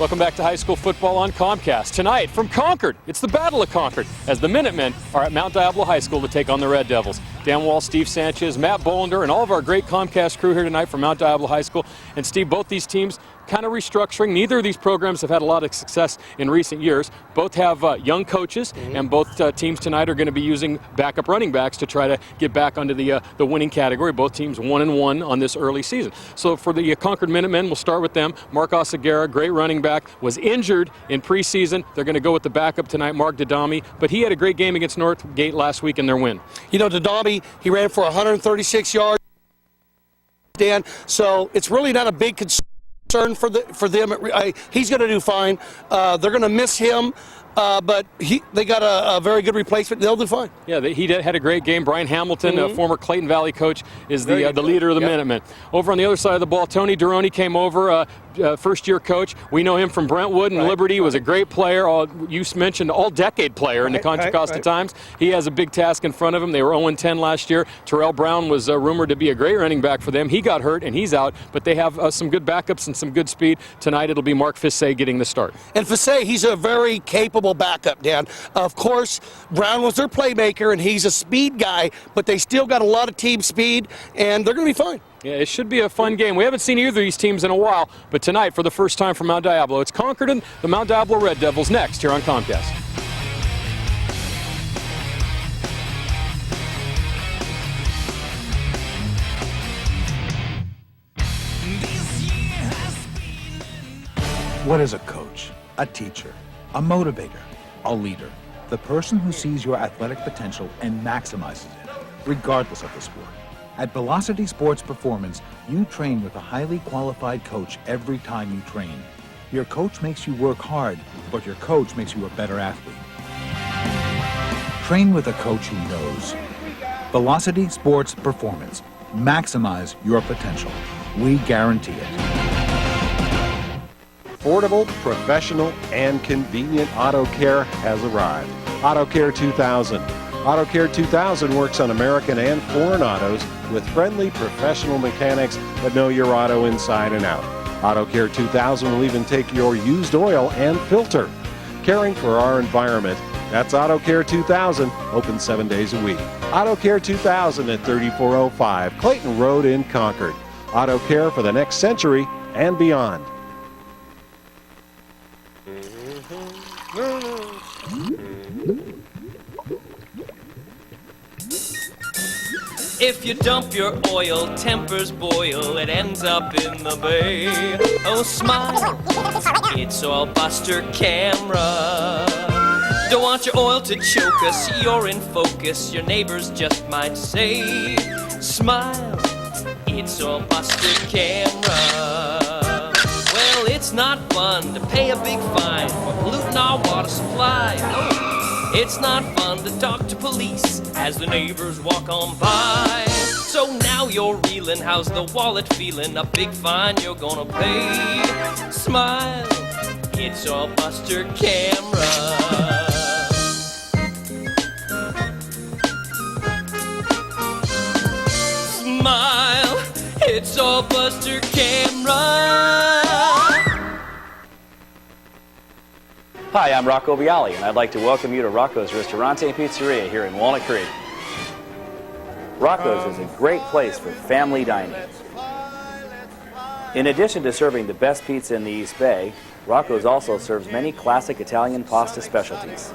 Welcome back to high school football on Comcast. Tonight from Concord, it's the Battle of Concord as the Minutemen are at Mount Diablo High School to take on the Red Devils. Dan Wall, Steve Sanchez, Matt Bolender, and all of our great Comcast crew here tonight from Mount Diablo High School. And Steve, both these teams kind of restructuring. Neither of these programs have had a lot of success in recent years. Both have young coaches, and both teams tonight are going to be using backup running backs to try to get back onto the winning category. Both teams 1-1 on this early season. So for the Concord Minutemen, we'll start with them. Mark Oseguera, great running back, was injured in preseason. They're going to go with the backup tonight, Mark Dadami, but he had a great game against Northgate last week in their win. You know, Dadami, he ran for 136 yards, Dan, so it's really not a big concern for them. He's going to do fine. They're going to miss him, but they got a very good replacement. They'll do fine. Yeah, he had a great game. Brian Hamilton, a former Clayton Valley coach, is the leader of the Minutemen. Over on the other side of the ball, Tony Duroni came over, first-year coach. We know him from Brentwood and Liberty. Was a great player. You mentioned all-decade player in the Contra Costa Times. He has a big task in front of him. They were 0-10 last year. Terrell Brown was rumored to be a great running back for them. He got hurt, and he's out, but they have some good backups and some good speed. Tonight it'll be Mark Fissé getting the start. And Fissé, he's a very capable backup, Dan. Of course, Brown was their playmaker, and he's a speed guy, but they still got a lot of team speed, and they're going to be fine. Yeah, it should be a fun game. We haven't seen either of these teams in a while, but tonight, for the first time from Mount Diablo, it's Concord and the Mount Diablo Red Devils next here on Comcast. What is a coach? A teacher, a motivator, a leader, the person who sees your athletic potential and maximizes it, regardless of the sport. At Velocity Sports Performance, you train with a highly qualified coach every time you train. Your coach makes you work hard, but your coach makes you a better athlete. Train with a coach who knows. Velocity Sports Performance. Maximize your potential. We guarantee it. Affordable, professional, and convenient auto care has arrived. Auto Care 2000. Auto Care 2000 works on American and foreign autos with friendly professional mechanics that know your auto inside and out. Auto Care 2000 will even take your used oil and filter. Caring for our environment, that's Auto Care 2000, open 7 days a week. Auto Care 2000 at 3405 Clayton Road in Concord. Auto Care for the next century and beyond. If you dump your oil, tempers boil, it ends up in the bay. Oh, smile, it's Oil Buster Camera. Don't want your oil to choke us, you're in focus, your neighbors just might say. Smile, it's Oil Buster Camera. Well, it's not fun to pay a big fine for polluting our water supply. No. It's not fun to talk to police as the neighbors walk on by. So now you're reeling, how's the wallet feeling? A big fine you're gonna pay. Smile, it's Oil Buster Camera. Smile, it's Oil Buster Camera. Hi, I'm Rocco Bialy, and I'd like to welcome you to Rocco's Ristorante and Pizzeria here in Walnut Creek. Rocco's is a great place for family dining. In addition to serving the best pizza in the East Bay, Rocco's also serves many classic Italian pasta specialties.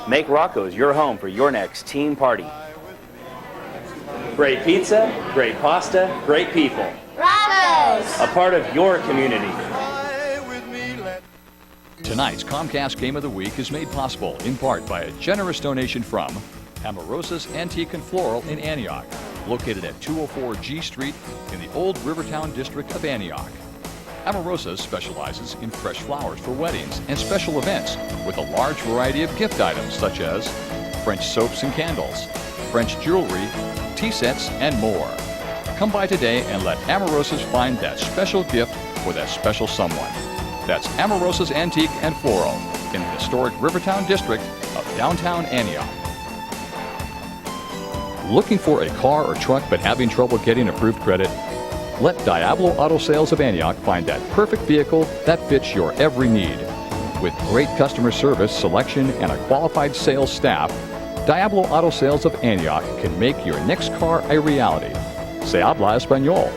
Make Rocco's your home for your next team party. Great pizza, great pasta, great people. Rocco's! A part of your community. Tonight's Comcast Game of the Week is made possible in part by a generous donation from Amorosa's Antique and Floral in Antioch, located at 204 G Street in the Old Rivertown district of Antioch. Amorosa's specializes in fresh flowers for weddings and special events with a large variety of gift items such as French soaps and candles, French jewelry, tea sets, and more. Come by today and let Amorosa's find that special gift for that special someone. That's Amorosa's Antique and Floral in the historic Rivertown district of downtown Antioch. Looking for a car or truck but having trouble getting approved credit? Let Diablo Auto Sales of Antioch find that perfect vehicle that fits your every need. With great customer service, selection, and a qualified sales staff, Diablo Auto Sales of Antioch can make your next car a reality. Se habla español.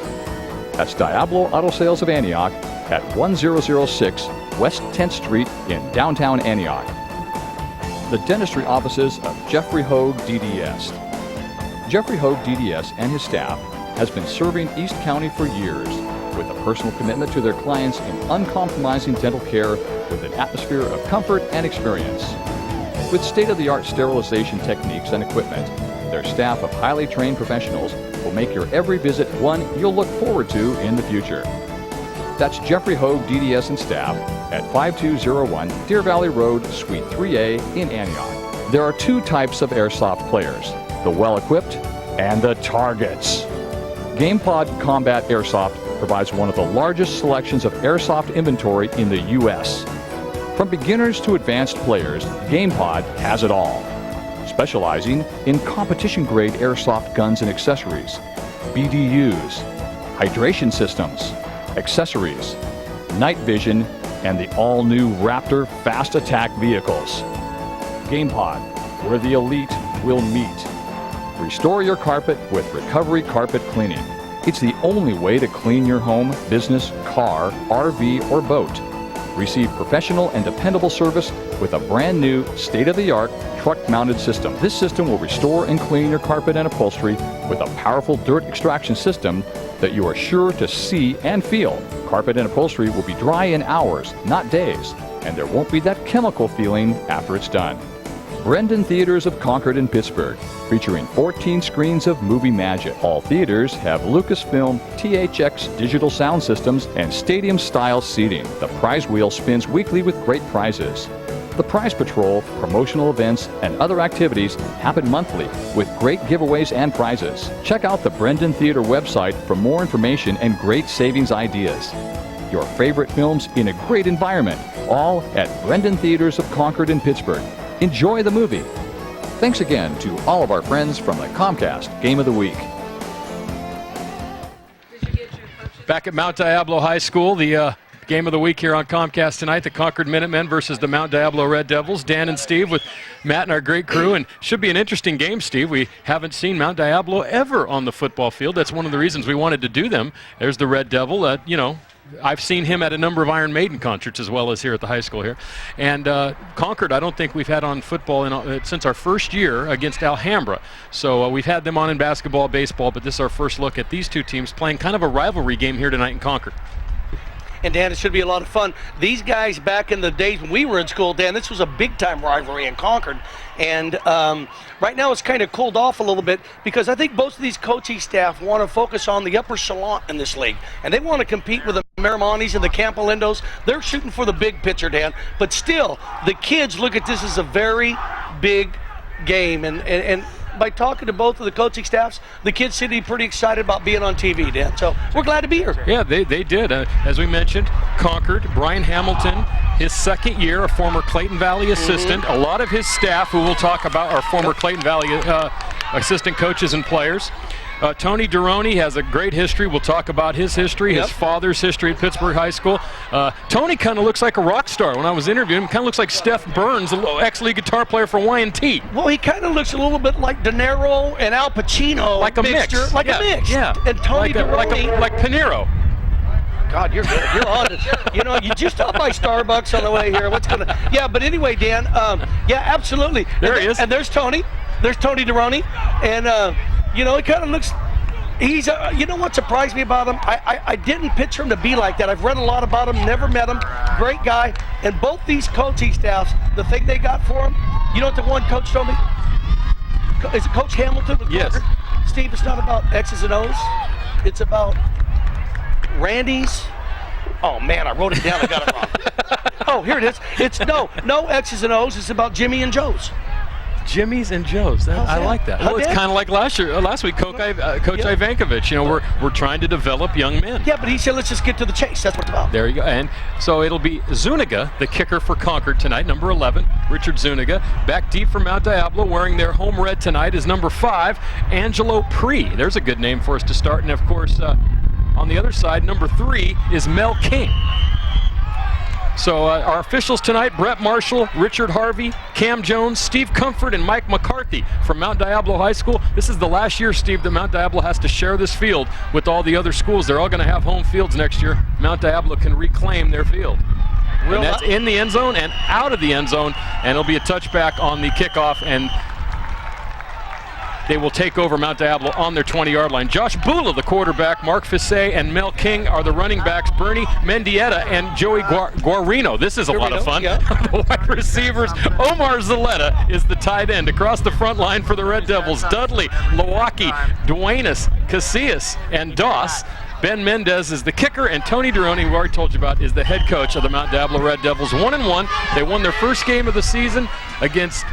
That's Diablo Auto Sales of Antioch at 1006 West 10th Street in downtown Antioch. The dentistry offices of Jeffrey Hogue, DDS. Jeffrey Hogue, DDS, and his staff has been serving East County for years with a personal commitment to their clients in uncompromising dental care with an atmosphere of comfort and experience. With state-of-the-art sterilization techniques and equipment, their staff of highly trained professionals will make your every visit one you'll look forward to in the future. That's Jeffrey Hogue, DDS, and staff at 5201 Deer Valley Road, Suite 3A in Antioch. There are two types of airsoft players, the well-equipped and the targets. GamePod Combat Airsoft provides one of the largest selections of airsoft inventory in the U.S. From beginners to advanced players, GamePod has it all. Specializing in competition-grade airsoft guns and accessories, BDUs, hydration systems, accessories, night vision, and the all-new Raptor fast attack vehicles. GamePod, where the elite will meet. Restore your carpet with Recovery Carpet Cleaning. It's the only way to clean your home, business, car, RV, or boat. Receive professional and dependable service with a brand new, state-of-the-art, truck-mounted system. This system will restore and clean your carpet and upholstery with a powerful dirt extraction system that you are sure to see and feel. Carpet and upholstery will be dry in hours, not days, and there won't be that chemical feeling after it's done. Brendan Theaters of Concord and Pittsburgh, featuring 14 screens of movie magic. All theaters have Lucasfilm THX digital sound systems and stadium-style seating. The prize wheel spins weekly with great prizes. The Prize Patrol, promotional events, and other activities happen monthly with great giveaways and prizes. Check out the Brendan Theater website for more information and great savings ideas. Your favorite films in a great environment, all at Brendan Theaters of Concord and Pittsburgh. Enjoy the movie. Thanks again to all of our friends from the Comcast Game of the Week. Back at Mount Diablo High School, the Game of the Week here on Comcast tonight, the Concord Minutemen versus the Mount Diablo Red Devils. Dan and Steve with Matt and our great crew, and should be an interesting game, Steve. We haven't seen Mount Diablo ever on the football field. That's one of the reasons we wanted to do them. There's the Red Devil, I've seen him at a number of Iron Maiden concerts as well as here at the high school here. And Concord, I don't think we've had on football since our first year against Alhambra. So we've had them on in basketball, baseball, but this is our first look at these two teams playing kind of a rivalry game here tonight in Concord. And Dan, it should be a lot of fun. These guys back in the days when we were in school, Dan, this was a big-time rivalry in Concord. And right now it's kind of cooled off a little bit because I think both of these coaching staff want to focus on the upper echelon in this league. And they want to compete with the Miramontes and the Campalindos. They're shooting for the big picture, Dan. But still, the kids look at this as a very big game. And by talking to both of the coaching staffs, the kids seem to be pretty excited about being on TV, Dan. So we're glad to be here. Yeah, they did. As we mentioned, Concord, Brian Hamilton, his second year, a former Clayton Valley assistant. A lot of his staff, who we'll talk about, are former Clayton Valley assistant coaches and players. Tony Duroni has a great history. We'll talk about his history, his father's history at Pittsburgh High School. Tony kind of looks like a rock star. When I was interviewing him, kind of looks like Steph Burns, a ex-league guitar player for Y&T. Well, he kind of looks a little bit like De Niro and Al Pacino. Like a mix. Like a mix. Yeah. And Tony Duroni. Like Pinero. God, you're good. You're on it. You just stopped by Starbucks on the way here. Yeah, but anyway, Dan, yeah, absolutely. There he is. And there's Tony. There's Tony Duroni. And, he kind of looks, he's, you know what surprised me about him? I didn't picture him to be like that. I've read a lot about him, never met him. Great guy. And both these coaching staffs, the thing they got for him, you know what the one coach told me? Is it Coach Hamilton? Yes. Steve, it's not about X's and O's. It's about Randy's. Oh, man, I wrote it down. I got it wrong. Oh, here it is. It's no X's and O's. It's about Jimmy and Joe's. Jimmy's and Joe's. I like that. Well, it's kind of like last week, Coach Ivankovich. We're trying to develop young men. Yeah, but he said, let's just get to the chase. That's what it's about. There you go. And so it'll be Zuniga, the kicker for Concord tonight, number 11, Richard Zuniga. Back deep from Mount Diablo, wearing their home red tonight, is number 5, Angelo Pree. There's a good name for us to start. And, of course, On the other side, number 3 is Mel King. So our officials tonight, Brett Marshall, Richard Harvey, Cam Jones, Steve Comfort, and Mike McCarthy from Mount Diablo High School. This is the last year, Steve, that Mount Diablo has to share this field with all the other schools. They're all going to have home fields next year. Mount Diablo can reclaim their field. And that's in the end zone and out of the end zone, and it'll be a touchback on the kickoff, and they will take over Mount Diablo on their 20-yard line. Josh Bula, the quarterback, Mark Fisset and Mel King are the running backs, Bernie Mendieta and Joey Guarino. This is a lot of fun. Yeah. The wide receivers, Omar Zaletta is the tight end. Across the front line for the Red Devils, Dudley, Lowacki, Duenas, Casillas, and Doss. Ben Mendez is the kicker, and Tony Duroni, who I already told you about, is the head coach of the Mount Diablo Red Devils. 1-1. They won their first game of the season against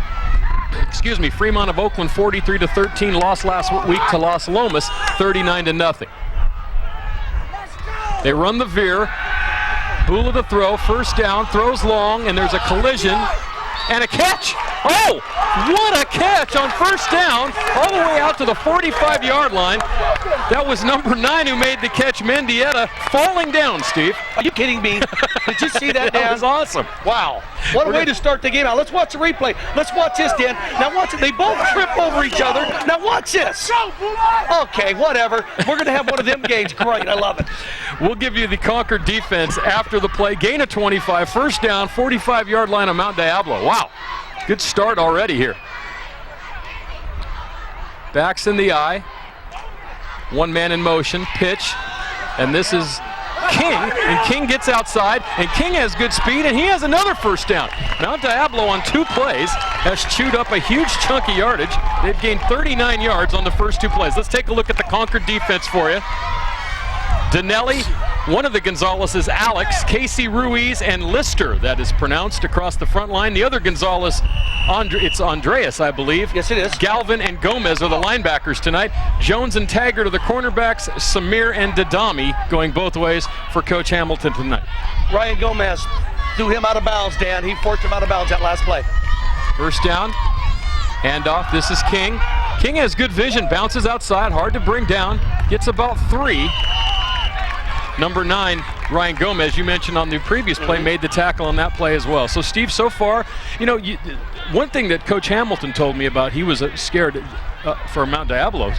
Fremont of Oakland 43-13, lost last week to Los Lomas 39-0. They run the veer, Bula to throw, first down, throws long, and there's a collision and a catch. Oh, what a catch on first down, all the way out to the 45-yard line. That was number 9 who made the catch, Mendieta, falling down, Steve. Are you kidding me? Did you see that, Dan? That was awesome. Wow. What a way to start the game out. Let's watch the replay. Let's watch this, Dan. Now watch it. They both trip over each other. Now watch this. Okay, whatever. We're going to have one of them games. Great. I love it. We'll give you the Concord defense after the play. Gain of 25, first down, 45-yard line of Mount Diablo. Wow. Good start already here. Backs in the eye. One man in motion, pitch, and this is King, and King gets outside, and King has good speed, and he has another first down. Mount Diablo on 2 plays has chewed up a huge chunk of yardage. They've gained 39 yards on the first 2 plays. Let's take a look at the Concord defense for you. Danelli, one of the Gonzalez's, Alex, Casey Ruiz, and Lister, that is pronounced, across the front line. The other Gonzalez, it's Andreas, I believe. Yes, it is. Galvin and Gomez are the linebackers tonight. Jones and Taggart are the cornerbacks. Samir and Dadami going both ways for Coach Hamilton tonight. Ryan Gomez threw him out of bounds, Dan. He forced him out of bounds that last play. First down, handoff. This is King. King has good vision, bounces outside, hard to bring down, gets about 3. Number 9, Ryan Gomez, you mentioned on the previous play, made the tackle on that play as well. So, Steve, so far, one thing that Coach Hamilton told me about, he was scared for Mount Diablo's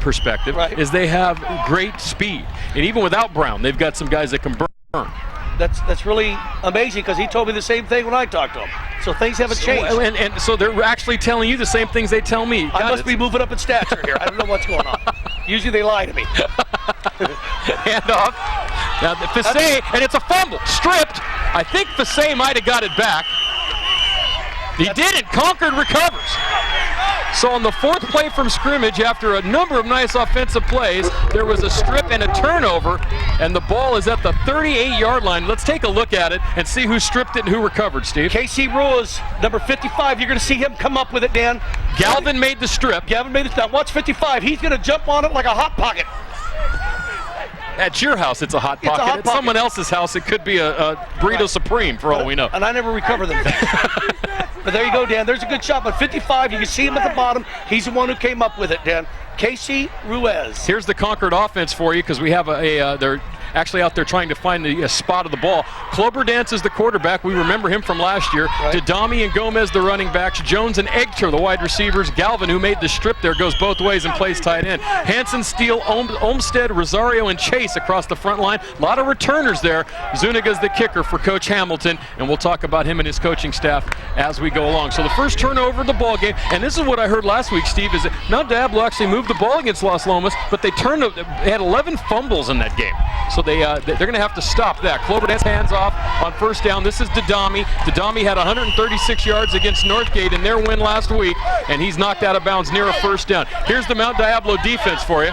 perspective, right, is they have great speed. And even without Brown, they've got some guys that can burn. That's really amazing, because he told me the same thing when I talked to him. So things haven't changed. And so they're actually telling you the same things they tell me. I must be moving up in stature here. I don't know what's going on. Usually they lie to me. Handoff. Now Fisset, and it's a fumble. Stripped. I think Fisset might have got it back. He didn't. Concord recovers. So on the 4th play from scrimmage, after a number of nice offensive plays, there was a strip and a turnover, and the ball is at the 38-yard line. Let's take a look at it and see who stripped it and who recovered, Steve. Casey Ruiz, number 55. You're going to see him come up with it, Dan. Galvin made the strip. Galvin made it down. Watch 55. He's going to jump on it like a hot pocket. At your house, it's a hot pocket. At someone else's house, it could be a Burrito Supreme, for all we know. And I never recover them things. But there you go, Dan. There's a good shot. But 55, you can see him at the bottom. He's the one who came up with it, Dan. Casey Ruiz. Here's the Concord offense for you, because we have they're actually out there trying to find the spot of the ball. Cloberdance is the quarterback. We remember him from last year. Right. Dadami and Gomez, the running backs. Jones and Egter, the wide receivers. Galvin, who made the strip there, goes both ways and plays tight end. Hanson, Steele, Olmsted, Rosario, and Chase across the front line. A lot of returners there. Zuniga's the kicker for Coach Hamilton, and we'll talk about him and his coaching staff as we go along. So the first turnover of the ball game, and this is what I heard last week, Steve, is that Mount Diablo actually moved the ball against Los Lomas, but they had 11 fumbles in that game. So they're going to have to stop that. Cloberdance hands off on first down. This is Dadami. Dadami had 136 yards against Northgate in their win last week, and he's knocked out of bounds near a first down. Here's the Mount Diablo defense for you.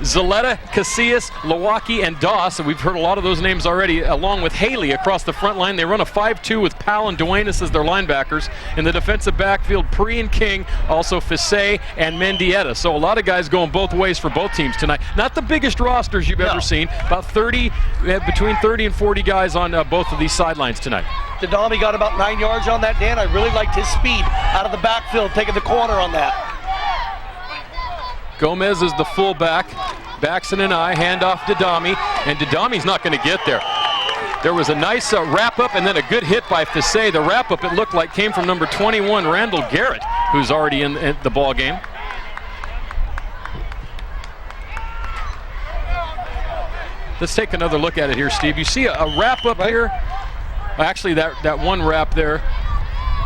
Zaletta, Casillas, Lowacki, and Doss, and we've heard a lot of those names already, along with Haley across the front line. They run a 5-2 with Powell and Duenas as their linebackers. In the defensive backfield, Pre and King, also Fisset and Mendieta. So a lot of guys going both ways for both teams tonight. Not the biggest rosters you've ever seen. About 30, between 30 and 40 guys on both of these sidelines tonight. Dadami got about 9 yards on that, Dan. I really liked his speed out of the backfield, taking the corner on that. Gomez is the fullback. Baxton and I, handoff to Dami, and Dami's not going to get there. There was a nice wrap-up and then a good hit by Fisay. The wrap-up, it looked like, came from number 21, Randall Garrett, who's already in the ball game. Let's take another look at it here, Steve. You see a wrap-up here. Actually, that one wrap there,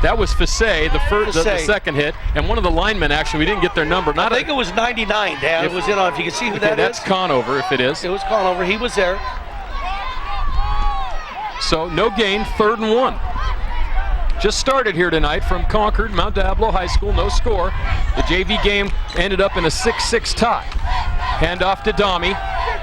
that was Fisay, the second hit, and one of the linemen, actually, we didn't get their number. I think it was 99, Dan. It was in on, if you can see who that is. That's Conover, if it is. It was Conover. He was there. So no gain, 3rd and 1. Just started here tonight from Concord, Mount Diablo High School, no score. The JV game ended up in a 6-6 tie. Hand off to Dami,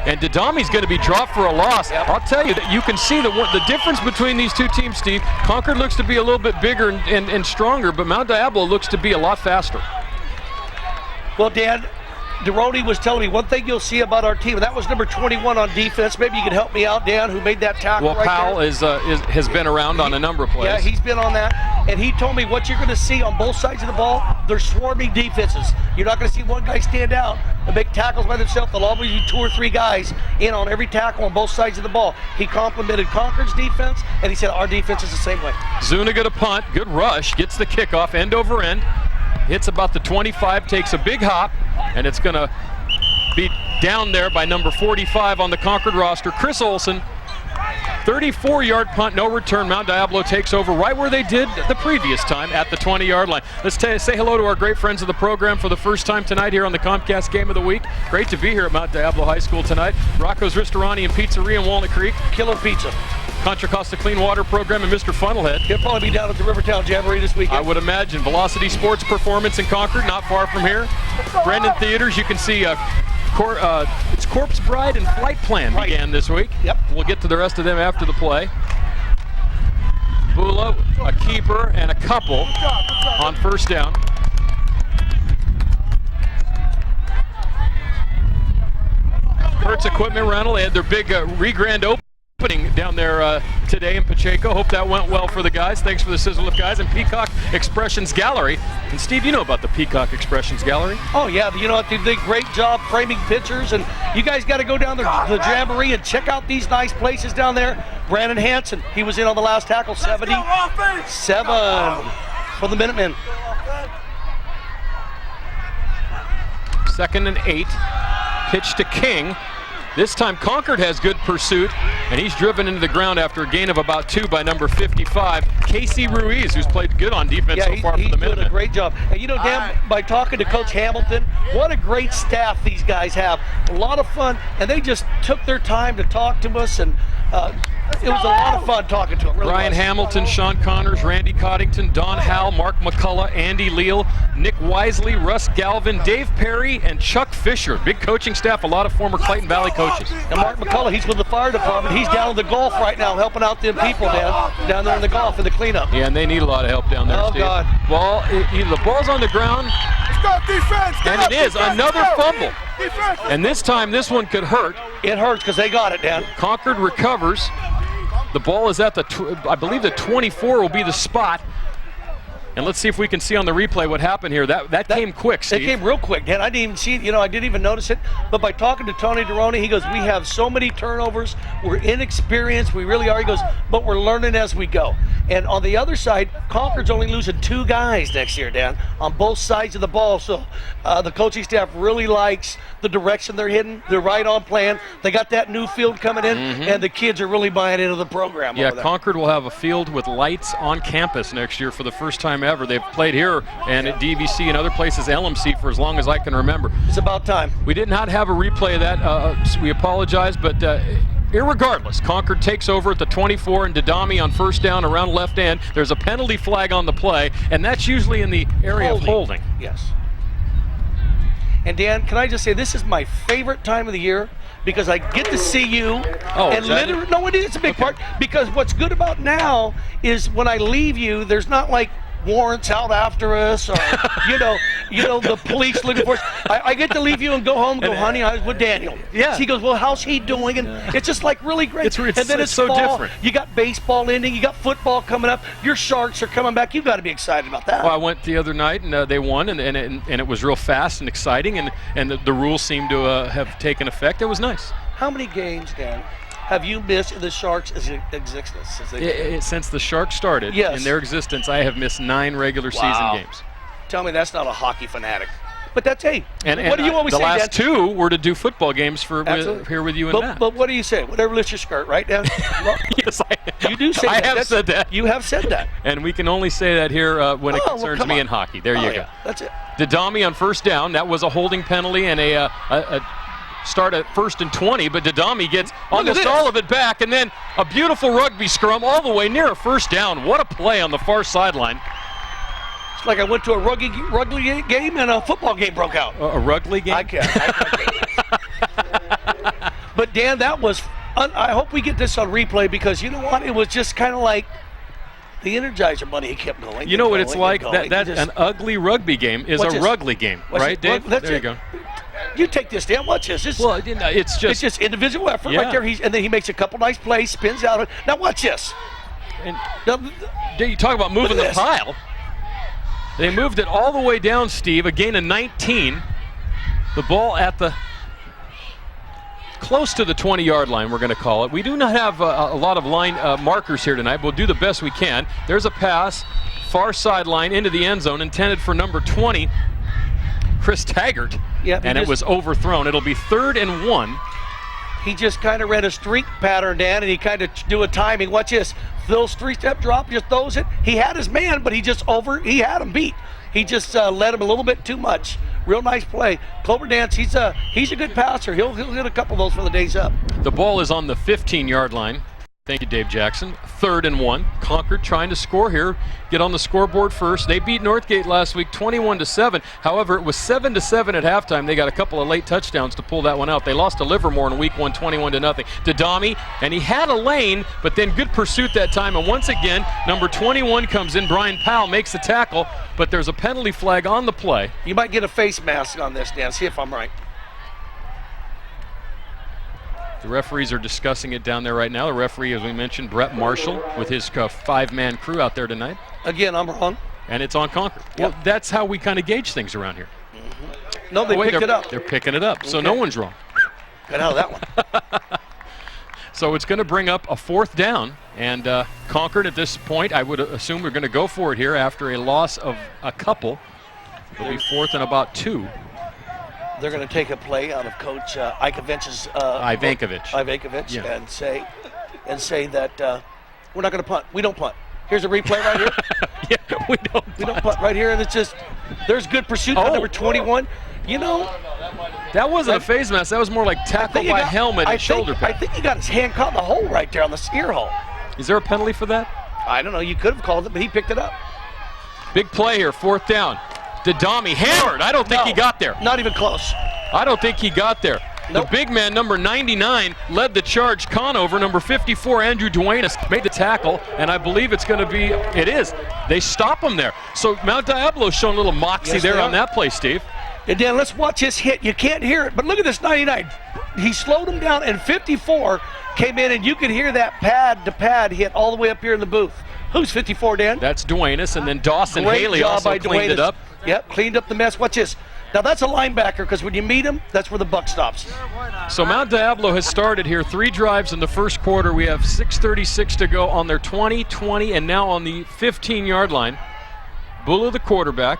and Dami's going to be dropped for a loss. Yep. I'll tell you that you can see the difference between these two teams, Steve. Concord looks to be a little bit bigger and stronger, but Mount Diablo looks to be a lot faster. Well, Dan, Deroni was telling me one thing you'll see about our team, and that was number 21 on defense. Maybe you could help me out, Dan, who made that tackle well, right Powell there. has been around on a number of plays. Yeah, he's been on that. And he told me what you're going to see on both sides of the ball, they're swarming defenses. You're not going to see one guy stand out and make tackles by themselves. There'll always be 2 or 3 guys in on every tackle on both sides of the ball. He complimented Concord's defense, and he said our defense is the same way. Zuniga to punt, good rush, gets the kickoff end over end, hits about the 25, takes a big hop, and it's going to be down there by number 45 on the Concord roster, Chris Olson. 34-yard punt, no return. Mount Diablo takes over right where they did the previous time at the 20-yard line. Let's say hello to our great friends of the program for the first time tonight here on the Comcast Game of the Week. Great to be here at Mount Diablo High School tonight. Rocco's Ristorani and Pizzeria in Walnut Creek. Killer pizza. Contra Costa Clean Water Program and Mr. Funnelhead. He'll probably be down at the Rivertown Jamboree this weekend. I would imagine. Velocity Sports Performance in Concord, not far from here. Brendan Theaters, you can see it's Corpse Bride and Flight Plan began this week. Yep. We'll get to the rest of them after the play. Bula, a keeper, and a couple on first down. Hertz Equipment Rental, they had their big re-grand opening down there today in Pacheco. Hope that went well for the guys. Thanks for the Sizzle Lift guys. And Peacock Expressions Gallery. And Steve, you know about the Peacock Expressions Gallery? Oh yeah, you know what, they did a great job framing pictures, and you guys got to go down the Jamboree and check out these nice places down there. Brandon Hansen, he was in on the last tackle, 77 for the Minutemen. 2nd and 8. Pitch to King. This time Concord has good pursuit, and he's driven into the ground after a gain of about 2 by number 55, Casey Ruiz, who's played good on defense so far for the Minutemen. He's doing a great job. And you know, Dan, by talking to Coach Hamilton, what a great staff these guys have. A lot of fun, and they just took their time to talk to us, and it was a lot of fun talking to them. Really Ryan Hamilton, Sean Connors, Randy Coddington, Don Howell, Mark McCullough, Andy Leal, Nick Wisely, Russ Galvin, Dave Perry, and Chuck Fisher. Big coaching staff, a lot of former Clayton Valley coaches. And Mark McCullough, he's with the fire department. He's down in the golf right now helping out them people down there in the golf in the cleanup. Yeah, and they need a lot of help down there, Oh, Steve. God. Ball, the ball's on the ground, and it is another fumble. And this time, this one could hurt. It hurts because they got it, Dan. Concord recovers. The ball is at I believe the 24 will be the spot. And let's see if we can see on the replay what happened here. That came quick, Steve. It came real quick, Dan. I didn't even see it. I didn't even notice it. But by talking to Tony Deroni, he goes, we have so many turnovers. We're inexperienced. We really are. He goes, but we're learning as we go. And on the other side, Concord's only losing 2 guys next year, Dan, on both sides of the ball. So the coaching staff really likes the direction they're heading. They're right on plan. They got that new field coming in, and the kids are really buying into the program. Yeah, over there. Concord will have a field with lights on campus next year for the first time ever. They've played here and at DVC and other places, LMC, for as long as I can remember. It's about time. We did not have a replay of that. So we apologize, but irregardless, Concord takes over at the 24 and Didami on first down around left end. There's a penalty flag on the play, and that's usually in the area of holding. Yes. And Dan, can I just say, this is my favorite time of the year because I get to see you. And literally, no, it is a big part, because what's good about now is when I leave you, there's not like warrants out after us, or the police looking for us. I get to leave you and go home. And go, honey, I was with Daniel. Yeah. He goes, well, how's he doing? And it's just like really great. And then it's so fall. different. You got baseball ending. You got football coming up. Your Sharks are coming back. You've got to be excited about that. Well, I went the other night and they won, and it was real fast and exciting, and the rules seemed to have taken effect. It was nice. How many games, Dan, have you missed in the Sharks' existence? Since the Sharks started in their existence, I have missed 9 regular season games. Tell me that's not a hockey fanatic. But that's, hey, and what do you always say, Dan? The last 2 were to do football games here with you and Matt. But what do you say? Whatever lifts your skirt, right, Dan? Yes, you do say that. I have said that. You have said that. And we can only say that here when it concerns me in hockey. There you go. That's it. Didami on first down. That was a holding penalty and a start at 1st and 20, but Didami gets almost all of it back, and then a beautiful rugby scrum all the way near a first down. What a play on the far sideline. It's like I went to a rugby game and a football game broke out. A rugby game? I can't. But Dan, that was, I hope we get this on replay, because you know what? It was just kind of like the Energizer Bunny. He kept going. You know what it's like? An ugly rugby game is a rugby game, right, Dave? There you go. You take this, Dan. Watch this. It's just individual effort right there. And then he makes a couple nice plays, spins out. Now watch this. And you talk about moving the pile. They moved it all the way down, Steve. A gain of 19. The ball at close to the 20-yard line, we're going to call it. We do not have a lot of line markers here tonight, but we'll do the best we can. There's a pass, far sideline into the end zone, intended for number 20, Chris Taggart, and it was overthrown. It'll be 3rd and 1. He just kind of ran a streak pattern, Dan, and he kind of do a timing. Watch this. Those 3-step drop, just throws it. He had his man, but he had him beat. He just led him a little bit too much. Real nice play. Clover Dance, he's a good passer. He'll hit a couple of those for the days up. The ball is on the 15-yard line. Thank you, Dave Jackson. 3rd and 1. Concord trying to score here, get on the scoreboard first. They beat Northgate last week 21-7. However, it was 7-7 at halftime. They got a couple of late touchdowns to pull that one out. They lost to Livermore in week 1, 21-0. Didami, and he had a lane, but then good pursuit that time. And once again, number 21 comes in. Brian Powell makes the tackle, but there's a penalty flag on the play. You might get a face mask on this, Dan. See if I'm right. The referees are discussing it down there right now. The referee, as we mentioned, Brett Marshall, with his 5-man crew out there tonight. Again, I'm wrong. And it's on Concord. Yep. Well, that's how we kind of gauge things around here. Mm-hmm. No, they picked it up. They're picking it up, so no one's wrong. Got out of that one. So it's going to bring up a 4th down, and Concord at this point, I would assume we're going to go for it here after a loss of a couple. It'll be 4th and about 2. They're going to take a play out of Coach Ivankovich, yeah. and say that we're not going to punt. We don't punt. Here's a replay right here. Yeah, we don't punt right here, and it's just there's good pursuit by number 21. You know, that wasn't a phase mask. That was more like tackle by helmet and shoulder pad. I think he got his hand caught in the hole right there on the ear hole. Is there a penalty for that? I don't know. You could have called it, but he picked it up. Big play here, 4th down. Didami hammered. I don't think he got there. Not even close. I don't think he got there. Nope. The big man, number 99, led the charge. Conover, number 54, Andrew Duenas, made the tackle, and I believe it's going to be, it is. They stop him there. So Mount Diablo's showing a little moxie there on that play, Steve. And Dan, let's watch his hit. You can't hear it, but look at this 99. He slowed him down, and 54 came in, and you could hear that pad-to-pad hit all the way up here in the booth. Who's 54, Dan? That's Duenas, and then Dawson Haley also cleaned it up. Yep, cleaned up the mess. Watch this. Now that's a linebacker, because when you meet him, that's where the buck stops. So Mount Diablo has started here 3 drives in the first quarter. We have 6:36 to go on their 20, 20, and now on the 15-yard line. Bula, the quarterback.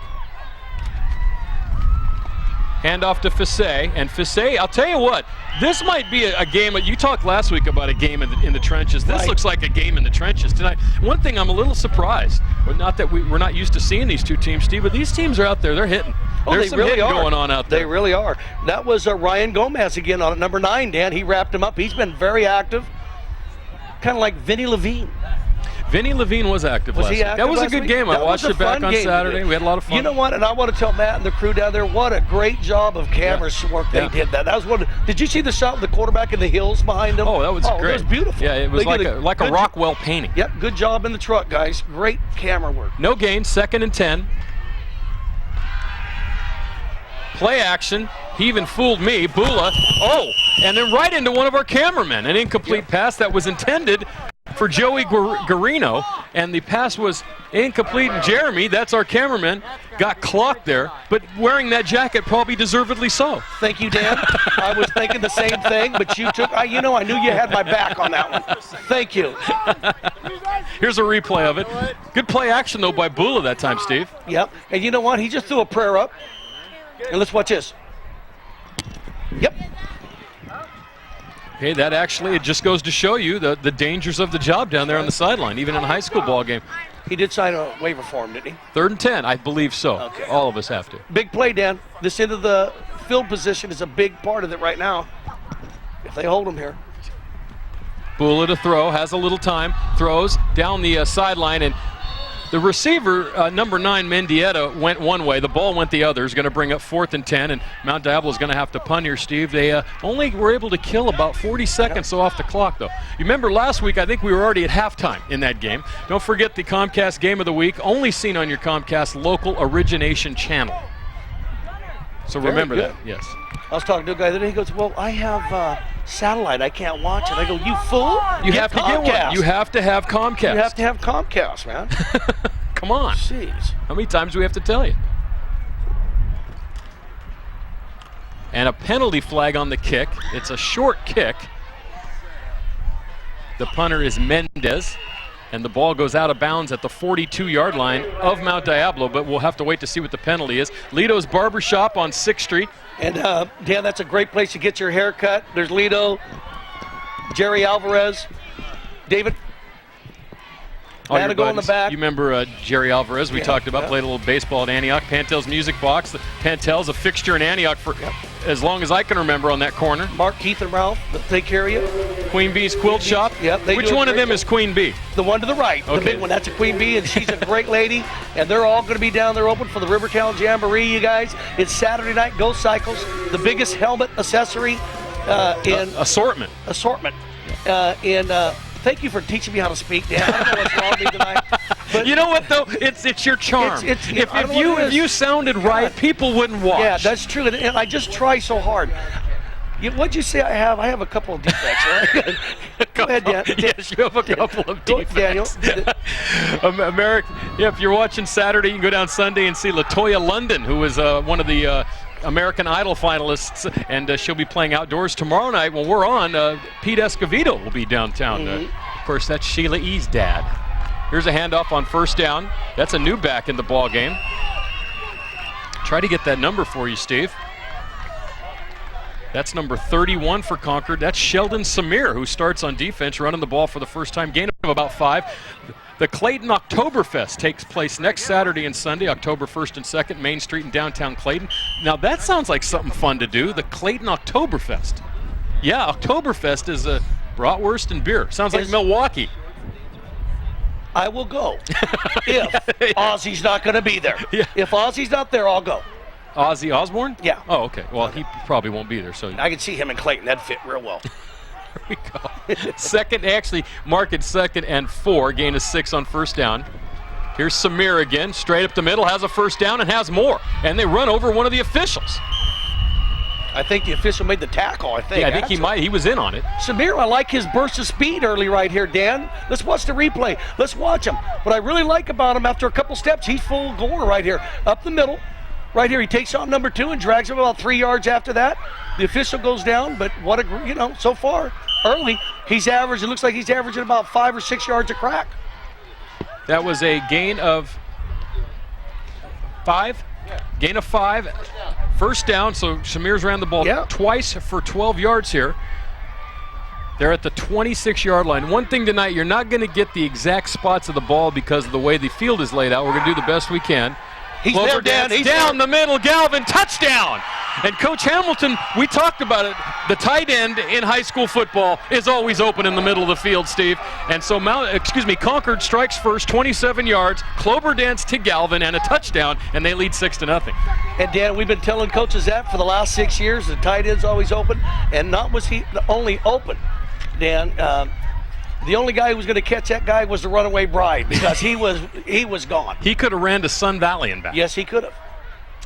Handoff to Fisay, and Fisay, I'll tell you what, this might be a game. You talked last week about a game in the trenches. This looks like a game in the trenches tonight. One thing I'm a little surprised, but not that we're not used to seeing these two teams, Steve, but these teams are out there. They're hitting. There's some hitting going on out there. They really are. That was Ryan Gomez again on number 9, Dan. He wrapped him up. He's been very active, kind of like Vinny Levine. Vinny Levine was active last week. That was a good game. I watched it back on Saturday. We had a lot of fun. You know what? And I want to tell Matt and the crew down there, what a great job of camera work they did. That was one. Did you see the shot with the quarterback in the hills behind him? Oh, that was great. It was beautiful. Yeah, it was like a Rockwell painting. Yep, good job in the truck, guys. Great camera work. No gain, 2nd and 10. Play action. He even fooled me. Bula. Oh, and then right into one of our cameramen. An incomplete pass that was intended for Joey Garino, and the pass was incomplete. And Jeremy, that's our cameraman, got clocked there, but wearing that jacket probably deservedly so. Thank you, Dan. I was thinking the same thing, but you took, I knew you had my back on that one. Thank you. Here's a replay of it. Good play action, though, by Bula that time, Steve. Yep, and you know what? He just threw a prayer up. And let's watch this. Yep. Okay, that actually, it just goes to show you the dangers of the job down there on the sideline, even in a high school ball game. He did sign a waiver for him, didn't he? 3rd and 10, I believe so. Okay. All of us have to. Big play, Dan. This end of the field position is a big part of it right now. If they hold him here. Bula to throw, has a little time, throws down the sideline, and the receiver, number 9, Mendieta, went one way. The ball went the other. Is going to bring up 4th and 10, and Mount Diablo is going to have to punt here, Steve. They only were able to kill about 40 seconds off the clock, though. You remember last week, I think we were already at halftime in that game. Don't forget the Comcast Game of the Week, only seen on your Comcast local origination channel. So remember that, yes. I was talking to a guy today. He goes, well, I have satellite. I can't watch it. I go, you fool. You have to get one. You have to have Comcast. You have to have Comcast, man. Come on. Jeez. How many times do we have to tell you? And a penalty flag on the kick. It's a short kick. The punter is Mendez. And the ball goes out of bounds at the 42-yard line of Mount Diablo, but we'll have to wait to see what the penalty is. Lito's Barbershop on 6th Street. And, Dan, that's a great place to get your hair cut. There's Lito, Jerry Alvarez, David. Go in the back. You remember Jerry Alvarez we talked about, played a little baseball at Antioch. Pantel's Music Box. Pantel's a fixture in Antioch for as long as I can remember on that corner. Mark, Keith, and Ralph, they'll take care of you. Queen Bee's Quilt Shop. Yep. Which one of them is Queen Bee? The one to the right, the big one. That's a Queen Bee, and she's a great lady. And they're all going to be down there open for the Rivertown Jamboree, you guys. It's Saturday night. Go Cycles, the biggest helmet accessory in assortment. Thank you for teaching me how to speak, Dan. I don't know what's wrong with me tonight. But you know what, though? It's your charm. If you sounded right, people wouldn't watch. Yeah, that's true. And I just try so hard. What'd you say I have? I have a couple of defects, right? Go ahead, Dan. Yes, you have a couple of defects. Daniel. If you're watching Saturday, you can go down Sunday and see LaToya London, who was one of the American Idol finalists, and she'll be playing outdoors tomorrow night. When we're on, Pete Escovedo will be downtown. Of course, that's Sheila E's dad. Here's a handoff on 1st down. That's a new back in the ball game. Try to get that number for you, Steve. That's number 31 for Concord. That's Sheldon Samir, who starts on defense, running the ball for the first time. Gain of about 5. The Clayton Oktoberfest takes place next Saturday and Sunday, October 1st and 2nd, Main Street in downtown Clayton. Now that sounds like something fun to do, the Clayton Oktoberfest. Yeah, Oktoberfest is a bratwurst and beer. Sounds like Milwaukee. I will go if Ozzy's not going to be there. Yeah. If Ozzy's not there, I'll go. Ozzy Osbourne? Yeah. Oh, okay. Well, he probably won't be there. So I can see him in Clayton. That'd fit real well. There we go. Second, actually, mark it 2nd and 4. Gain of 6 on 1st down. Here's Samir again, straight up the middle, has a 1st down and has more. And they run over one of the officials. I think the official made the tackle, I think. Yeah, I think he might. He was in on it. Samir, I like his burst of speed early right here, Dan. Let's watch the replay. Let's watch him. What I really like about him, after a couple steps, he's full gore right here. Up the middle. Right here, he takes on number 2 and drags him about 3 yards after that. The official goes down, but what a, so far, early, he's averaging, it looks like he's averaging about 5 or 6 yards a crack. That was a gain of 5. Gain of 5. 1st down, so Samir's ran the ball twice for 12 yards here. They're at the 26-yard line. One thing tonight, you're not going to get the exact spots of the ball because of the way the field is laid out. We're going to do the best we can. He's there, Dan. He's down the middle. Galvin, touchdown. And Coach Hamilton, we talked about it. The tight end in high school football is always open in the middle of the field, Steve. And so Concord strikes first, 27 yards, Clover dance to Galvin, and a touchdown, and they lead 6-0. And Dan, we've been telling coaches that for the last 6 years. The tight end's always open, and not was he the only open, Dan. The only guy who was going to catch that guy was the runaway bride, because he was gone. He could have ran to Sun Valley and back. Yes, he could have.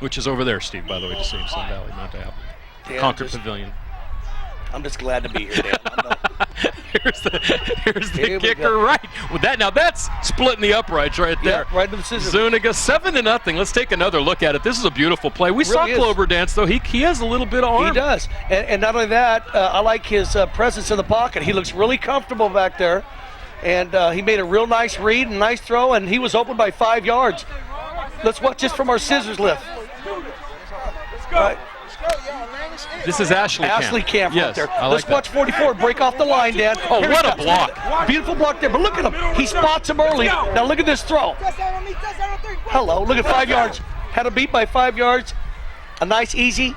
Which is over there, Steve, by the way, to save Sun Valley, Mount Diablo. Concord Pavilion. I'm just glad to be here, Dan. Here's the kicker, right? With that, now that's splitting the uprights right there. Yeah, right to the scissors. Zuniga 7-0. Let's take another look at it. This is a beautiful play. We saw Clover dance, though. He has a little bit of arm. He does. And not only that, I like his presence in the pocket. He looks really comfortable back there. And he made a real nice read and nice throw, and he was open by 5 yards. Let's watch this from our scissors lift. Let's go. Right. This is Ashley Camp yes, right there. I like Let's watch 44 break off the line, Dan. Oh, what a block. Beautiful block there, but look at him. He spots him early. Now look at this throw. Hello, look at 5 yards. Had him beat by 5 yards. A nice, easy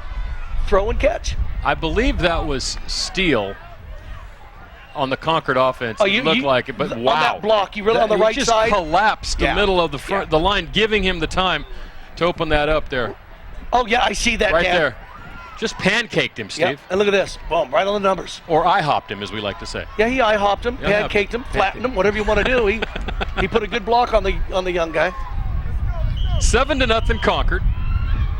throw and catch. I believe that was Steele on the Concord offense. Oh, it looked like it, but wow. On that block, you really on the right side. He just collapsed the middle of the line, giving him the time to open that up there. Oh, yeah, I see that, right Dan. there. Just pancaked him, Steve. Yep. And look at this. Boom, right on the numbers. Or I-hopped him, as we like to say. Yeah, he I-hopped him, pancaked him, flattened him, whatever you want to do. He put a good block on the young guy. 7-0 Concord.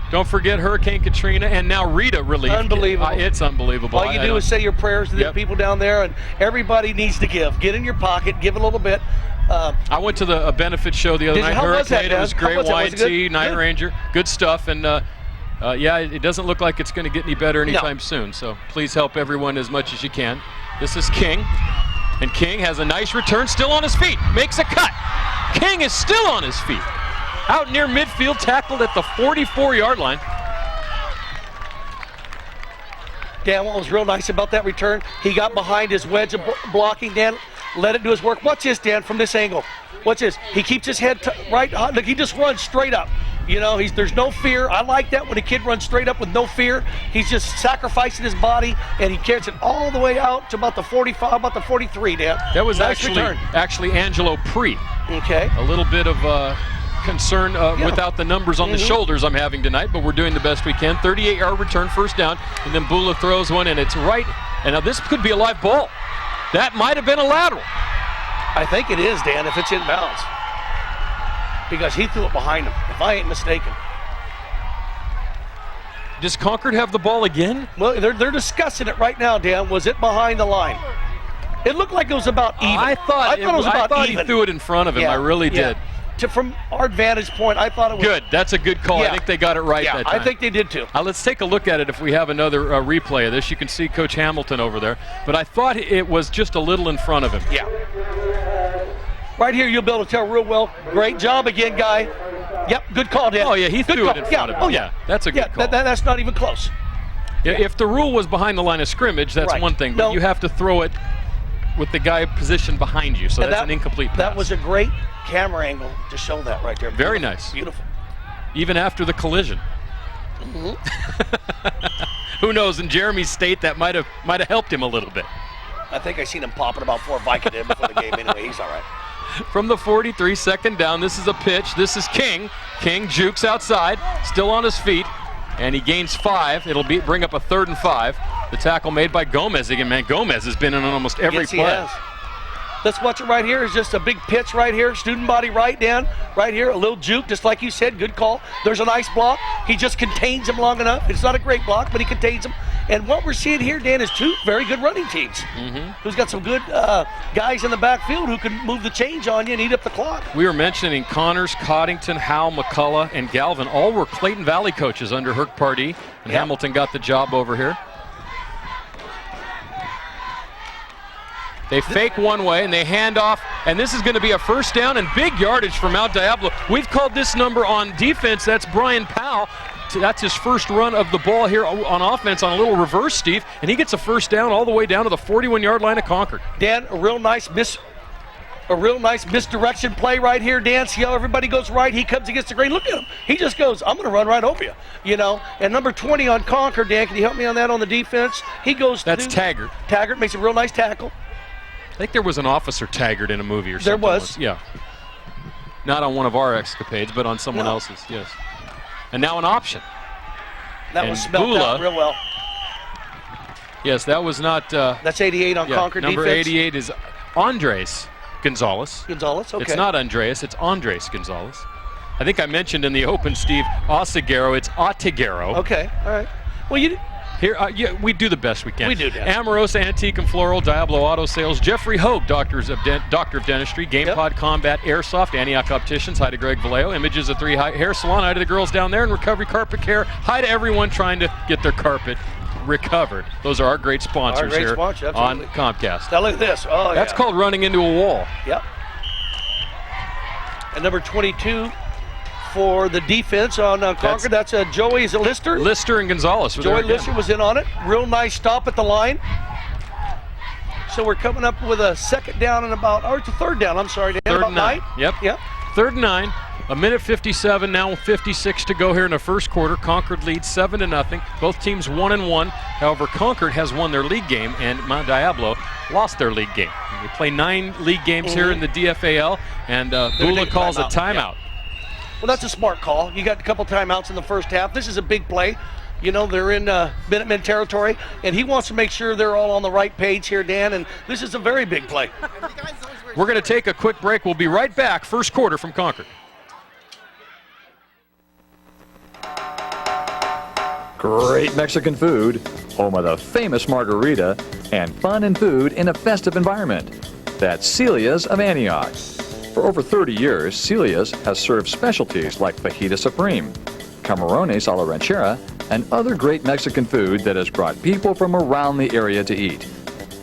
Don't forget Hurricane Katrina and now Rita relief. Unbelievable. It's unbelievable. All you do is say your prayers to the people down there, and everybody needs to give. Get in your pocket, give a little bit. I went to a benefit show the other night. How was that, Hurricane, it was great. YT, Night good? Ranger, good stuff. And yeah, it doesn't look like it's going to get any better anytime soon. So please help everyone as much as you can. This is King. And King has a nice return, still on his feet. Makes a cut. King is still on his feet. Out near midfield, tackled at the 44-yard line. Dan, what was real nice about that return, he got behind his wedge of blocking, Dan, let it do his work. Watch this, Dan, from this angle. Watch this. He keeps his head right. Look, he just runs straight up. You know, there's no fear. I like that when a kid runs straight up with no fear. He's just sacrificing his body, and he carries it all the way out to about the 45, about the 43, Dan. That was nice actually Angelo Pre. Okay. A little bit of concern without the numbers on the shoulders I'm having tonight, but we're doing the best we can. 38-yard return, first down, and then Bula throws one, and it's right. And now this could be a live ball. That might have been a lateral. I think it is, Dan, if it's in bounds. Because he threw it behind him, if I ain't mistaken. Does Concord have the ball again? Well, they're discussing it right now, Dan. Was it behind the line? It looked like it was about even. I thought it was about even. He threw it in front of him. I really did. From our vantage point, I thought it was good. That's a good call. I think they got it right that time. I think they did too. Let's take a look at it if we have another replay of this. You can see Coach Hamilton over there. But I thought it was just a little in front of him. Yeah. Right here, you'll be able to tell real well. Great job again, guy. Yep, good call, Dan. Oh, yeah, he threw it in front of him. Oh, yeah. That's a good call. That's not even close. If the rule was behind the line of scrimmage, that's one thing. But you have to throw it with the guy positioned behind you. So that's an incomplete pass. That was a great camera angle to show that right there. Very nice. Beautiful. Even after the collision. Who knows? In Jeremy's state, that might have helped him a little bit. I think I seen him popping about 4 Vicodin before the game anyway. He's all right. From the 43, second down. This is a pitch. This is King. King jukes outside, still on his feet, and he gains 5. It'll bring up a 3rd and 5. The tackle made by Gomez again. Man, Gomez has been in almost every play. He has. Let's watch it right here. It's just a big pitch right here. Student body right down. Right here. A little juke, just like you said. Good call. There's a nice block. He just contains him long enough. It's not a great block, but he contains him. And what we're seeing here, Dan, is 2 very good running teams. Who's got some good guys in the backfield who can move the change on you and eat up the clock. We were mentioning Connors, Coddington, Howell, McCullough, and Galvin all were Clayton Valley coaches under Herc Pardee, and Hamilton got the job over here. They fake one way and they hand off, and this is going to be a first down and big yardage for Mount Diablo. We've called this number on defense. That's Brian Powell. That's his first run of the ball here on offense on a little reverse, Steve, and he gets a first down all the way down to the 41-yard line of Concord. Dan, a real nice a real nice misdirection play right here, Dan. See how everybody goes right? He comes against the green. Look at him. He just goes, I'm going to run right over you. You know, and number 20 on Concord, Dan, can you help me on that on the defense? He goes That's Taggart. Taggart makes a real nice tackle. I think there was an Officer Taggart in a movie or something. There was. Yeah. Not on one of our escapades, but on someone else's, yes. And now an option. That was spelled out real well. Yes, that was not... That's 88 on Concord number defense. Number 88 is Andres Gonzalez. Gonzalez, okay. It's not Andreas, it's Andres Gonzalez. I think I mentioned in the open, Steve, Ossegaro, it's Otigaro. Okay, all right. Well, you... Here, we do the best we can. We do, Dan. Amorosa Antique and Floral, Diablo Auto Sales, Jeffrey Hogue, Doctor of Dentistry, GamePod Combat, Airsoft, Antioch Opticians, hi to Greg Vallejo, Images of 3 Hair Salon, hi to the girls down there, and Recovery Carpet Care, hi to everyone trying to get their carpet recovered. Those are our great sponsors here on Comcast. Now look at this. Oh, That's called running into a wall. Yep. And number 22 for the defense on Concord, that's Joey, is it Lister? Lister and Gonzalez. Joey Lister was in on it. Real nice stop at the line. So we're coming up with a second down and it's a third down, I'm sorry, Dan. Third about and 9. Yep. Yep. Third and 9. A minute 57, now 56 to go here in the first quarter. Concord leads 7-0. Both teams 1-1. However, Concord has won their league game, and Mount Diablo lost their league game. They play 9 league games here in the DFAL, and Bula calls a timeout. Yeah. Well, that's a smart call. You got a couple timeouts in the first half. This is a big play. You know, they're in Minutemen territory, and he wants to make sure they're all on the right page here, Dan, and this is a very big play. We're going to take a quick break. We'll be right back. First quarter from Concord. Great Mexican food, home of the famous margarita, and fun and food in a festive environment. That's Celia's of Antioch. For over 30 years, Celia's has served specialties like fajita supreme, camarones a la ranchera, and other great Mexican food that has brought people from around the area to eat.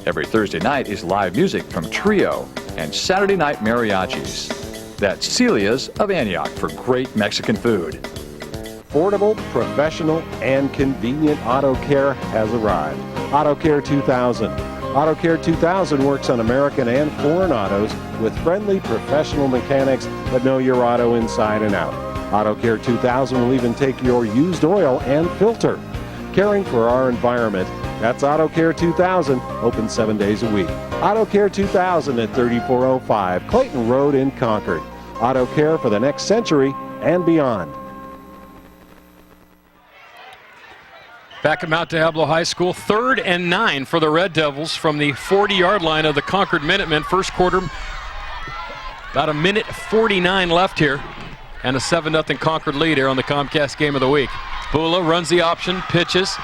Every Thursday night is live music from Trio and Saturday night mariachis. That's Celia's of Antioch for great Mexican food. Affordable, professional, and convenient auto care has arrived. Auto Care 2000. Auto Care 2000 works on American and foreign autos with friendly professional mechanics that know your auto inside and out. Auto Care 2000 will even take your used oil and filter. Caring for our environment, that's Auto Care 2000, open 7 days a week. Auto Care 2000 at 3405 Clayton Road in Concord. Auto care for the next century and beyond. Back at Mount Diablo High School, 3rd and 9 for the Red Devils from the 40-yard line of the Concord Minutemen. First quarter, about a minute 49 left here, and a 7-0 Concord lead here on the Comcast Game of the Week. Bula runs the option, pitches.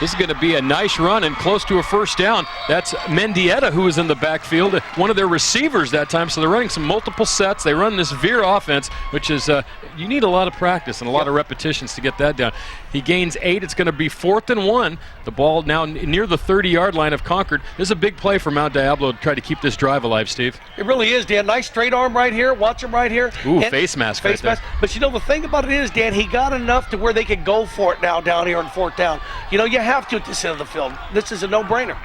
This is going to be a nice run and close to a first down. That's Mendieta, who was in the backfield, one of their receivers that time. So they're running some multiple sets. They run this veer offense, which is, you need a lot of practice and a lot of repetitions to get that down. He gains 8. It's going to be 4th and 1. The ball now near the 30-yard line of Concord. This is a big play for Mount Diablo to try to keep this drive alive, Steve. It really is, Dan. Nice straight arm right here. Watch him right here. Ooh, face mask right there. But you know, the thing about it is, Dan, he got enough to where they could go for it now down here on 4th down. You know, you have to at this end of the field. This is a no-brainer.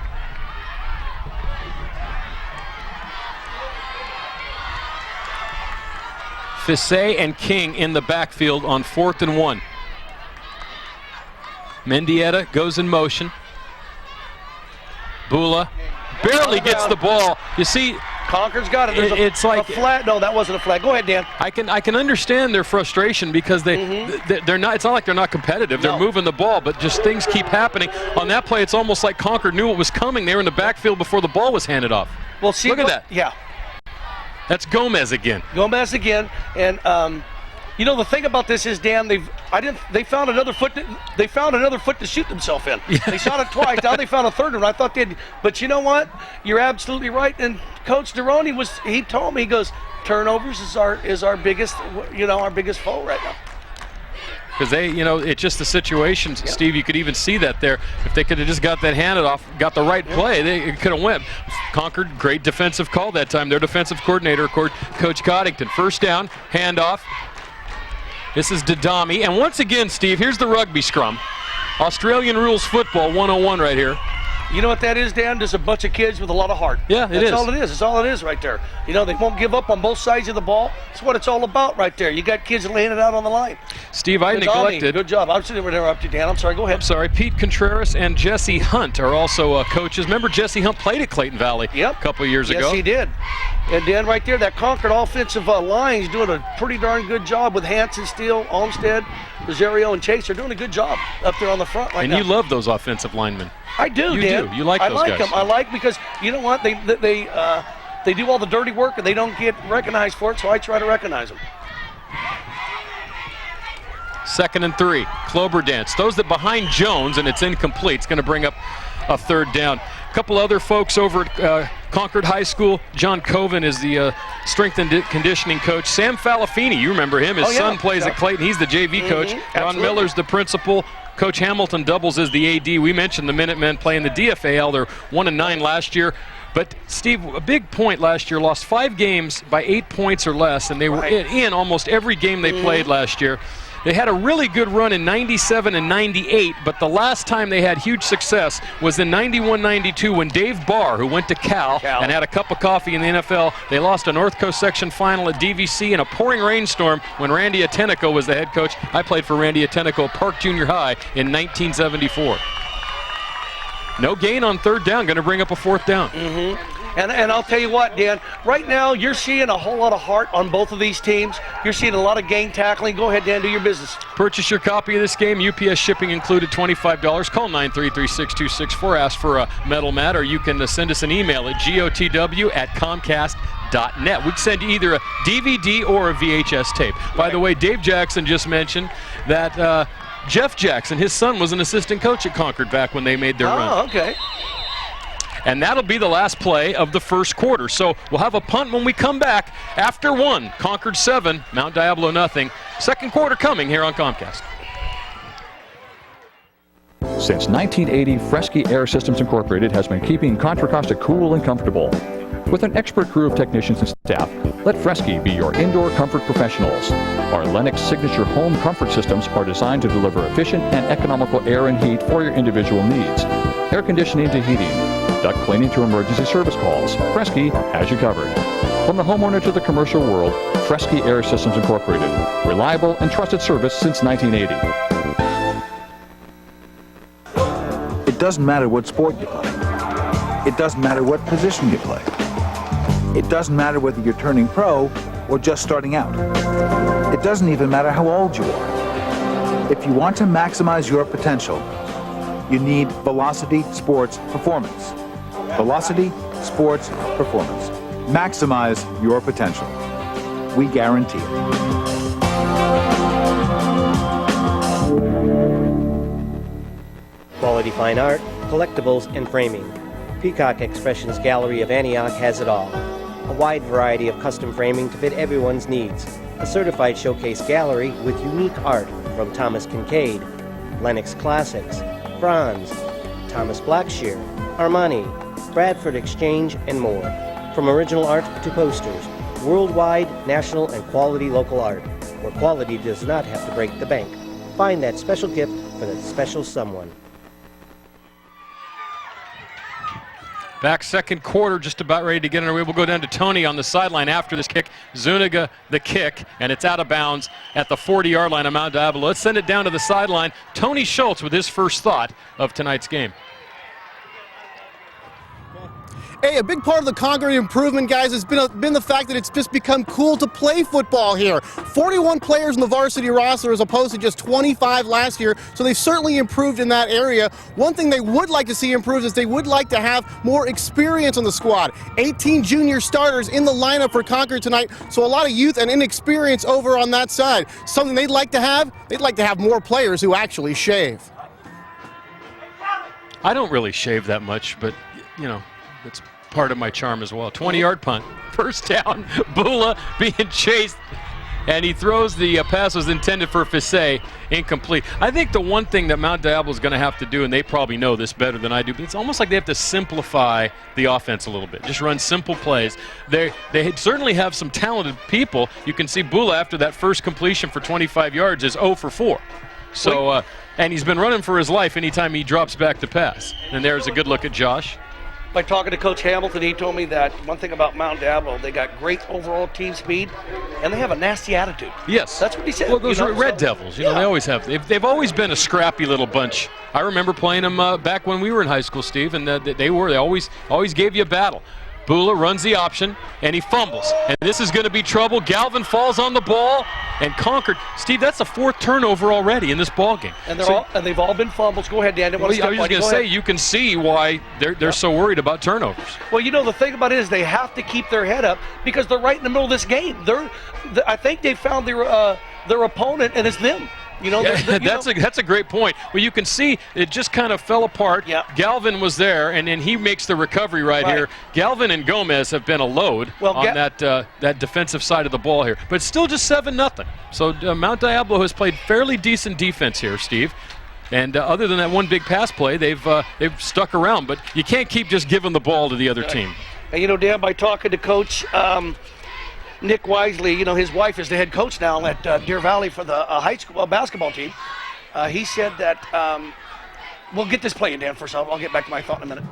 Fisset and King in the backfield on 4th and 1. Mendieta goes in motion. Bula barely gets the ball. You see, Concord's got it. It's like a flag. No, that wasn't a flag. Go ahead, Dan. I can understand their frustration because they're not. It's not like they're not competitive. They're moving the ball, but just things keep happening. On that play, it's almost like Concord knew what was coming. They were in the backfield before the ball was handed off. Well, see, look at that. Yeah. That's Gomez again. Gomez again, and you know the thing about this is, Dan, they found another foot. They found another foot to shoot themselves in. They shot it twice. Now they found a third one. I thought they'd. But you know what? You're absolutely right. And Coach Deroni he told me, he goes, turnovers is our biggest, our biggest foe right now. Because it's just the situation, Steve. You could even see that there. If they could have just got that handed off, got the right play, they could have went. Concord, great defensive call that time. Their defensive coordinator, Coach Coddington. First down, handoff. This is Dadami. And once again, Steve, here's the rugby scrum. Australian rules football 101 right here. You know what that is, Dan? Just a bunch of kids with a lot of heart. Yeah, That's all it is. That's all it is right there. You know, they won't give up on both sides of the ball. That's what it's all about right there. You got kids laying it out on the line. Steve, I neglected. Good job. I'm sitting there up to Dan. I'm sorry. Go ahead. I'm sorry. Pete Contreras and Jesse Hunt are also coaches. Remember Jesse Hunt played at Clayton Valley a couple of years ago? Yes, he did. And Dan, right there, that Concord offensive line is doing a pretty darn good job with Hanson, Steele, Olmstead, Rosario, and Chase. They're doing a good job up there on the front right now. And you love those offensive linemen. I do, You Dan. do. You like those guys. I like them. I like because, you know what, they do all the dirty work and they don't get recognized for it, so I try to recognize them. 2nd and 3. Clover dance. Those that behind Jones, and it's incomplete. It's going to bring up a 3rd down. A couple other folks over at Concord High School. John Coven is the strength and conditioning coach. Sam Falafini, you remember him. His son plays at Clayton. He's the JV coach. Ron Miller's the principal. Coach Hamilton doubles as the AD. We mentioned the Minutemen playing the DFAL. They're 1-9 last year. But, Steve, a big point last year, lost 5 games by 8 points or less, and they were in almost every game they played last year. They had a really good run in 97 and 98, but the last time they had huge success was in 91-92 when Dave Barr, who went to Cal and had a cup of coffee in the NFL, they lost a North Coast section final at DVC in a pouring rainstorm when Randy Atenico was the head coach. I played for Randy Atenico at Park Junior High in 1974. No gain on 3rd down, going to bring up a 4th down. And I'll tell you what, Dan, right now you're seeing a whole lot of heart on both of these teams. You're seeing a lot of gang tackling. Go ahead, Dan, do your business. Purchase your copy of this game. UPS shipping included, $25. Call 933-6264. Ask for a Metal Mat, or you can send us an email at gotw@comcast.net. We'd send you either a DVD or a VHS tape. By the way, Dave Jackson just mentioned that Jeff Jackson, his son, was an assistant coach at Concord back when they made their run. Oh, okay. And that'll be the last play of the 1st quarter. So we'll have a punt when we come back after 1. Concord 7, Mount Diablo nothing. 2nd quarter coming here on Comcast. Since 1980, Fresky Air Systems Incorporated has been keeping Contra Costa cool and comfortable. With an expert crew of technicians and staff, let Fresky be your indoor comfort professionals. Our Lennox Signature home comfort systems are designed to deliver efficient and economical air and heat for your individual needs. Air conditioning to heating, duct cleaning to emergency service calls. Fresky has you covered. From the homeowner to the commercial world, Fresky Air Systems Incorporated. Reliable and trusted service since 1980. It doesn't matter what sport you play. It doesn't matter what position you play. It doesn't matter whether you're turning pro or just starting out. It doesn't even matter how old you are. If you want to maximize your potential, you need Velocity Sports Performance. Velocity Sports Performance. Maximize your potential. We guarantee it. Quality fine art, collectibles, and framing. Peacock Expressions Gallery of Antioch has it all. A wide variety of custom framing to fit everyone's needs. A certified showcase gallery with unique art from Thomas Kincaid, Lenox Classics, Bronze, Thomas Blackshear, Armani, Bradford Exchange, and more. From original art to posters, worldwide, national, and quality local art, where quality does not have to break the bank. Find that special gift for that special someone. Back 2nd quarter, just about ready to get underway. We'll go down to Tony on the sideline after this kick. Zuniga the kick, and it's out of bounds at the 40-yard line of Mount Diablo. Let's send it down to the sideline. Tony Schultz with his first thought of tonight's game. Hey, a big part of the Concord improvement, guys, has been the fact that it's just become cool to play football here. 41 players in the varsity roster as opposed to just 25 last year, so they've certainly improved in that area. One thing they would like to see improved is they would like to have more experience on the squad. 18 junior starters in the lineup for Concord tonight, so a lot of youth and inexperience over on that side. Something they'd like to have more players who actually shave. I don't really shave that much, but, you know, it's part of my charm as well. 20-yard punt, 1st down, Bula being chased, and he throws the pass was intended for Fissé, incomplete. I think the one thing that Mount Diablo is going to have to do, and they probably know this better than I do, but it's almost like they have to simplify the offense a little bit. Just run simple plays. They certainly have some talented people. You can see Bula after that first completion for 25 yards is 0 for 4. So and he's been running for his life anytime he drops back to pass. And there's a good look at Josh. By talking to Coach Hamilton, he told me that one thing about Mount Diablo, they got great overall team speed, and they have a nasty attitude. Yes. That's what he said. Well, those Red Devils, you know, they always have. They've always been a scrappy little bunch. I remember playing them back when we were in high school, Steve, and they always gave you a battle. Bula runs the option, and he fumbles. And this is going to be trouble. Galvin falls on the ball, and Concord. Steve, that's the 4th turnover already in this ball game. And they've all been fumbles. Go ahead, Dan. I was just going to say, you can see why they're so worried about turnovers. Well, you know, the thing about it is they have to keep their head up because they're right in the middle of this game. I think they found their opponent, and it's them. You know, that's a great point. Well, you can see it just kind of fell apart. Yep. Galvin was there, and then he makes the recovery right here. Galvin and Gomez have been a load on that defensive side of the ball here. But it's still just 7-0. So Mount Diablo has played fairly decent defense here, Steve. And other than that one big pass play, they've stuck around. But you can't keep just giving the ball to the other team. And, you know, Dan, by talking to Coach Nick Wisely, you know, his wife is the head coach now at Deer Valley for the high school basketball team. He said that we'll get this play in, Dan, first. I'll get back to my thought in a minute.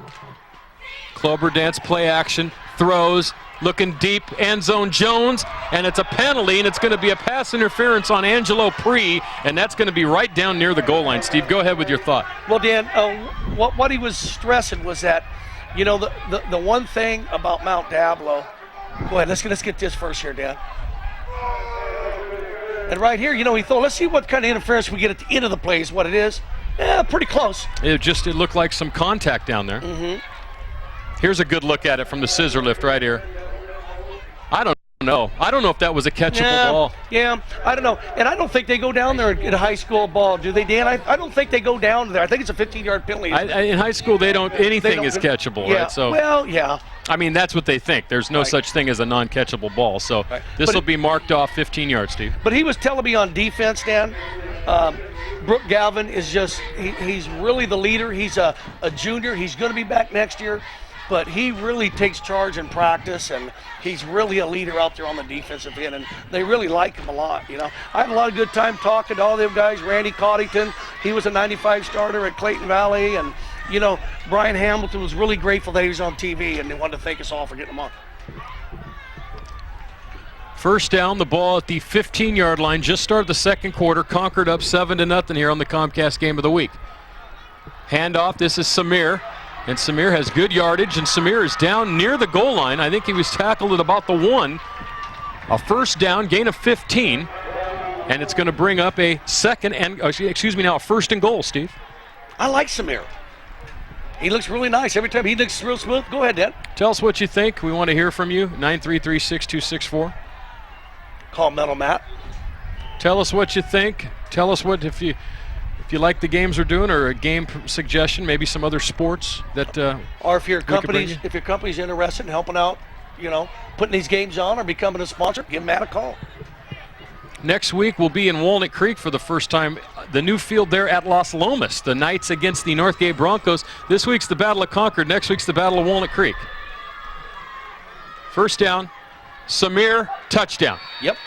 Clover dance play action, throws, looking deep, end zone Jones, and it's a penalty, and it's going to be a pass interference on Angelo Pree, and that's going to be right down near the goal line. Steve, go ahead with your thought. Well, Dan, what he was stressing was that, you know, the one thing about Mount Diablo. Go ahead, let's get this first here, Dan. And right here, you know, he thought, let's see what kind of interference we get at the end of the play is what it is. Yeah, pretty close. It looked like some contact down there. Mm-hmm. Here's a good look at it from the scissor lift right here. I don't know. I don't know if that was a catchable ball. Yeah, I don't know. And I don't think they go down there and get a high school ball, do they, Dan? I don't think they go down there. I think it's a 15-yard penalty. In high school, they don't. Anything is catchable, yeah, right? So. Well, yeah. I mean, that's what they think. There's no such thing as a non-catchable ball. So this will be marked off 15 yards, Steve. But he was telling me on defense, Dan, Brooke Galvin is just, he's really the leader. He's a junior. He's going to be back next year. But he really takes charge in practice, and he's really a leader out there on the defensive end, and they really like him a lot, you know. I had a lot of good time talking to all them guys. Randy Coddington, he was a 95 starter at Clayton Valley, and, you know, Brian Hamilton was really grateful that he was on TV, and they wanted to thank us all for getting him on. First down, the ball at the 15-yard line. Just started the second quarter. Concord up 7-0 here on the Comcast Game of the Week. Handoff, this is Samir. And Samir has good yardage, and Samir is down near the goal line. I think he was tackled at about the 1. A first down, gain of 15. And it's going to bring up a second and, a first and goal, Steve. I like Samir. He looks really nice. Every time he looks real smooth. Go ahead, Dan. Tell us what you think. We want to hear from you. 933-6264. Call Metal Matt. Tell us what you think. Tell us what if you like the games we're doing, or a game suggestion, maybe some other sports that or if your company's interested in helping out, you know, putting these games on or becoming a sponsor, give Matt a call. Next week we'll be in Walnut Creek for the first time. The new field there at Las Lomas. The Knights against the Northgate Broncos. This week's the Battle of Concord. Next week's the Battle of Walnut Creek. First down, Samir, touchdown. Yep.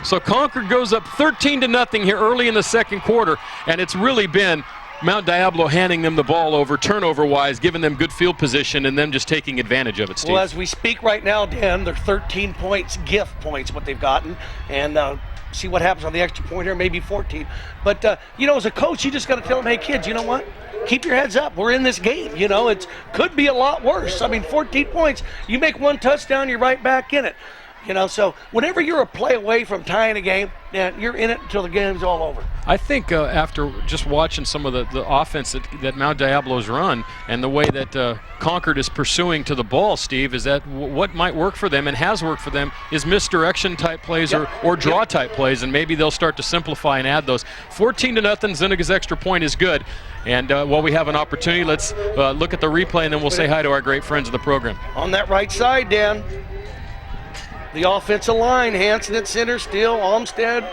So Concord goes up 13-0 here early in the second quarter, and it's really been Mount Diablo handing them the ball over turnover-wise, giving them good field position, and them just taking advantage of it, Steve. Well, as we speak right now, Dan, they're 13 points, gift points, what they've gotten, and see what happens on the extra point here, maybe 14. But, you know, as a coach, you just got to tell them, hey, kids, you know what? Keep your heads up. We're in this game. You know, it could be a lot worse. I mean, 14 points, you make one touchdown, you're right back in it. You know, so whenever you're a play away from tying a game, yeah, you're in it until the game's all over. I think after just watching some of the offense that Mount Diablo's run and the way that Concord is pursuing to the ball, Steve, is that what might work for them and has worked for them is misdirection type plays or draw type plays, and maybe they'll start to simplify and add those. 14-0, Zuniga's extra point is good. And while we have an opportunity, let's look at the replay, and then we'll say hi to our great friends of the program. On that right side, Dan. The offensive line, Hanson at center, Steele, Olmstead,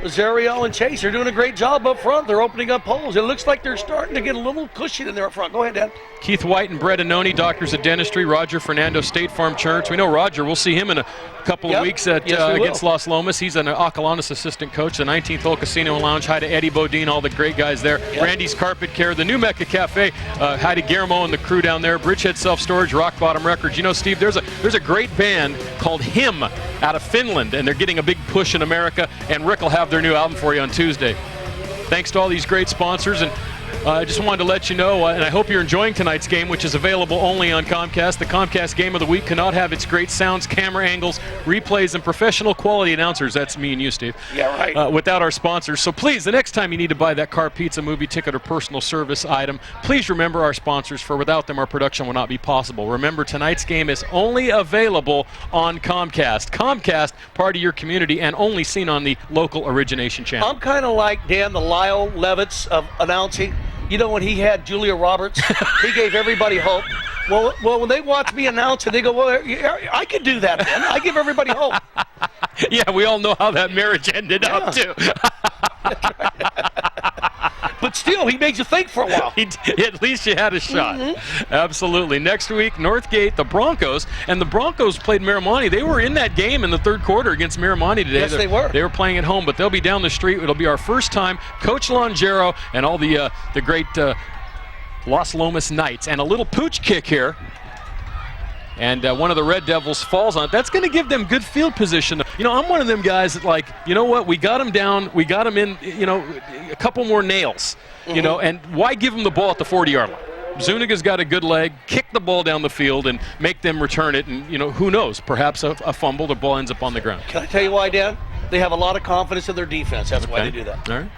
Rosario, and Chase are doing a great job up front. They're opening up holes. It looks like they're starting to get a little cushion in there up front. Go ahead, Dan. Keith White and Brett Anoni, Doctors of Dentistry. Roger Fernando, State Farm Insurance. We know Roger. We'll see him in a couple of weeks at against Los Lomas. He's an Acalanes assistant coach, the 19th Hole Casino and Lounge. Hi to Eddie Bodine, all the great guys there. Randy's Carpet Care, the New Mecca Cafe. Hi to Guillermo and the crew down there. Bridgehead Self Storage, Rock Bottom Records. You know, Steve, there's a great band called Him out of Finland, and they're getting a big push in America. And Rick will have their new album for you on Tuesday. Thanks to all these great sponsors, and I just wanted to let you know, and I hope you're enjoying tonight's game, which is available only on Comcast. The Comcast Game of the Week cannot have its great sounds, camera angles, replays, and professional quality announcers. That's me and you, Steve. Yeah, right. Without our sponsors. So please, the next time you need to buy that car, pizza, movie ticket, or personal service item, please remember our sponsors, for without them, our production will not be possible. Remember, tonight's game is only available on Comcast. Comcast, part of your community, and only seen on the local origination channel. I'm kind of like, Dan, the Lyle Levitz of announcing. You know, when he had Julia Roberts, he gave everybody hope. Well, when they watch me announce it, they go, well, I could do that, man. I give everybody hope. Yeah, we all know how that marriage ended up, too. But still, he makes you think for a while. At least you had a shot. Mm-hmm. Absolutely. Next week, Northgate, the Broncos, and the Broncos played Miramani. They were in that game in the third quarter against Miramani today. Yes, they were. They were playing at home, but they'll be down the street. It'll be our first time. Coach Longero and all the great Los Lomas Knights. And a little pooch kick here. And one of the Red Devils falls on it. That's going to give them good field position. You know, I'm one of them guys that, like, you know what? We got them down. We got them in, you know, a couple more nails, you know, and why give them the ball at the 40-yard line? Zuniga's got a good leg. Kick the ball down the field and make them return it. And, you know, who knows? Perhaps a fumble, the ball ends up on the ground. Can I tell you why, Dan? They have a lot of confidence in their defense. That's why they do that. All right.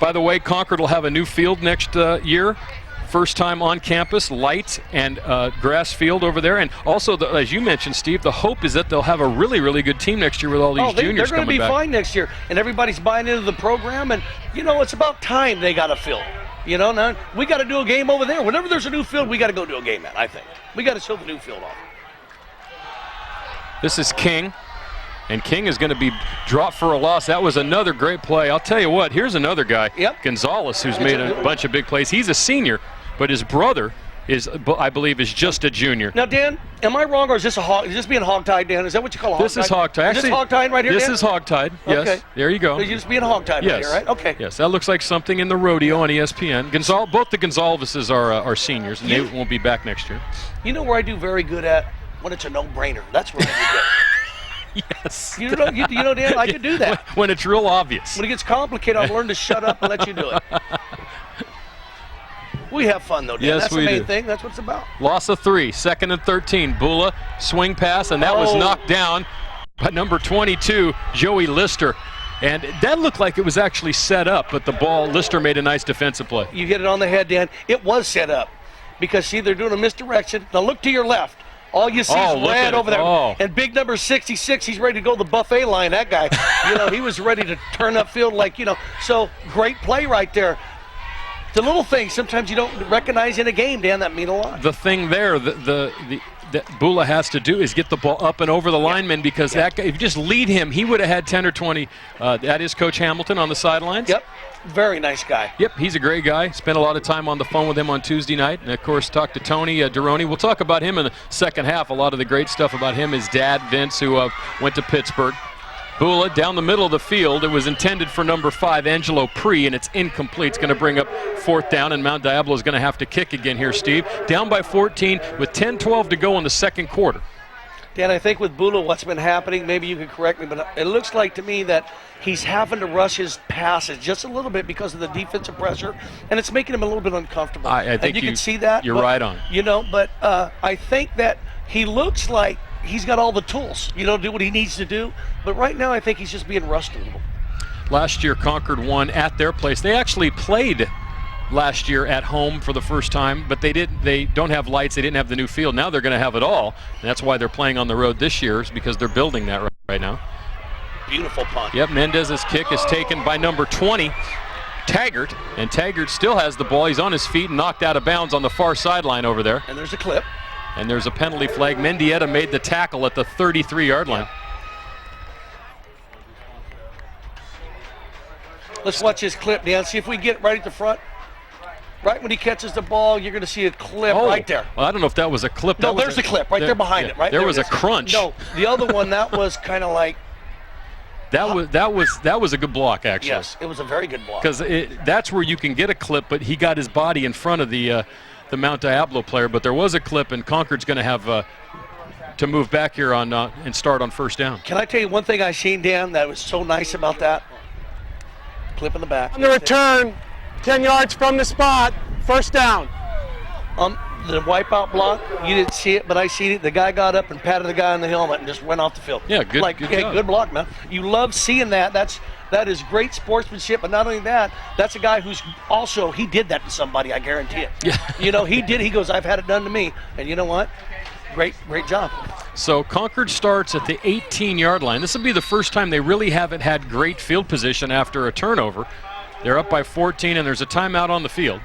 By the way, Concord will have a new field next year. First time on campus, light and grass field over there. And also, as you mentioned, Steve, the hope is that they'll have a really, really good team next year with all these juniors coming back. They're going to be fine next year. And everybody's buying into the program. And, you know, it's about time they got a field. You know, now we got to do a game over there. Whenever there's a new field, we got to go do a game, man, I think. We got to show the new field off. This is King. And King is going to be dropped for a loss. That was another great play. I'll tell you what, here's another guy, Gonzalez, who's made a bunch of big plays. He's a senior. But his brother is, I believe, is just a junior. Now, Dan, am I wrong, or is this being hogtied, Dan? Is that what you call hogtied? This is hogtied. Is this hogtied right here, Dan? This is hogtied, yes. Okay. There you go. You're just being hogtied right here, right? Okay. Yes, that looks like something in the rodeo on ESPN. Both the Gonzalez's are seniors, and they won't be back next year. You know where I do very good at? When it's a no-brainer. That's where I do good. Yes. You know, Dan, I could do that. When it's real obvious. When it gets complicated, I'll learn to shut up and let you do it. We have fun, though, Dan. Yes, that's the main thing. That's what it's about. Loss of 3, 2nd and 13. Bula, swing pass, and that was knocked down by number 22, Joey Lister. And that looked like it was actually set up, but the ball, Lister made a nice defensive play. You hit it on the head, Dan. It was set up. Because, see, they're doing a misdirection. Now look to your left. All you see is red over there. And big number 66, he's ready to go the buffet line, that guy. You know, he was ready to turn upfield like, you know. So, great play right there. The little things sometimes you don't recognize in a game, Dan, that mean a lot. The thing there, that Bula has to do is get the ball up and over the lineman, because that guy, if you just lead him, he would have had 10 or 20. That is Coach Hamilton on the sidelines. Yep, very nice guy. Yep, he's a great guy. Spent a lot of time on the phone with him on Tuesday night. And, of course, talked to Tony Deroni. We'll talk about him in the second half. A lot of the great stuff about him. His dad, Vince, who went to Pittsburgh. Bula down the middle of the field. It was intended for number 5, Angelo Pre, and it's incomplete. It's going to bring up 4th down, and Mount Diablo is going to have to kick again here, Steve. Down by 14 with 10-12 to go in the second quarter. Dan, I think with Bula, what's been happening, maybe you can correct me, but it looks like to me that he's having to rush his passes just a little bit because of the defensive pressure, and it's making him a little bit uncomfortable. I think you can see that. You're right on. You know, but I think that he looks like he's got all the tools, you know, to do what he needs to do. But right now, I think he's just being rushed a little. Last year, Concord won at their place. They actually played last year at home for the first time, but they don't have lights. They didn't have the new field. Now they're going to have it all, and that's why they're playing on the road this year, is because they're building that right now. Beautiful punt. Yep, Mendez's kick is taken by number 20, Taggart, and Taggart still has the ball. He's on his feet and knocked out of bounds on the far sideline over there. And there's a clip. And there's a penalty flag. Mendieta made the tackle at the 33-yard line. Let's watch this clip, Dan. See if we get right at the front. right when he catches the ball, you're going to see a clip right there. Well, I don't know if that was a clip. No, there's a clip right there behind it. Right there there was a crunch. No, the other one, that was kind of like. That was a good block, actually. Yes, it was a very good block. Because that's where you can get a clip, but he got his body in front of the Mount Diablo player. But there was a clip, and Concord's going to have to move back here on and start on first down. Can I tell you one thing I seen, Dan, that was so nice about that? Clip in the back. On the return, 10 yards from the spot, first down. The wipeout block, you didn't see it, but I seen it. The guy got up and patted the guy on the helmet and just went off the field. Yeah, good job. Good block, man. You love seeing that. That is great sportsmanship, but not only that, that's a guy who's also, he did that to somebody, I guarantee it. Yeah. You know, he did. He goes, I've had it done to me. And you know what? Great job. So Concord starts at the 18-yard line. This will be the first time they really haven't had great field position after a turnover. They're up by 14, and there's a timeout on the field.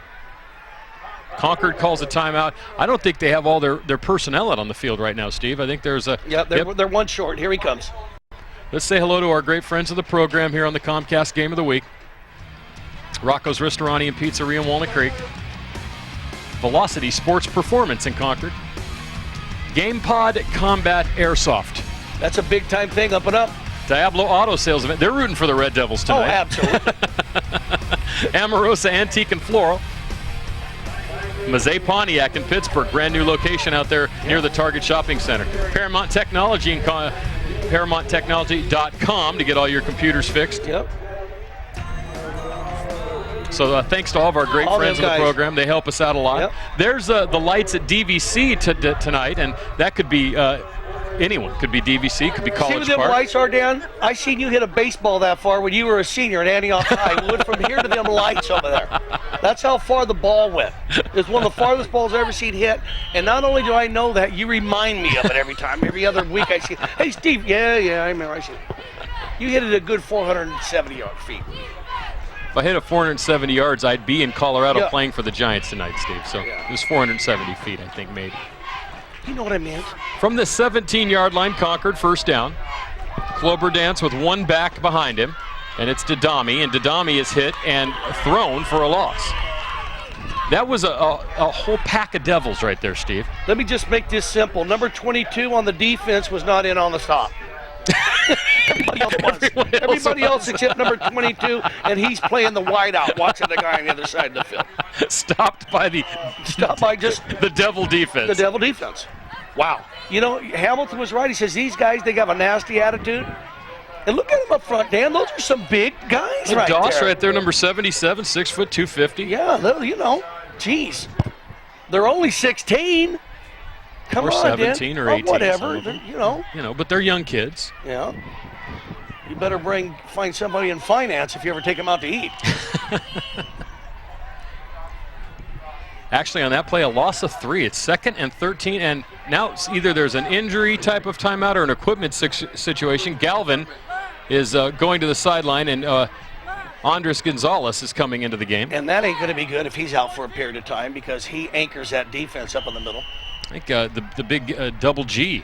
Concord calls a timeout. I don't think they have all their personnel out on the field right now, Steve. I think there's a... Yeah, they're one short. Here he comes. Let's say hello to our great friends of the program here on the Comcast Game of the Week. Rocco's Ristorani and Pizzeria in Walnut Creek. Velocity Sports Performance in Concord. GamePod Combat Airsoft. That's a big-time thing, up and up. Diablo Auto Sales Event. They're rooting for the Red Devils tonight. Oh, absolutely. Amorosa Antique and Floral. Mazet Pontiac in Pittsburgh, brand new location out there near the Target Shopping Center. Paramount Technology and ParamountTechnology.com to get all your computers fixed. Yep. So thanks to all of our great friends of the program. They help us out a lot. Yep. There's the lights at DVC tonight, and that could be anyone. Could be DVC, could be College Park. See where them lights are, Dan? I seen you hit a baseball that far when you were a senior at Antioch High. We went from here to them lights over there. That's how far the ball went. It's one of the farthest balls I've ever seen hit. And not only do I know that, you remind me of it every time. Every other week I see it. Hey, Steve. Yeah, I remember. I see it. You hit it a good 470 feet. If I hit it 470 yards, I'd be in Colorado playing for the Giants tonight, Steve. So it was 470 feet, I think, maybe. You know what I meant. From the 17-yard line, Concord, first down. Clover Dance with one back behind him, and it's Didami, and Didami is hit and thrown for a loss. That was a whole pack of devils right there, Steve. Let me just make this simple. Number 22 on the defense was not in on the stop. Everybody else was. Everybody else except number 22, and he's playing the wide out, watching the guy on the other side of the field. Stopped by just the devil defense. The devil defense. Wow. You know, Hamilton was right. He says these guys, they got a nasty attitude. And look at them up front, Dan. Those are some big guys right there. Doss right there, number 77, 6 foot, 250. Yeah, you know, geez. They're only 16. Come or on, 17 Dan. or 18. Whatever, you know. But they're young kids. Yeah. You better find somebody in finance if you ever take them out to eat. Actually, on that play, a loss of 3. It's 2nd and 13, and now it's either there's an injury type of timeout or an equipment situation. Galvin is going to the sideline, and Andres Gonzalez is coming into the game. And that ain't going to be good if he's out for a period of time because he anchors that defense up in the middle. I think the big double G,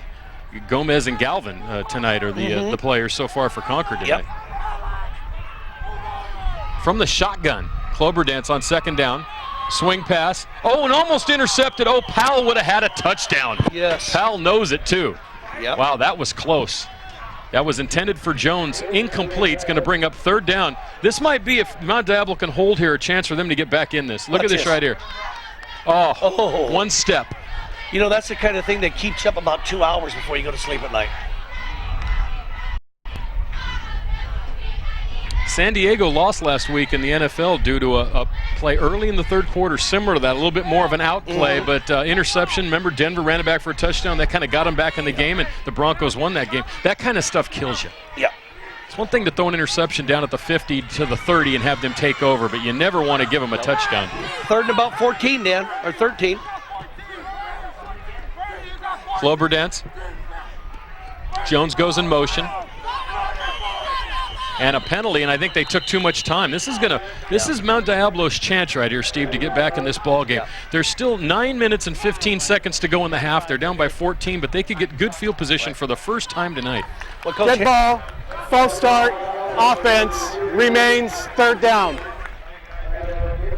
Gomez and Galvin tonight are the players so far for Concord tonight. Yep. From the shotgun, Clover Dance on second down. Swing pass. Oh, and almost intercepted. Oh, Powell would have had a touchdown. Yes. Powell knows it, too. Yep. Wow, that was close. That was intended for Jones. Incomplete. It's going to bring up third down. This might be, if Mount Diablo can hold here, a chance for them to get back in this. Look at this right here. Oh, one step. You know, that's the kind of thing that keeps you up about 2 hours before you go to sleep at night. San Diego lost last week in the NFL due to a play early in the third quarter, similar to that, a little bit more of an outplay, but interception. Remember, Denver ran it back for a touchdown. That kind of got them back in the game, and the Broncos won that game. That kind of stuff kills you. Yeah. It's one thing to throw an interception down at the 50 to the 30 and have them take over, but you never want to give them a touchdown. Third and about 14, Dan, or 13. Clover Dance. Jones goes in motion. And a penalty, and I think they took too much time. This is Mount Diablo's chance right here, Steve, to get back in this ball game. There's still 9 minutes and 15 seconds to go in the half. They're down by 14, but they could get good field position for the first time tonight. Good ball, false start, offense, remains third down.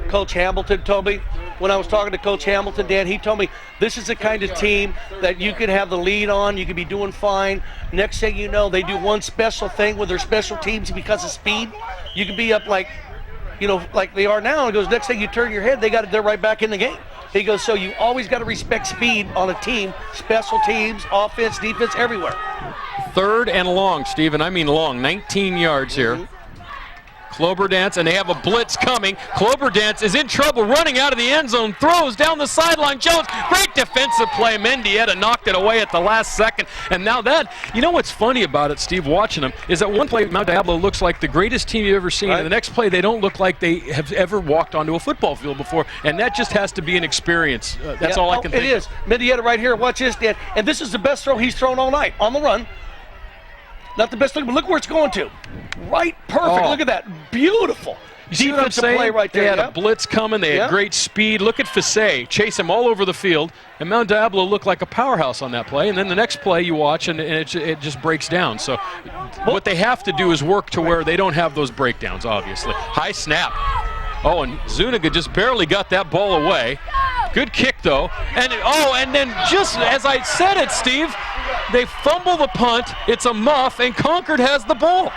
Coach Hamilton told me. When I was talking to Coach Hamilton, Dan, he told me this is the kind of team that you could have the lead on, you could be doing fine. Next thing you know, they do one special thing with their special teams because of speed. You could be up like they are now. He goes, next thing you turn your head, they're right back in the game. He goes, so you always got to respect speed on a team, special teams, offense, defense, everywhere. 3rd and long, Steve, and I mean long, 19 yards here. Cloberdance, and they have a blitz coming. Cloberdance is in trouble, running out of the end zone, throws down the sideline. Jones, great defensive play. Mendieta knocked it away at the last second. And now that, you know what's funny about it, Steve, watching them, is that one play, Mount Diablo looks like the greatest team you've ever seen. Right. And the next play, they don't look like they have ever walked onto a football field before. And that just has to be an experience. That's all I can think of. It is. Mendieta right here, watch this, Dan. And this is the best throw he's thrown all night, on the run. Not the best thing, but look where it's going to. Right, perfect. Oh. Look at that. Beautiful. You see what I'm saying? Play right there. They had a blitz coming. They had great speed. Look at Fisay. Chase him all over the field. And Mount Diablo looked like a powerhouse on that play. And then the next play you watch, and it just breaks down. So what they have to do is work to where they don't have those breakdowns, obviously. High snap. Oh, and Zuniga just barely got that ball away. Good kick, though. And then just as I said it, Steve, they fumble the punt. It's a muff, and Concord has the ball.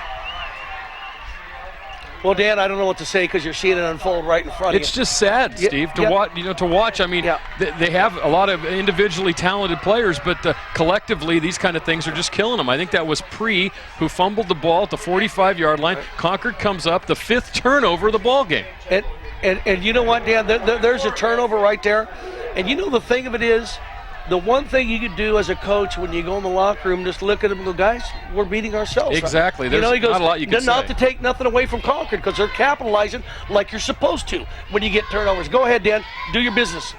Well, Dan, I don't know what to say because you're seeing it unfold right in front of you. It's just sad, Steve, to watch. To watch. I mean, they have a lot of individually talented players, but collectively, these kind of things are just killing them. I think that was Pre who fumbled the ball at the 45-yard line. Concord comes up, the 5th turnover of the ball game. And you know what, Dan? There's a turnover right there. And you know the thing of it is, the one thing you could do as a coach when you go in the locker room, just look at them and go, guys, we're beating ourselves. Exactly. There's he goes, not a lot you can say. Not to take nothing away from Concord because they're capitalizing like you're supposed to when you get turnovers. Go ahead, Dan. Do your business.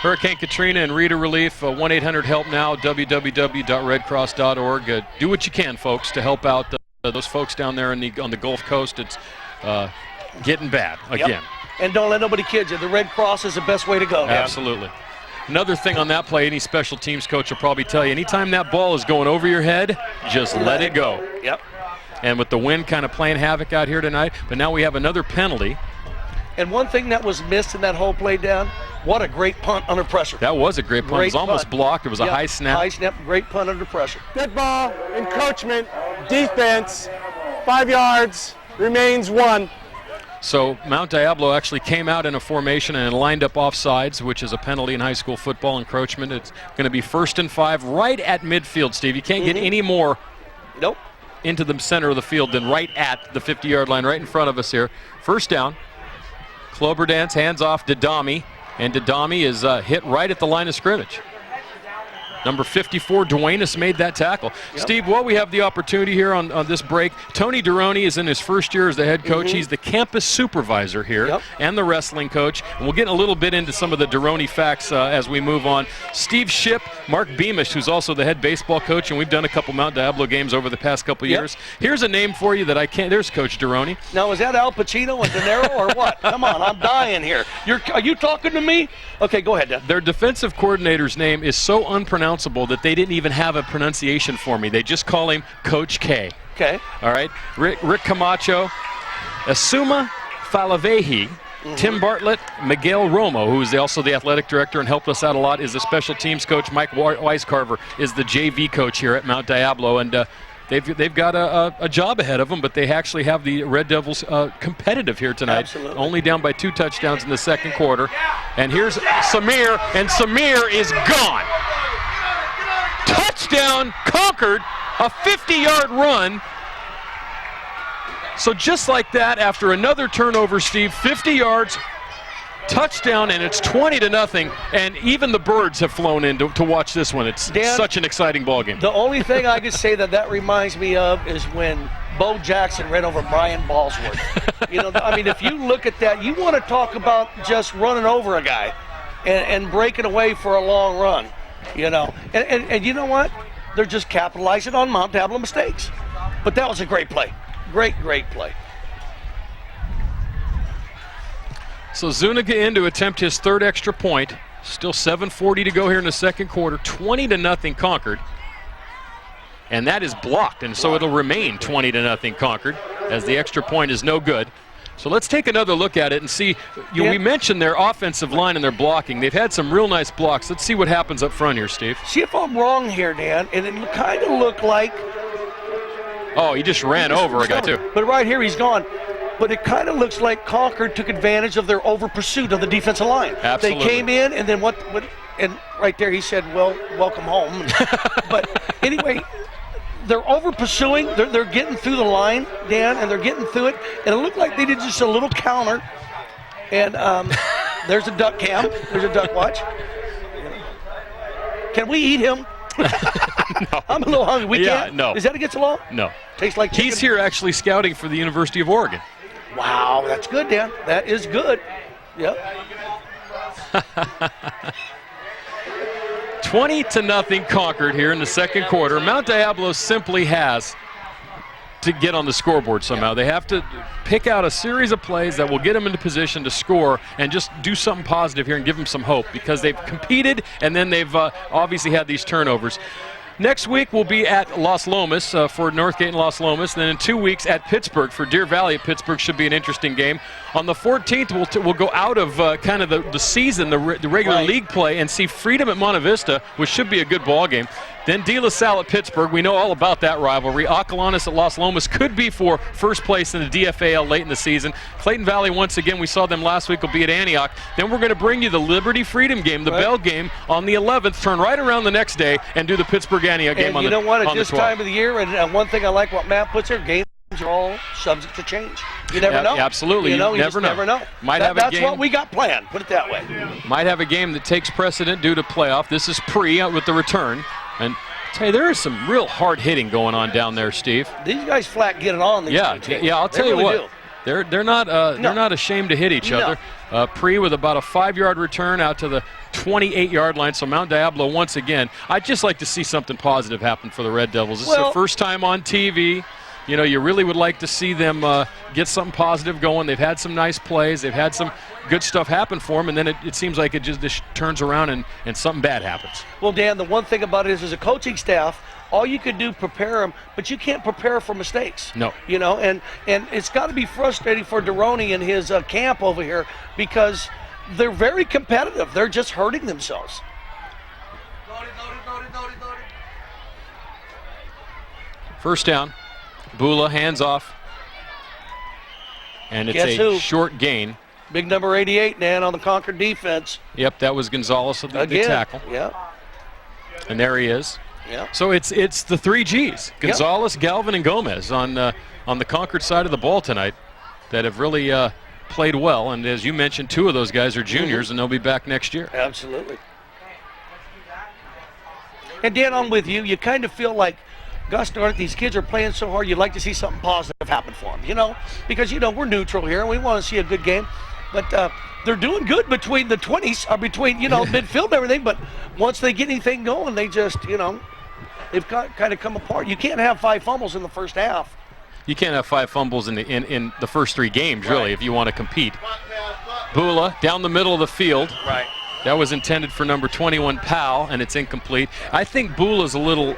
Hurricane Katrina and Rita Relief, 1-800-HELP-NOW, www.redcross.org. Do what you can, folks, to help out those folks down there on the Gulf Coast. It's getting bad again. Yep. And don't let nobody kid you. The Red Cross is the best way to go. Absolutely. Another thing on that play, any special teams coach will probably tell you, anytime that ball is going over your head, just let it go. Yep. And with the wind kind of playing havoc out here tonight, but now we have another penalty. And one thing that was missed in that whole play down, what a great punt under pressure. That was a great punt. It was almost blocked. It was a high snap. High snap, great punt under pressure. Dead ball, encroachment, defense, 5 yards, remains 1. So Mount Diablo actually came out in a formation and lined up offsides, which is a penalty in high school football, encroachment. It's going to be 1st and 5 right at midfield, Steve. You can't get any more into the center of the field than right at the 50-yard line, right in front of us here. 1st down. Cloberdance hands off Dadami, and Dadami is hit right at the line of scrimmage. Number 54, Duenas made that tackle. Yep. Steve, while we have the opportunity here on this break, Tony Duroni is in his 1st year as the head coach. He's the campus supervisor here and the wrestling coach. And we'll get a little bit into some of the Duroni facts as we move on. Steve Shipp, Mark Beamish, who's also the head baseball coach, and we've done a couple Mount Diablo games over the past couple years. Here's a name for you that I can't. There's Coach Duroni. Now, is that Al Pacino and De Niro or what? Come on, I'm dying here. Are you talking to me? Okay, go ahead, Dan. Their defensive coordinator's name is so unpronounceable that they didn't even have a pronunciation for me. They just call him Coach K. Okay. All right. Rick Camacho, Asuma Falavehi, Tim Bartlett, Miguel Romo, who is also the athletic director and helped us out a lot, is the special teams coach. Mike Weiscarver is the JV coach here at Mount Diablo, and they've got a job ahead of them, but they actually have the Red Devils competitive here tonight. Absolutely. Only down by 2 touchdowns in the 2nd quarter. And here's Samir, and Samir is gone. Touchdown, Concord, a 50-yard run. So just like that, after another turnover, Steve, 50 yards, touchdown, and it's 20-0. And even the birds have flown in to watch this one. It's such an exciting ball game. The only thing I could say that reminds me of is when Bo Jackson ran over Brian Ballsworth. I mean, if you look at that, you want to talk about just running over a guy and breaking away for a long run. And you know what? They're just capitalizing on Mount Diablo mistakes. But that was a great play. Great play. So Zuniga in to attempt his 3rd extra point. Still 7:40 to go here in the 2nd quarter. 20-0 Concord. And that is blocked, and so it'll remain 20-0 Concord as the extra point is no good. So let's take another look at it and see. We mentioned their offensive line and their blocking. They've had some real nice blocks. Let's see what happens up front here, Steve. See if I'm wrong here, Dan, and it kind of looked like... Oh, he just ran over a guy, too. But right here, he's gone. But it kind of looks like Concord took advantage of their over-pursuit of the defensive line. Absolutely. They came in, and then and right there he said, well, welcome home. But anyway... They're over-pursuing. They're getting through the line, Dan, and they're getting through it. And it looked like they did just a little counter. And there's a duck cam. There's a duck watch. Can we eat him? No. I'm a little hungry. We can't? No. Is that against the law? No. Tastes like chicken? He's here actually scouting for the University of Oregon. Wow, that's good, Dan. That is good. Yep. 20-0 Concord here in the second quarter. Mount Diablo simply has to get on the scoreboard somehow. They have to pick out a series of plays that will get them into position to score and just do something positive here and give them some hope, because they've competed and then they've obviously had these turnovers. Next week we'll be at Los Lomas for Northgate and Los Lomas. Then in 2 weeks at Pittsburgh for Deer Valley. Pittsburgh should be an interesting game. On the 14th we'll go out of kind of the season, the regular league play, and see Freedom at Monte Vista, which should be a good ball game. Then De La Salle at Pittsburgh. We know all about that rivalry. Acalanes at Los Lomas could be for first place in the DFAL late in the season. Clayton Valley, once again, we saw them last week, will be at Antioch. Then we're going to bring you the Liberty Freedom game, the Bell game, on the 11th. Turn right around the next day and do the Pittsburgh Antioch game on the 12th. And you know what? At this time of the year, and one thing I like what Matt puts here, games are all subject to change. You never know. Absolutely. You never know. That's what we got planned. Put it that way. Might have a game that takes precedent due to playoff. This is pre with the return. And hey, there is some real hard hitting going on down there, Steve. These guys flat get it on. Yeah, I'll tell you what. They're not ashamed to hit each other. Pre with about a 5-yard return out to the 28-yard line. So Mount Diablo once again. I'd just like to see something positive happen for the Red Devils. This is their first time on TV. You know, you really would like to see them get something positive going. They've had some nice plays. They've had some good stuff happen for them, and then it seems like it just turns around and something bad happens. Well, Dan, the one thing about it is, as a coaching staff, all you can do prepare them, but you can't prepare for mistakes. No. You know, and it's got to be frustrating for Deroni and his camp over here, because they're very competitive. They're just hurting themselves. First down. Bula hands off. And it's a short gain. Big number 88, Dan, on the Concord defense. Yep, that was Gonzalez of the tackle. Yeah. And there he is. Yeah. So it's the 3 Gs, Gonzalez, Galvin, and Gomez on the Concord side of the ball tonight that have really played well. And as you mentioned, 2 of those guys are juniors, and they'll be back next year. Absolutely. And Dan, I'm with you. You kind of feel like, gosh darn it, these kids are playing so hard, you'd like to see something positive happen for them, you know? Because, you know, we're neutral here, and we want to see a good game. But they're doing good between the 20s, or between, you know, midfield and everything. But once they get anything going, they just, you know, they've kind of come apart. You can't have 5 fumbles in the first half. You can't have 5 fumbles in the first 3 games, really, if you want to compete. Bula down the middle of the field. Right. That was intended for number 21, Powell, and it's incomplete. I think Bula's a little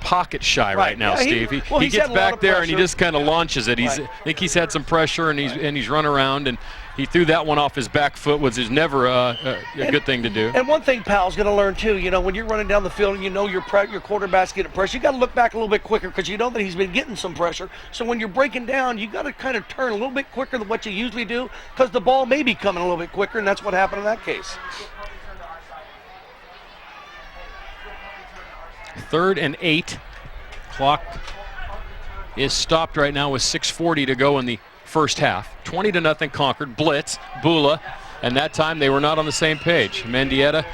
pocket shy right now, Steve. He gets back there and he just kind of launches it. I think he's had some pressure and he's run around, and he threw that one off his back foot, which is never a good thing to do. And one thing Powell's going to learn too, you know, when you're running down the field and you know your quarterback's getting pressure, you got to look back a little bit quicker, because you know that he's been getting some pressure. So when you're breaking down, you got to kind of turn a little bit quicker than what you usually do, because the ball may be coming a little bit quicker, and that's what happened in that case. 3rd and 8. Clock is stopped right now with 6:40 to go in the first half. 20-0 Concord. Blitz, Bula, and that time they were not on the same page. Mendieta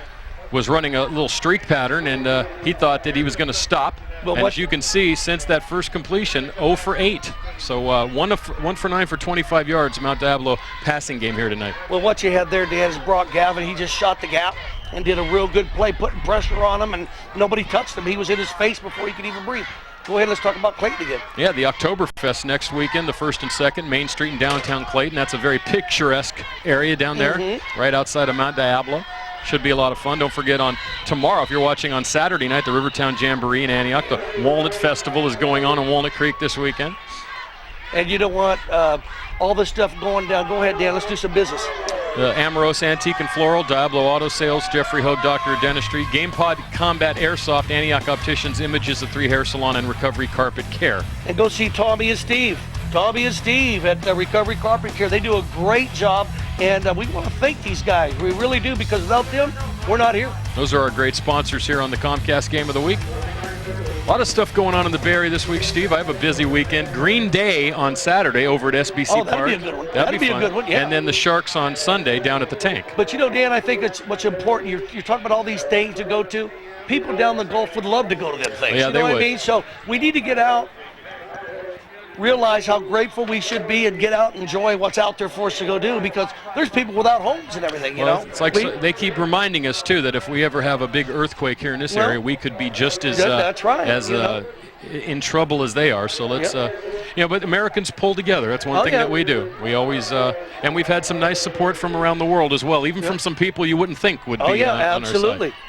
was running a little streak pattern, and he thought that he was going to stop. Well, and as you can see, since that first completion, 0 for 8. So 1 for 9 for 25 yards. Mount Diablo passing game here tonight. Well, what you had there, Dan, is Brock Gavin. He just shot the gap and did a real good play, putting pressure on him, and nobody touched him. He was in his face before he could even breathe. Go ahead, let's talk about Clayton again. Yeah, the Oktoberfest next weekend, the 1st and 2nd, Main Street in downtown Clayton. That's a very picturesque area down there, right outside of Mount Diablo. Should be a lot of fun. Don't forget, on tomorrow, if you're watching on Saturday night, the Rivertown Jamboree in Antioch. The Walnut Festival is going on in Walnut Creek this weekend. And you know what? All this stuff going down. Go ahead, Dan. Let's do some business. Amorosa Antique and Floral, Diablo Auto Sales, Jeffrey Hogue, Doctor of Dentistry, GamePod Combat Airsoft, Antioch Opticians, Images of 3 Hair Salon, and Recovery Carpet Care. And go see Tommy and Steve. Tommy and Steve at Recovery Carpet Care. They do a great job, and we want to thank these guys. We really do, because without them, we're not here. Those are our great sponsors here on the Comcast Game of the Week. A lot of stuff going on in the Bay Area this week, Steve. I have a busy weekend. Green Day on Saturday over at SBC Park. That'd be a good one. That'd be a good one, yeah. And then the Sharks on Sunday down at the Tank. But you know, Dan, I think it's what's important. You're talking about all these things to go to. People down the Gulf would love to go to them things. Yeah, you know what would. I mean? So we need to get out, realize how grateful we should be, and get out and enjoy what's out there for us to go do, because there's people without homes and everything, you know? It's like they keep reminding us, too, that if we ever have a big earthquake here in this area, we could be just as that's right, in trouble as they are. So let's, but Americans pull together. That's one thing that we do. We always, and we've had some nice support from around the world as well, even from some people you wouldn't think would be on absolutely. our side.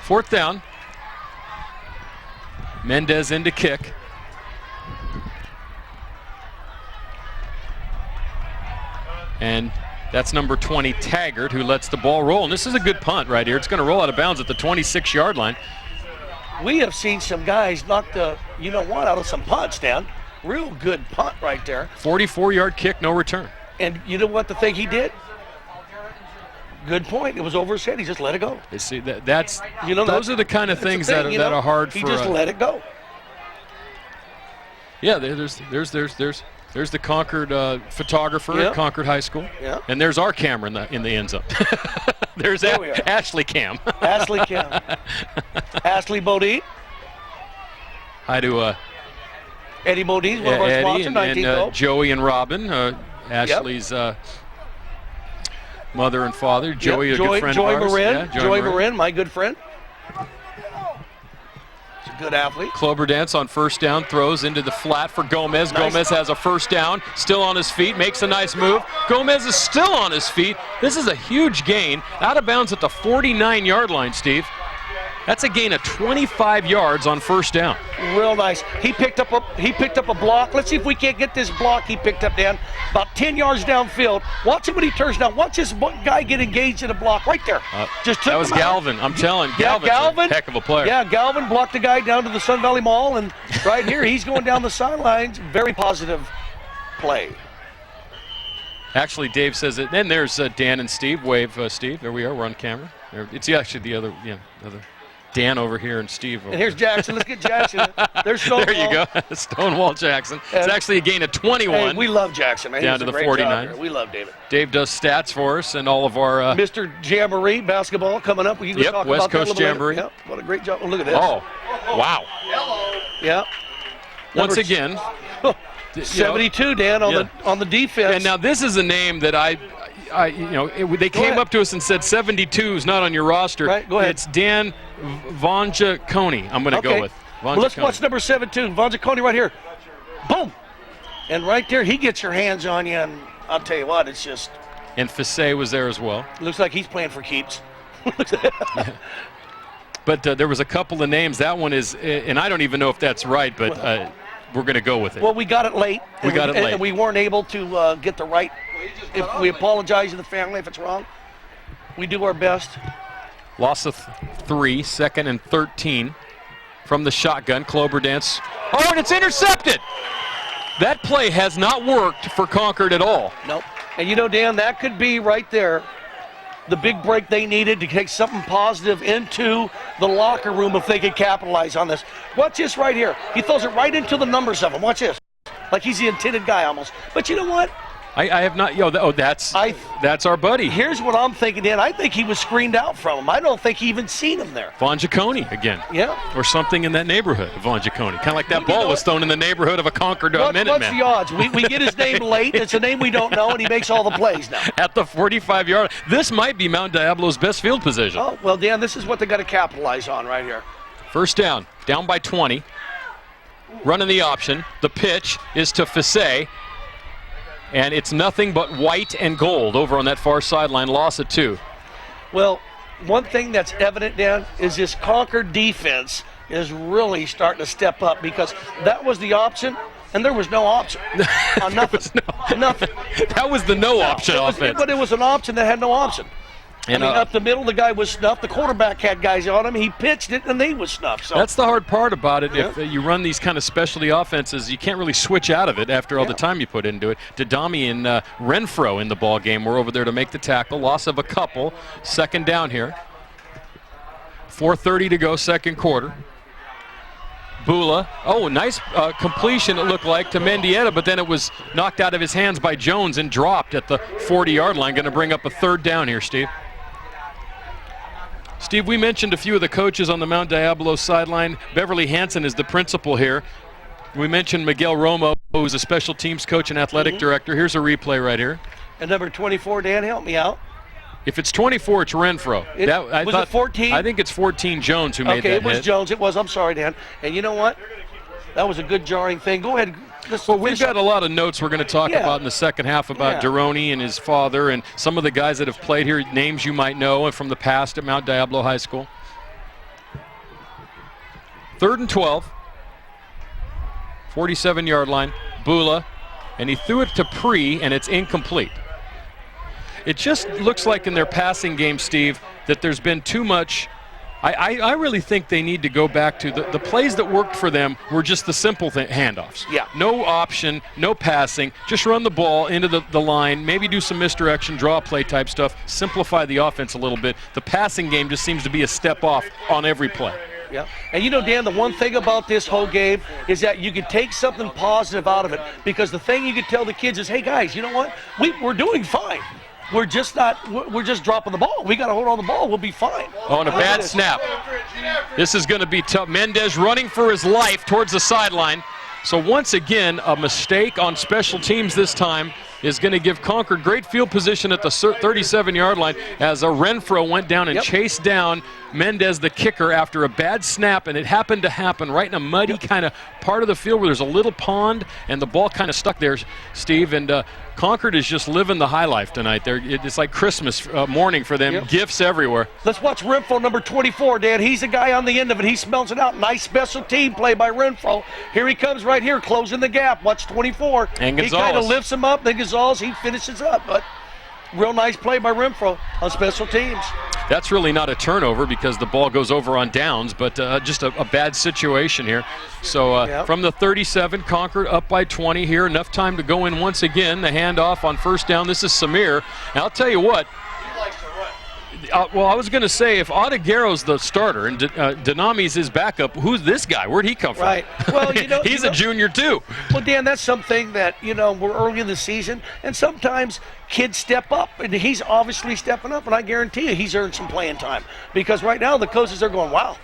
4th down. Mendez into kick. And that's number 20, Taggart, who lets the ball roll. And this is a good punt right here. It's going to roll out of bounds at the 26-yard line. We have seen some guys knock the, out of some punts, Dan. Real good punt right there. 44-yard kick, no return. And you know what the thing he did? Good point. It was over his head. He just let it go. You see, those are the kind of things that are hard for. He just let it go. Yeah, there's the Concord photographer at Concord High School. Yeah. And there's our camera in the end zone. There's Ashley Cam. Ashley Cam. Ashley Bodie. Hi to Eddie Bodie, one of our sponsors, and Joey and Robin, Ashley's mother and father. Joey, a good friend of ours. Marin. Joey Marin, my good friend. Good athlete. Cloberdance on 1st down, throws into the flat for Gomez. Nice. Gomez has a 1st down, still on his feet, makes a nice move. Gomez is still on his feet. This is a huge gain. Out of bounds at the 49-yard line, Steve. That's a gain of 25 yards on 1st down. Real nice. He picked up a block. Let's see if we can't get this block he picked up, Dan. About 10 yards downfield. Watch him when he turns down. Watch this guy get engaged in a block right there. That was Galvin. I'm telling you, Galvin's a heck of a player. Yeah, Galvin blocked the guy down to the Sun Valley Mall, and right here he's going down the sidelines. Very positive play. Actually, Dave says it. Then there's Dan and Steve. Wave, Steve. There we are. We're on camera. It's actually the other. Dan over here and Steve over. And here's Jackson. Let's get Jackson. There's Stonewall. There you go. Stonewall Jackson. It's actually a gain of 21. Hey, we love Jackson, man. Down to the 49. We love David. Dave does stats for us and all of our... Mr. Jamboree basketball coming up. We can talk West about Coast that a little Jamboree. Yep, what a great job. Oh, look at this. Oh, wow. Yeah. Once again... 72, Dan, on the defense. And now this is a name that they came up to us and said 72 is not on your roster. Right, go ahead. It's Dan Vonjaconi. I'm going to go with. Well, let's watch number 72, Vonjaconi right here. Boom. And right there, he gets your hands on you, and I'll tell you what, it's just... And Fisset was there as well. Looks like he's playing for keeps. But there was a couple of names. That one is, and I don't even know if that's right, but we're going to go with it. Well, we got it late. And we weren't able to get the right... If we apologize to the family if it's wrong. We do our best. Loss of 3, 2nd and 13 from the shotgun. Cloberdance. Oh, and it's intercepted. That play has not worked for Concord at all. Nope. And Dan, that could be right there the big break they needed to take something positive into the locker room if they could capitalize on this. Watch this right here. He throws it right into the numbers of them. Watch this. Like he's the intended guy almost. But you know what? I have not. That's our buddy. Here's what I'm thinking, Dan. I think he was screened out from him. I don't think he even seen him there. Vonjaconi again. Yeah. Or something in that neighborhood of Vonjaconi. Kind of like that ball was thrown in the neighborhood of a Concord Minuteman. What's the odds? We get his name late. It's a name we don't know, and he makes all the plays now. At the 45-yard. This might be Mount Diablo's best field position. Oh, well, Dan, this is what they got to capitalize on right here. 1st down. Down by 20. Running the option. The pitch is to Fisset. And it's nothing but white and gold over on that far sideline. Loss of 2. Well, one thing that's evident, Dan, is this Concord defense is really starting to step up, because that was the option. and there was no option on nothing. Nothing. That was the no option offense. But it was an option that had no option. And, I mean, up the middle, the guy was snuffed. The quarterback had guys on him. He pitched it, and he was snuffed. So that's the hard part about it. If you run these kind of specialty offenses, you can't really switch out of it after all the time you put into it. Dadami and Renfro in the ball game were over there to make the tackle. Loss of a couple. Second down here. 4:30 to go, second quarter. Bula. Oh, nice completion, it looked like, to Mendieta, but then it was knocked out of his hands by Jones and dropped at the 40-yard line. Going to bring up a third down here, Steve. Steve, we mentioned a few of the coaches on the Mount Diablo sideline. Beverly Hansen is the principal here. We mentioned Miguel Romo, who's a special teams coach and athletic director. Here's a replay right here. And number 24, Dan, help me out. If it's 24, it's Renfro. Was it 14? I think it's 14 Jones who made that hit. Okay, it was Jones. It was. I'm sorry, Dan. And you know what? That was a good jarring thing. Go ahead. Well, we've got a lot of notes we're going to talk about in the second half about Deroni and his father and some of the guys that have played here, names you might know from the past at Mount Diablo High School. 3rd and 12. 47-yard line. Bula. And he threw it to Pre, and it's incomplete. It just looks like in their passing game, Steve, that there's been too much. I really think they need to go back to the plays that worked for them were just the simple handoffs. Yeah. No option, no passing, just run the ball into the line, maybe do some misdirection, draw play type stuff, simplify the offense a little bit. The passing game just seems to be a step off on every play. Yeah. And you know, Dan, the one thing about this whole game is that you could take something positive out of it, because the thing you could tell the kids is, hey guys, you know what? We're doing fine. We're just dropping the ball. We got to hold on the ball. We'll be fine. Oh, and a bad snap. This is going to be tough. Mendez running for his life towards the sideline. So once again, a mistake on special teams this time is going to give Concord great field position at the 37-yard line as a Renfro went down and chased down Mendez, the kicker, after a bad snap, and it happened to happen right in a muddy kind of part of the field where there's a little pond, and the ball kind of stuck there, Steve, and Concord is just living the high life tonight. It's like Christmas morning for them, gifts everywhere. Let's watch Renfro, number 24, Dan. He's the guy on the end of it. He smells it out. Nice special team play by Renfro. Here he comes right here, closing the gap. Watch 24. And Gonzalez. He kind of lifts him up, then Gonzalez, he finishes up, but real nice play by Renfro on special teams. That's really not a turnover because the ball goes over on downs, but just a bad situation here. So from the 37, Concord up by 20 here. Enough time to go in once again. The handoff on first down. This is Samir. And I'll tell you what. Well, I was going to say, if Odegaro's the starter and Denami's his backup, who's this guy? Where'd he come from? Right. Well, he's a junior too. Well, Dan, that's something that, we're early in the season, and sometimes kids step up, and he's obviously stepping up, and I guarantee you he's earned some playing time. Because right now the coaches are going, wow,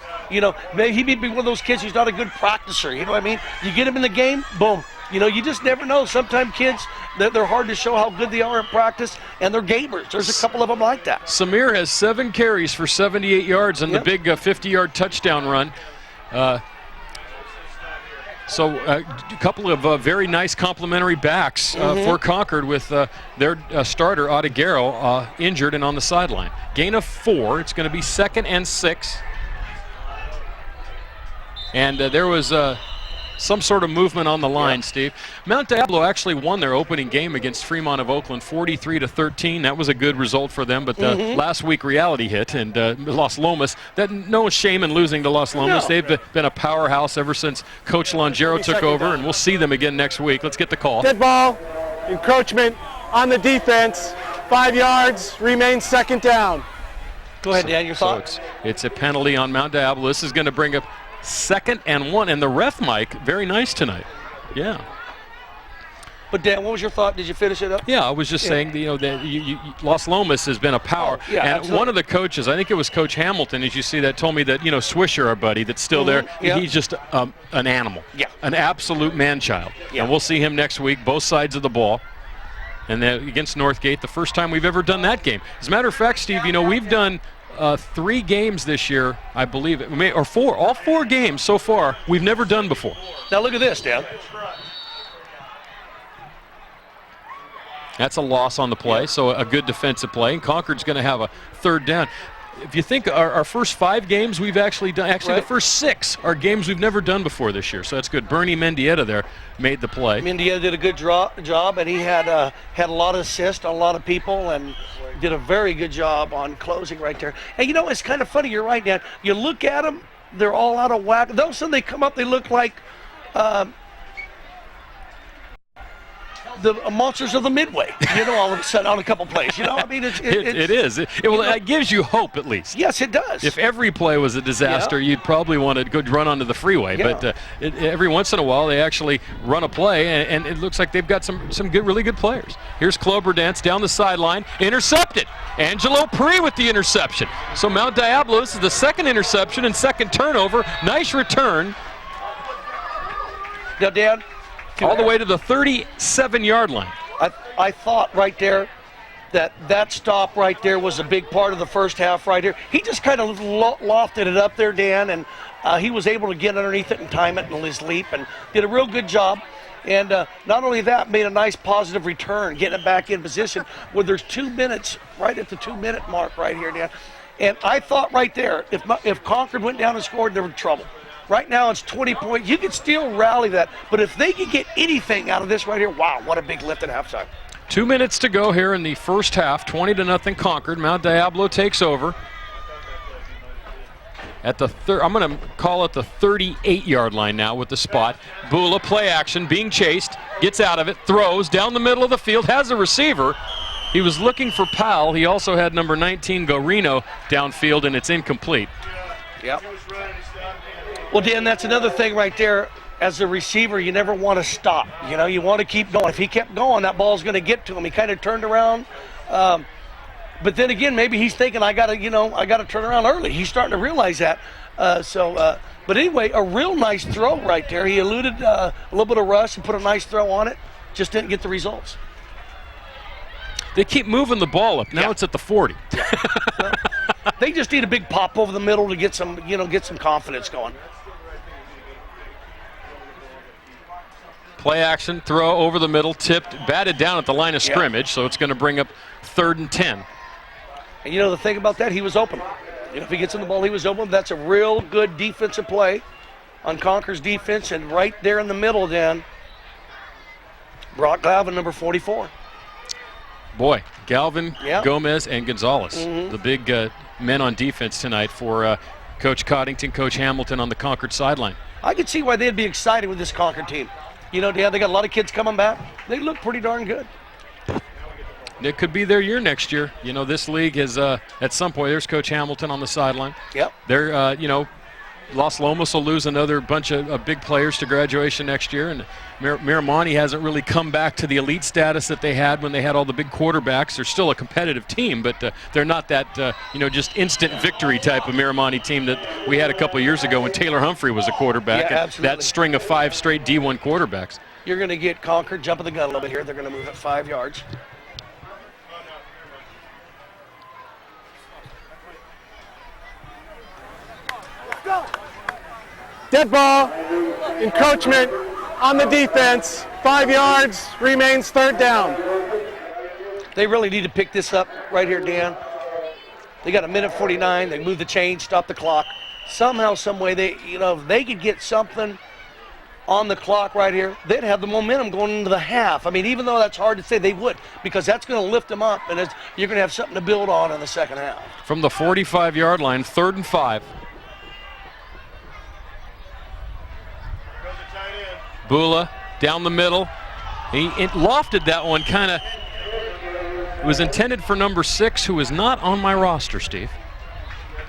maybe he may be one of those kids who's not a good practicer. You know what I mean? You get him in the game, boom. You just never know. Sometimes kids, they're hard to show how good they are in practice, and they're gamers. There's a couple of them like that. Samir has 7 carries for 78 yards on the big 50-yard touchdown run. So a couple of very nice complimentary backs for Concord with their starter, Odegaaro, injured and on the sideline. Gain of 4. It's going to be 2nd and 6. And there was some sort of movement on the line, Steve. Mount Diablo actually won their opening game against Fremont of Oakland 43-13. That was a good result for them, but last week reality hit and Los Lomas. No shame in losing to Los Lomas. No. They've been a powerhouse ever since Coach Longero took over, and we'll see them again next week. Let's get the call. Dead ball, encroachment on the defense, 5 yards, remains 2nd down. Go ahead, Dan, your thoughts? So it's a penalty on Mount Diablo. This is going to bring up 2nd and 1, and the ref, Mike, very nice tonight. Yeah. But Dan, what was your thought? Did you finish it up? Yeah, I was just saying, that Los Lomas has been a power. Oh, yeah, and absolutely. One of the coaches, I think it was Coach Hamilton, as you see that, told me that, Swisher, our buddy, that's still there, he's just an animal. Yeah. An absolute man-child. Yeah. And we'll see him next week, both sides of the ball. And then against Northgate, the first time we've ever done that game. As a matter of fact, Steve, we've done 3 games this year, I believe, or 4. All 4 games so far we've never done before. Now look at this, Dan. That's a loss on the play, so a good defensive play. And Concord's going to have a 3rd down. if you think our first 5 games we've actually done, actually Right. the first 6 are games we've never done before this year. So that's good. Bernie Mendieta there made the play. Mendieta did a good job, and he had a lot of assists on a lot of people, and did a very good job on closing right there. And you know, it's kind of funny. You're right, Dan. You look at them; they're all out of whack. All of a sudden, they come up. They look like the monsters of the Midway. You know, all of a sudden on a couple plays. You know, I mean, It is. It gives you hope at least. Yes, it does. If every play was a disaster, you'd probably want to go run onto the freeway. Yeah. But every once in a while, they actually run a play, and it looks like they've got some good, really good players. Here's Cloberdance down the sideline, intercepted. Angelo Pri with the interception. So Mount Diablo, this is the second interception and second turnover. Nice return. Now, Dan, all the way to the 37-yard line. I thought right there that stop right there was a big part of the first half right here. He just kind of lofted it up there, Dan, and he was able to get underneath it and time it in his leap and did a real good job. And not only that, made a nice positive return, getting it back in position where there's 2 minutes, right at the 2-minute mark right here, Dan. And I thought right there, if Concord went down and scored, they were in trouble. Right now it's 20 points. You could still rally that. But if they could get anything out of this right here, wow, what a big lift at halftime. 2 minutes to go here in the first half. 20-0 Concord. Mount Diablo takes over. At the I'm going to call it the 38-yard line now with the spot. Bula, play action, being chased, gets out of it, throws down the middle of the field, has a receiver. He was looking for Powell. He also had number 19, Gorino, downfield, and it's incomplete. Yep. Well, Dan, that's another thing right there. As a receiver, you never want to stop. You know, you want to keep going. If he kept going, that ball's going to get to him. He kind of turned around. But then again, maybe he's thinking, I got to turn around early. He's starting to realize that. But anyway, a real nice throw right there. He eluded a little bit of rush and put a nice throw on it. Just didn't get the results. They keep moving the ball up. Now it's at the 40. Well, they just need a big pop over the middle to get some confidence going. Play action, throw over the middle, tipped, batted down at the line of scrimmage, so it's going to bring up 3rd and 10. And you know the thing about that, he was open. If he gets in the ball, he was open. That's a real good defensive play on Concord's defense, and right there in the middle, then, Brock Galvin, number 44. Boy, Galvin, Gomez, and Gonzalez, the big men on defense tonight for Coach Coddington, Coach Hamilton on the Concord sideline. I could see why they'd be excited with this Concord team. You know, Dan, they got a lot of kids coming back. They look pretty darn good. It could be their year next year. You know, this league has, at some point, there's Coach Hamilton on the sideline. Yep. They're, Los Lomos will lose another bunch of big players to graduation next year, and Miramonte hasn't really come back to the elite status that they had when they had all the big quarterbacks. They're still a competitive team, but they're not that, just instant victory type of Miramonte team that we had a couple of years ago when Taylor Humphrey was a quarterback. Yeah, and that string of 5 straight D1 quarterbacks. You're going to get Concord jumping the gun a little bit here. They're going to move it 5 yards. Dead ball, encroachment on the defense, 5 yards, remains 3rd down. They really need to pick this up right here, Dan. They got 1:49. They move the chains, stop the clock. Somehow, some way, if they could get something on the clock right here, they'd have the momentum going into the half. I mean, even though that's hard to say, they would, because that's going to lift them up, and you're going to have something to build on in the second half. From the 45-yard line, 3rd and 5. Bula down the middle. He lofted that one kind of. It was intended for number 6, who is not on my roster, Steve.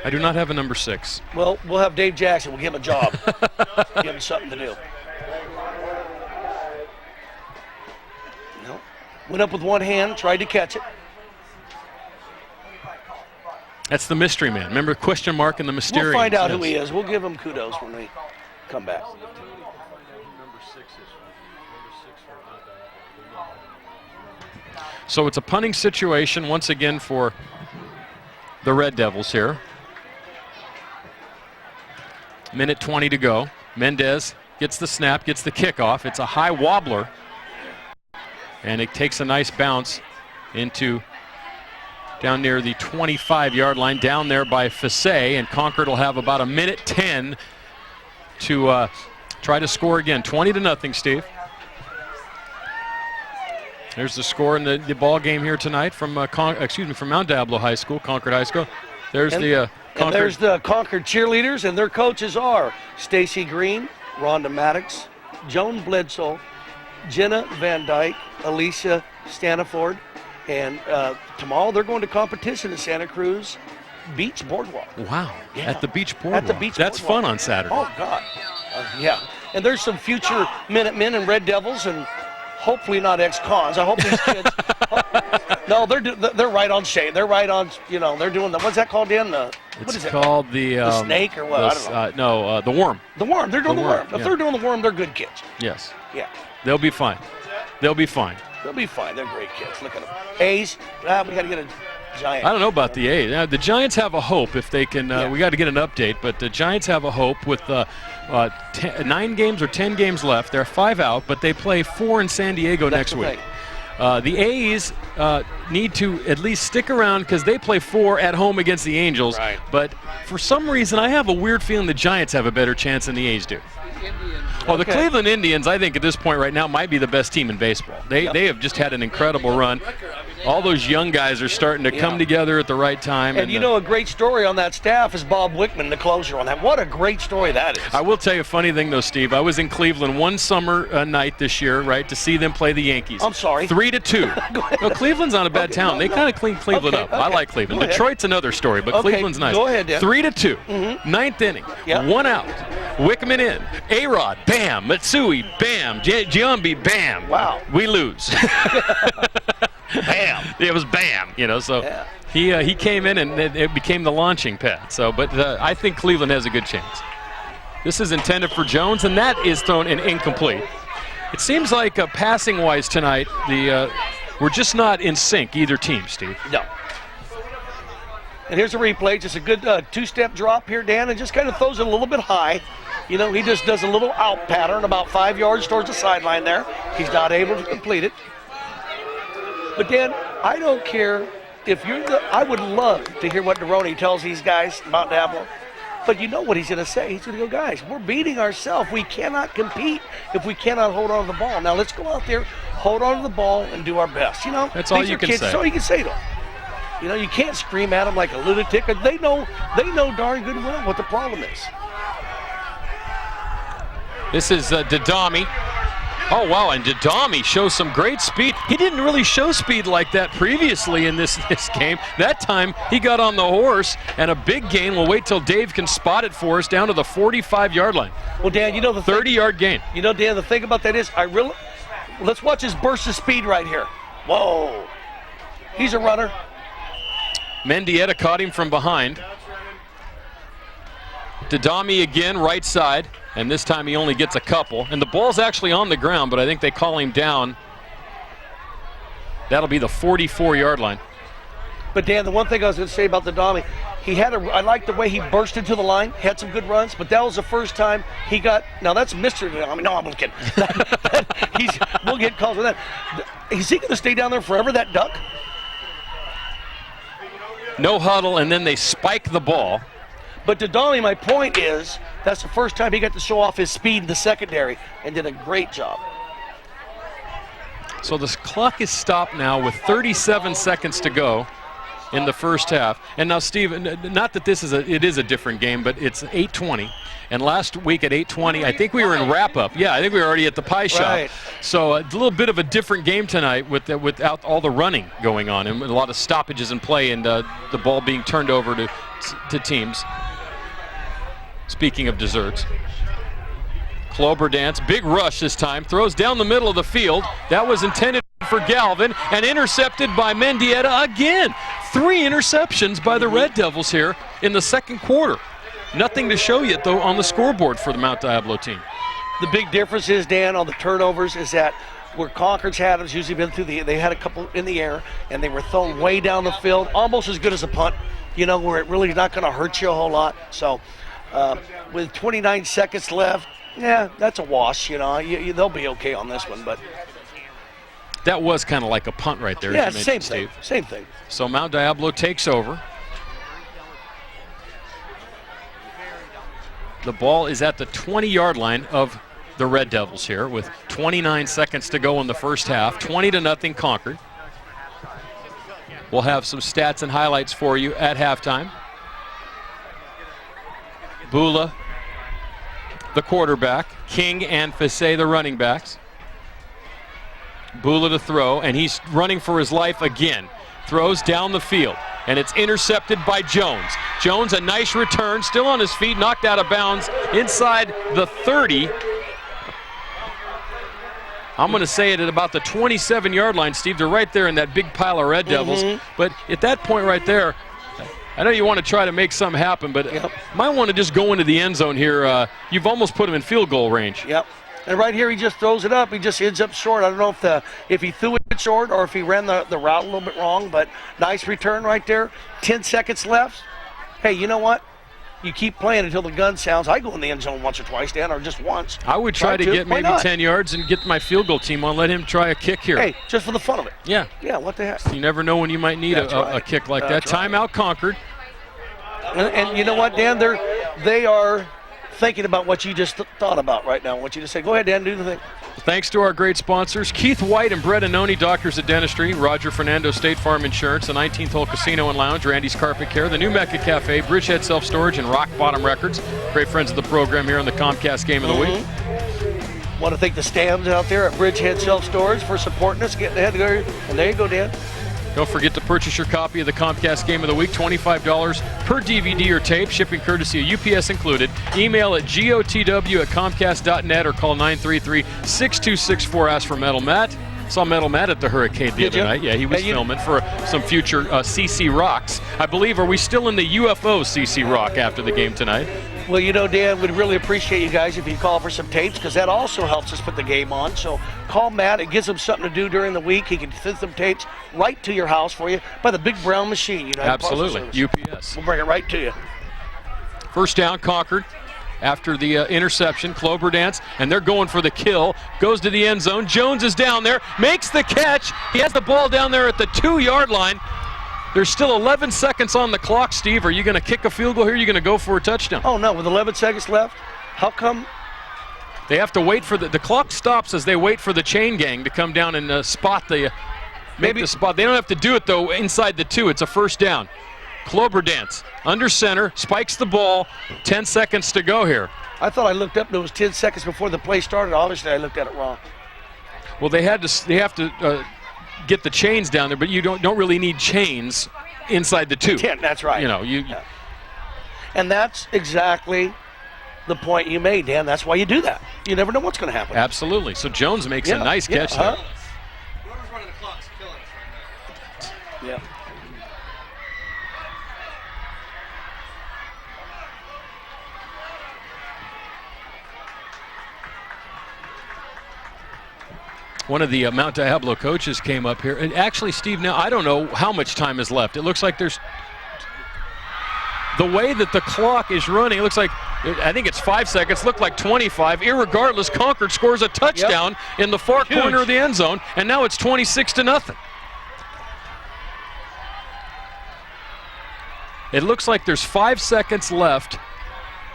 I do not have a number 6. Well, we'll have Dave Jackson. We'll give him a job. Give him something to do. No. Went up with one hand, tried to catch it. That's the mystery man. Remember question mark and the Mysterians? We'll find out who he is. We'll give him kudos when we come back. So it's a punting situation once again for the Red Devils here. 1:20 to go. Mendez gets the snap, gets the kickoff. It's a high wobbler, and it takes a nice bounce into down near the 25-yard line, down there by Fassé, and Concord will have about 1:10 to try to score again. 20-0, Steve. There's the score in the ball game here tonight from from Mount Diablo High School, Concord High School. There's Concord. And there's the Concord cheerleaders, and their coaches are Stacy Green, Rhonda Maddox, Joan Bledsoe, Jenna Van Dyke, Alicia Staniford, and tomorrow they're going to competition at Santa Cruz Beach Boardwalk. Wow, Yeah. at the Beach Boardwalk. At the Beach That's Boardwalk. fun on Saturday. Oh, God. Yeah. And there's some future Minutemen and Red Devils, and hopefully not ex-cons. I hope these kids. No, they're right on shade. They're right on. They're doing the. What's that called? What is it called? The snake or what? I don't know. The worm. The worm. They're doing the worm. If yeah. they're doing the worm, they're good kids. Yes. Yeah. They'll be fine. They'll be fine. They'll be fine. They're great kids. Look at them. A's. We got to get a Giant. I don't know about the A's. The Giants have a hope if they can. We got to get an update, but the Giants have a hope with 9 games or 10 games left. They're 5 out, but they play 4 in San Diego next week. The A's need to at least stick around because they play 4 at home against the Angels. Right. But for some reason, I have a weird feeling the Giants have a better chance than the A's do. Well, the Cleveland Indians, I think at this point right now, might be the best team in baseball. They have just had an incredible run. All those young guys are starting to come together at the right time. And a great story on that staff is Bob Wickman, the closer on that. What a great story that is. I will tell you a funny thing, though, Steve. I was in Cleveland one summer night this year, right, to see them play the Yankees. I'm sorry. 3-2. No, Cleveland's not a bad town. They kind of cleaned Cleveland up. I like Cleveland. Detroit's another story, but Cleveland's nice. Go ahead, Dan. 3-2. 9th inning. 1 out. Wickman in. A-Rod, bam. Matsui, bam. Giambi, bam. Wow. We lose. Bam. It was bam, so he came in and it became the launching pad. So, but I think Cleveland has a good chance. This is intended for Jones, and that is thrown in incomplete. It seems like passing-wise tonight, we're just not in sync, either team, Steve. No. And here's a replay. Just a good two-step drop here, Dan, and just kind of throws it a little bit high. He just does a little out pattern about 5 yards towards the sideline there. He's not able to complete it. But, Dan, I don't care if you're I would love to hear what Deroni tells these guys about Diablo. But you know what he's going to say. He's going to go, guys, we're beating ourselves. We cannot compete if we cannot hold on to the ball. Now, let's go out there, hold on to the ball, and do our best. That's all you can say. That's all you can say to them. You can't scream at them like a lunatic. They know darn good well what the problem is. This is Didami. Oh, wow, and Didami shows some great speed. He didn't really show speed like that previously in this game. That time, he got on the horse, and a big gain. We'll wait till Dave can spot it for us down to the 45-yard line. Well, Dan, the 30-yard gain. Dan, the thing about that is, let's watch his burst of speed right here. Whoa. He's a runner. Mendieta caught him from behind. Didami again, right side. And this time he only gets a couple. And the ball's actually on the ground, but I think they call him down. That'll be the 44-yard line. But, Dan, the one thing I was going to say about the Didami, I like the way he burst into the line, had some good runs, but that was the first time he got, now that's Mr. Didami. No, I'm kidding. We'll get calls for that. Is he going to stay down there forever, that duck? No huddle, and then they spike the ball. But Didami, my point is, that's the first time he got to show off his speed in the secondary and did a great job. So this clock is stopped now with 37 seconds to go in the first half. And now, Steve, not that it is a different game, but it's 8:20. And last week at 8:20, I think we were in wrap-up. Yeah, I think we were already at the pie shop. Right. So a little bit of a different game tonight without all the running going on and a lot of stoppages in play and the ball being turned over to teams. Speaking of desserts. Clover dance, big rush this time, throws down the middle of the field. That was intended for Galvin and intercepted by Mendieta again. 3 interceptions by the Red Devils here in the second quarter. Nothing to show yet, though, on the scoreboard for the Mount Diablo team. The big difference is, Dan, on the turnovers is that where Concord's had has usually been they had a couple in the air, and they were thrown way down the field, almost as good as a punt, where it really is not going to hurt you a whole lot. So with 29 seconds left, yeah, that's a wash, they'll be okay on this one. But That was kind of like a punt right there. Yeah, as you same mentioned, thing. Steve. Same thing. So Mount Diablo takes over. The ball is at the 20-yard line of the Red Devils here with 29 seconds to go in the first half. 20-0 Concord. We'll have some stats and highlights for you at halftime. Bula, the quarterback. King and Fisse, the running backs. Bula to throw, and he's running for his life again. Throws down the field, and it's intercepted by Jones. Jones, a nice return, still on his feet, knocked out of bounds inside the 30. I'm going to say it at about the 27-yard line, Steve. They're right there in that big pile of Red Devils. But at that point right there, I know you want to try to make something happen, but might want to just go into the end zone here. You've almost put him in field goal range. Yep. And right here, he just throws it up. He just ends up short. I don't know if he threw it short or if he ran the route a little bit wrong, but nice return right there. 10 seconds left. Hey, you know what? You keep playing until the gun sounds. I go in the end zone once or twice, Dan, or just once. I would try to get maybe 10 yards and get my field goal team on. Let him try a kick here. Hey, just for the fun of it. Yeah. Yeah, what the heck? You never know when you might need a kick like that. Timeout Concord. And you know what, Dan? They are thinking about what you just thought about right now. I want you to say, go ahead, Dan, do the thing. Thanks to our great sponsors, Keith White and Brett Anoni, Doctors of Dentistry, Roger Fernando, State Farm Insurance, the 19th Hole Casino and Lounge, Randy's Carpet Care, the New Mecca Cafe, Bridgehead Self Storage, and Rock Bottom Records. Great friends of the program here on the Comcast Game of the Week. Want to thank the Stams out there at Bridgehead Self Storage for supporting us, getting ahead there. And there you go, Dan. Don't forget to purchase your copy of the Comcast Game of the Week, $25 per DVD or tape, shipping courtesy of UPS included. Email at gotw@comcast.net or call 933-6264. Ask for Metal Matt. Saw Metal Matt at the Hurricane the other night. Yeah, he was filming for some future CC Rocks. I believe, are we still in the UFO CC Rock after the game tonight? Well, you know, Dan, we'd really appreciate you guys if you call for some tapes because that also helps us put the game on. So call Matt. It gives him something to do during the week. He can send some tapes right to your house for you by the big brown machine. United Absolutely. UPS. We'll bring it right to you. First down, Concord. After the interception, Clover dance, and they're going for the kill. Goes to the end zone. Jones is down there, makes the catch. He has the ball down there at the 2-yard line. There's still 11 seconds on the clock, Steve. Are you going to kick a field goal here? Or are you going to go for a touchdown? Oh, no. With 11 seconds left, how come? They have to wait for the clock stops as they wait for the chain gang to come down and spot the spot. They don't have to do it, though, inside the 2. It's a first down. Clover dance under center, spikes the ball. 10 seconds to go here. I thought I looked up and it was 10 seconds before the play started. Obviously, I looked at it wrong. Well, they have to get the chains down there, but you don't really need chains inside the 2. 10, that's right. You know, And that's exactly the point you made, Dan. That's why you do that. You never know what's going to happen. Absolutely. So Jones makes a nice catch there. Whoever's running the clock's killing us right now. Yeah. One of the Mount Diablo coaches came up here. And actually, Steve, now I don't know how much time is left. It looks like there's the way that the clock is running, it looks like, I think it's 5 seconds, looked like 25. Irregardless, Concord scores a touchdown in the far corner of the end zone, and now it's 26-0. It looks like there's 5 seconds left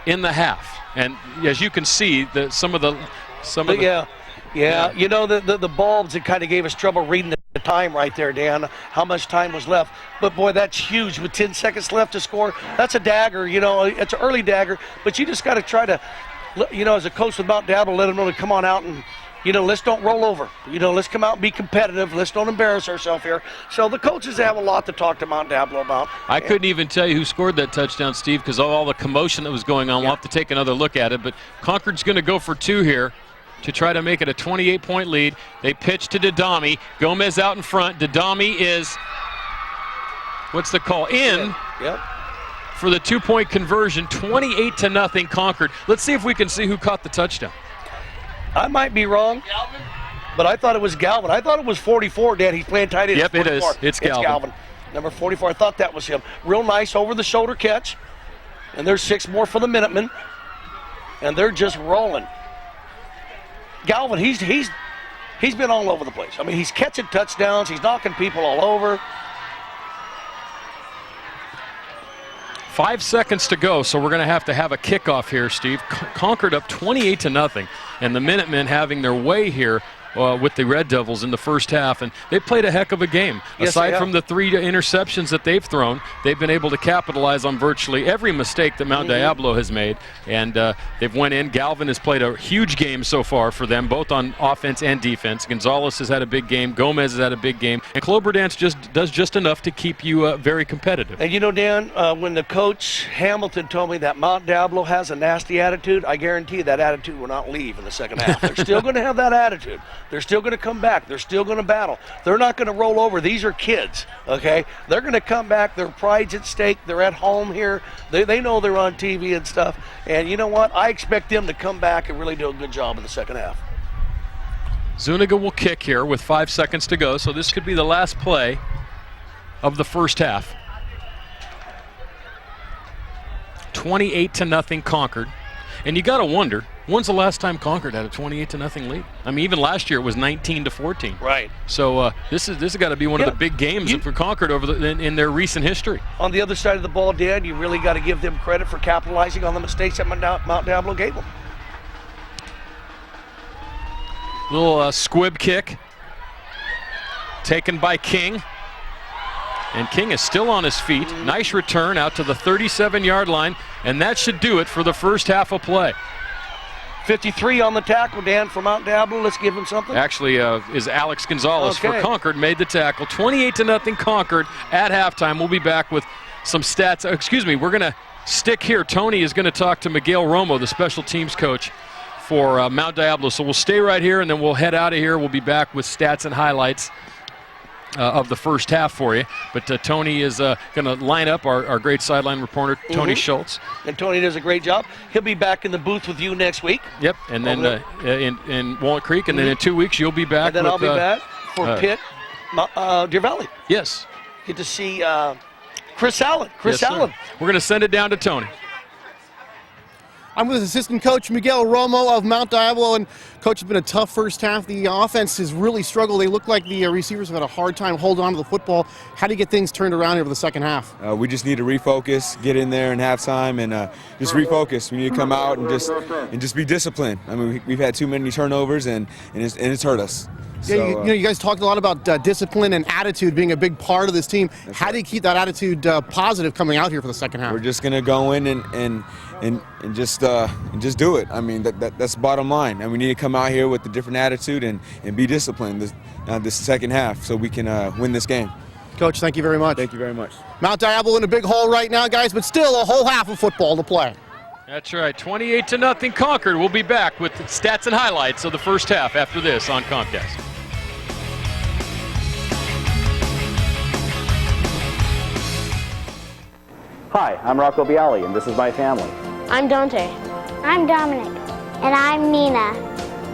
in the half. And as you can see, some of the Yeah, you know, the bulbs, it kind of gave us trouble reading the time right there, Dan, how much time was left. But, boy, that's huge. With 10 seconds left to score, that's a dagger, you know. It's an early dagger. But you just got to try to, you know, as a coach with Mount Diablo, let them know to come on out and, you know, let's don't roll over. You know, let's come out and be competitive. Let's don't embarrass ourselves here. So the coaches have a lot to talk to Mount Diablo about. I couldn't even tell you who scored that touchdown, Steve, because of all the commotion that was going on. We'll have to take another look at it. But Concord's going to go for 2 here to try to make it a 28-point lead. They pitch to Didami. Gomez out in front. Didami is, what's the call? In for the 2-point conversion. 28-0 Concord. Let's see if we can see who caught the touchdown. I might be wrong, but I thought it was Galvin. I thought it was 44, Dan. He's playing tight end. Yep, it is. It's Galvin. Number 44. I thought that was him. Real nice over-the-shoulder catch. And there's 6 more for the Minutemen. And they're just rolling. Galvin, he's he's been all over the place. I mean, he's catching touchdowns. He's knocking people all over. 5 seconds to go, so we're going to have a kickoff here, Steve. Concord up 28-0, and the Minutemen having their way here with the Red Devils in the first half, and they played a heck of a game. Yes, aside from the 3 interceptions that they've thrown, they've been able to capitalize on virtually every mistake that Mount Diablo has made, and they've went in. Galvin has played a huge game so far for them, both on offense and defense. Gonzalez has had a big game. Gomez has had a big game, and Cloberdance does just enough to keep you very competitive. And you know, Dan, when the coach Hamilton told me that Mount Diablo has a nasty attitude, I guarantee that attitude will not leave in the second half. They're still going to have that attitude. They're still going to come back. They're still going to battle. They're not going to roll over. These are kids, okay? They're going to come back. Their pride's at stake. They're at home here. They know they're on TV and stuff. And you know what? I expect them to come back and really do a good job in the second half. Zuniga will kick here with 5 seconds to go, so this could be the last play of the first half. 28-0 Concord. And you got to wonder, when's the last time Concord had a 28-0 lead? I mean, even last year it was 19-14. Right. So this has got to be one of the big games for Concord in their recent history. On the other side of the ball, Dan, you really got to give them credit for capitalizing on the mistakes that Mount Diablo gave them. Little squib kick taken by King. And King is still on his feet. Nice return out to the 37-yard line, and that should do it for the first half of play. 53 on the tackle, Dan, for Mount Diablo. Let's give him something. Actually, is Alex Gonzalez for Concord made the tackle. 28-0 Concord at halftime. We'll be back with some stats. Excuse me, we're going to stick here. Tony is going to talk to Miguel Romo, the special teams coach for Mount Diablo. So we'll stay right here, and then we'll head out of here. We'll be back with stats and highlights of the first half for you. But Tony is going to line up our great sideline reporter, Tony Schultz. And Tony does a great job. He'll be back in the booth with you next week. Yep, and then in Walnut Creek, and then in 2 weeks you'll be back. And then I'll be back for Pitt, Deer Valley. Yes. Get to see Chris Allen. Yes, Allen. We're going to send it down to Tony. I'm with assistant coach Miguel Romo of Mount Diablo, and coach, it's been a tough first half. The offense has really struggled. They look like the receivers have had a hard time holding on to the football. How do you get things turned around here for the second half? We just need to refocus, get in there in halftime, and just refocus. We need to come out and just be disciplined. I mean, we've had too many turnovers, and it's hurt us. Yeah, you guys talked a lot about discipline and attitude being a big part of this team. How do you keep that attitude positive coming out here for the second half? We're just gonna go in and just do it. I mean, that's the bottom line. And we need to come out here with a different attitude and be disciplined this second half so we can win this game. Coach, thank you very much. Thank you very much. Mount Diablo in a big hole right now, guys, but still a whole half of football to play. That's right, 28-0 Concord. We'll be back with stats and highlights of the first half after this on Comcast. Hi, I'm Rocco Bialy, and this is my family. I'm Dante. I'm Dominic. And I'm Nina.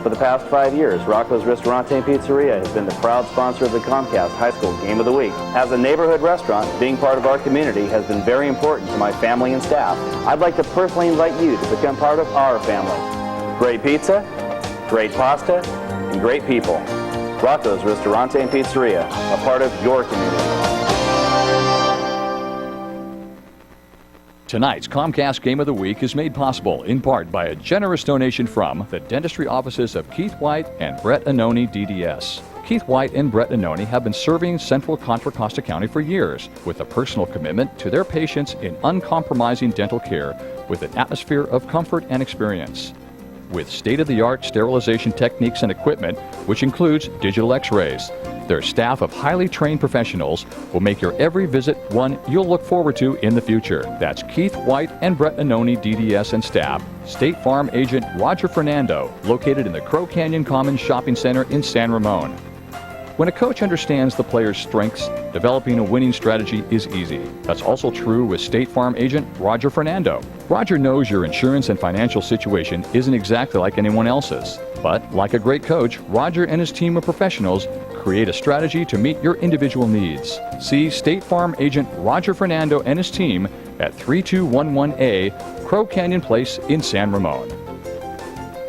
For the past 5 years, Rocco's Ristorante and Pizzeria has been the proud sponsor of the Comcast High School Game of the Week. As a neighborhood restaurant, being part of our community has been very important to my family and staff. I'd like to personally invite you to become part of our family. Great pizza, great pasta, and great people. Rocco's Ristorante and Pizzeria, a part of your community. Tonight's Comcast Game of the Week is made possible in part by a generous donation from the dentistry offices of Keith White and Brett Annoni DDS. Keith White and Brett Annoni have been serving Central Contra Costa County for years with a personal commitment to their patients in uncompromising dental care with an atmosphere of comfort and experience. With state-of-the-art sterilization techniques and equipment, which includes digital x-rays, their staff of highly trained professionals will make your every visit one you'll look forward to in the future. That's Keith White and Brett Annoni DDS and staff. State Farm agent Roger Fernando, located in the Crow Canyon Commons Shopping Center in San Ramon. When a coach understands the player's strengths, developing a winning strategy is easy. That's also true with State Farm agent Roger Fernando. Roger knows your insurance and financial situation isn't exactly like anyone else's. But like a great coach, Roger and his team of professionals create a strategy to meet your individual needs. See State Farm agent Roger Fernando and his team at 3211A Crow Canyon Place in San Ramon.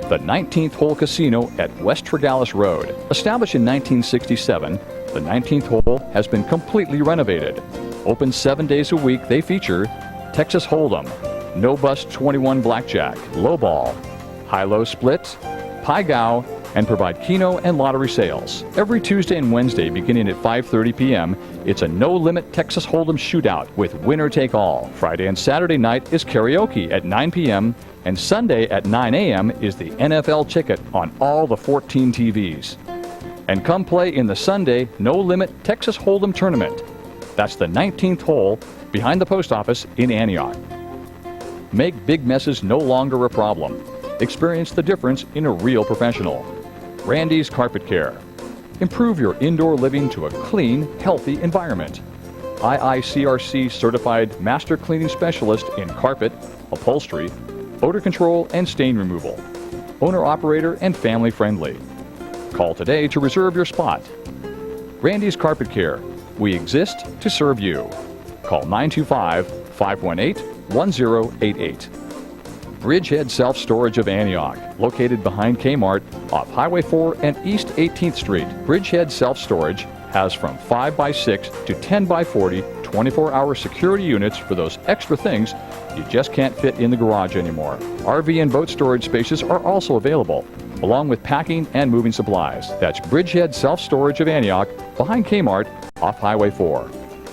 The 19th Hole Casino at West Tregallis Road. Established in 1967, the 19th Hole has been completely renovated. Open 7 days a week, they feature Texas Hold'em, No Bust 21 Blackjack, Lowball, High-Low Split, Pai Gow, and provide Keno and lottery sales. Every Tuesday and Wednesday beginning at 5:30 p.m., it's a no-limit Texas Hold'em shootout with winner-take-all. Friday and Saturday night is karaoke at 9 p.m., and Sunday at 9 a.m. is the NFL ticket on all the 14 TVs. And come play in the Sunday no-limit Texas Hold'em tournament. That's the 19th hole behind the post office in Antioch. Make big messes no longer a problem. Experience the difference in a real professional. Randy's Carpet Care. Improve your indoor living to a clean, healthy environment. IICRC certified master cleaning specialist in carpet, upholstery, odor control, and stain removal. Owner-operator and family-friendly. Call today to reserve your spot. Randy's Carpet Care. We exist to serve you. Call 925-518-1088. Bridgehead Self-Storage of Antioch, located behind Kmart off Highway 4 and East 18th Street. Bridgehead Self-Storage has from 5x6 to 10x40 24-hour security units for those extra things you just can't fit in the garage anymore. RV and boat storage spaces are also available, along with packing and moving supplies. That's Bridgehead Self-Storage of Antioch, behind Kmart off Highway 4.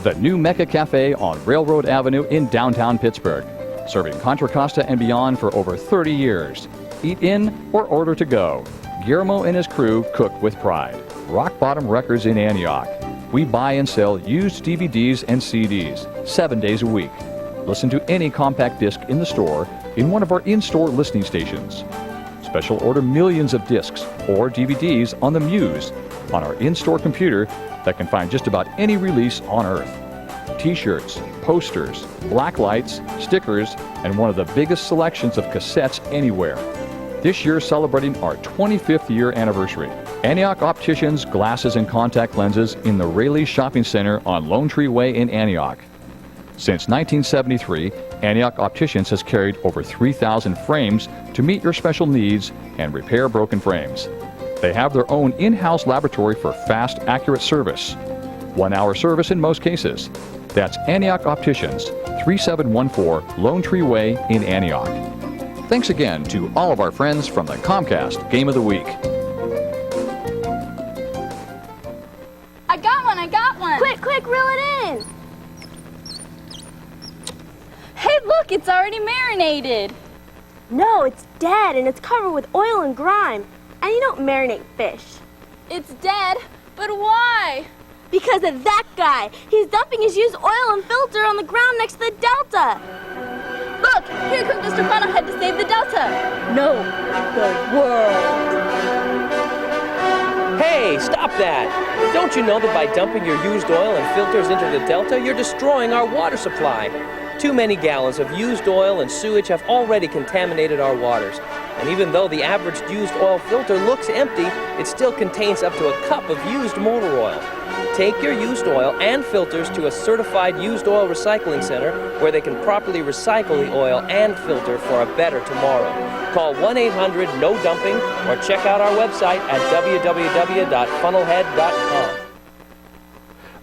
The new Mecca Cafe on Railroad Avenue in downtown Pittsburgh. Serving Contra Costa and beyond for over 30 years. Eat in or order to go. Guillermo and his crew cook with pride. Rock Bottom Records in Antioch. We buy and sell used DVDs and CDs 7 days a week. Listen to any compact disc in the store in one of our in-store listening stations. Special order millions of discs or DVDs on the Muse on our in-store computer that can find just about any release on Earth. T-shirts, posters, black lights, stickers, and one of the biggest selections of cassettes anywhere. This year celebrating our 25th year anniversary. Antioch Opticians Glasses and Contact Lenses in the Rayleigh Shopping Center on Lone Tree Way in Antioch. Since 1973, Antioch Opticians has carried over 3,000 frames to meet your special needs and repair broken frames. They have their own in-house laboratory for fast, accurate service. 1 hour service in most cases. That's Antioch Opticians, 3714 Lone Tree Way in Antioch. Thanks again to all of our friends from the Comcast Game of the Week. I got one! Quick, reel it in! Hey, look, it's already marinated! No, it's dead and it's covered with oil and grime. And you don't marinate fish. It's dead, but why? Because of that guy. He's dumping his used oil and filter on the ground next to the delta. Look, here comes Mr. Funnelhead to save the delta. No, the world. Hey, stop that! Don't you know that by dumping your used oil and filters into the delta, you're destroying our water supply? Too many gallons of used oil and sewage have already contaminated our waters. And even though the average used oil filter looks empty, it still contains up to a cup of used motor oil. Take your used oil and filters to a certified used oil recycling center where they can properly recycle the oil and filter for a better tomorrow. Call 1-800-NO-DUMPING or check out our website at www.funnelhead.com.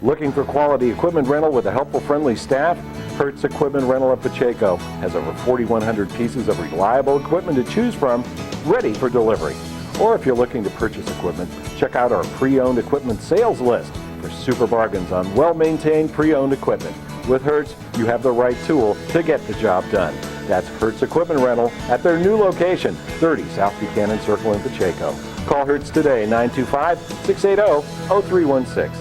Looking for quality equipment rental with a helpful, friendly staff? Hertz Equipment Rental of Pacheco has over 4,100 pieces of reliable equipment to choose from, ready for delivery. Or if you're looking to purchase equipment, check out our pre-owned equipment sales list for super bargains on well-maintained pre-owned equipment. With Hertz, you have the right tool to get the job done. That's Hertz Equipment Rental at their new location, 30 South Buchanan Circle in Pacheco. Call Hertz today, 925-680-0316.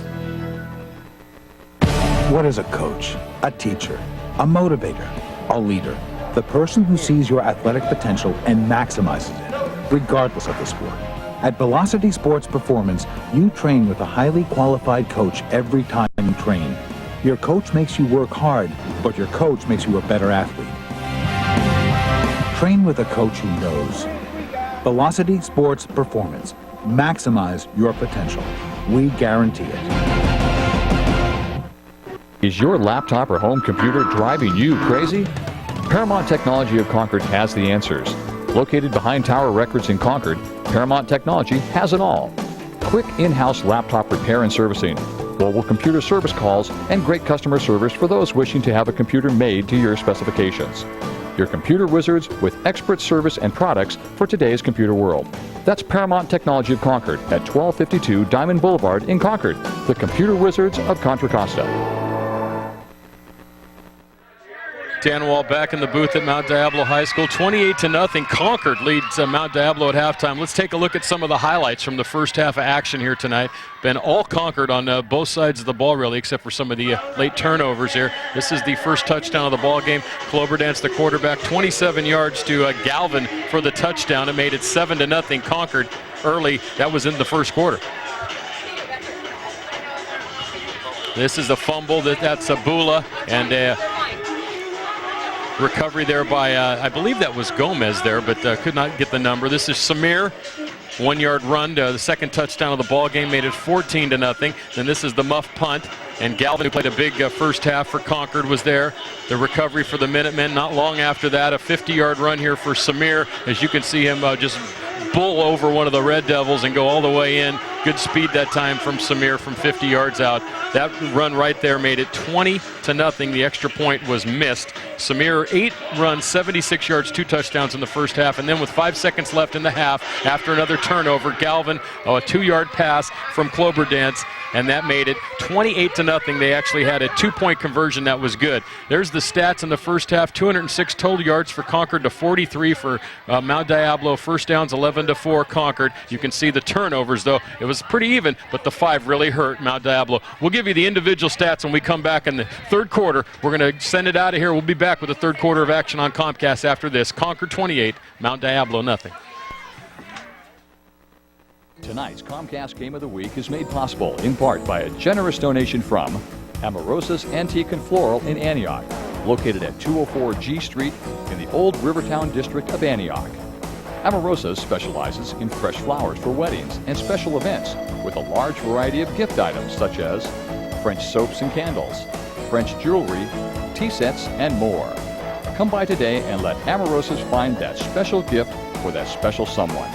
What is a coach? A teacher, a motivator, a leader, the person who sees your athletic potential and maximizes it, regardless of the sport. At Velocity Sports Performance, you train with a highly qualified coach every time you train. Your coach makes you work hard, but your coach makes you a better athlete. Train with a coach who knows. Velocity Sports Performance. Maximize your potential. We guarantee it. Is your laptop or home computer driving you crazy? Paramount Technology of Concord has the answers. Located behind Tower Records in Concord, Paramount Technology has it all. Quick in-house laptop repair and servicing, mobile computer service calls, and great customer service for those wishing to have a computer made to your specifications. Your computer wizards with expert service and products for today's computer world. That's Paramount Technology of Concord at 1252 Diamond Boulevard in Concord, the computer wizards of Contra Costa. Dan Wall back in the booth at Mount Diablo High School. 28-0. Concord leads Mount Diablo at halftime. Let's take a look at some of the highlights from the first half of action here tonight. Been all Concord on both sides of the ball, really, except for some of the late turnovers here. This is the first touchdown of the ball game. Cloberdance, the quarterback, 27 yards to Galvin for the touchdown. It made it 7-0 Concord early. That was in the first quarter. This is the fumble. That's Bula, and recovery there by, I believe that was Gomez there, but could not get the number. This is Samir, 1-yard run to the second touchdown of the ball game, made it 14-0. Then this is the muff punt, and Galvin, who played a big first half for Concord, was there. The recovery for the Minutemen. Not long after that, a 50-yard run here for Samir, as you can see him just bull over one of the Red Devils and go all the way in. Good speed that time from Samir from 50 yards out. That run right there made it 20-0. The extra point was missed. Samir, 8 runs, 76 yards, 2 touchdowns in the first half. And then with 5 seconds left in the half, after another turnover, Galvin, a 2-yard pass from Cloberdance, and that made it 28-0. They actually had a 2-point conversion that was good. There's the stats in the first half. 206 total yards for Concord to 43 for Mount Diablo. First downs 11-4 Concord. You can see the turnovers, though. It was pretty even, but the 5 really hurt Mount Diablo. We'll give you the individual stats when we come back in the third quarter. We're going to send it out of here. We'll be back with the third quarter of action on Comcast after this. Concord 28, Mount Diablo nothing. Tonight's Comcast Game of the Week is made possible in part by a generous donation from Amorosa's Antique and Floral in Antioch, located at 204 G Street in the Old Rivertown district of Antioch. Amorosa's specializes in fresh flowers for weddings and special events with a large variety of gift items such as French soaps and candles, French jewelry, tea sets, and more. Come by today and let Amorosa's find that special gift for that special someone.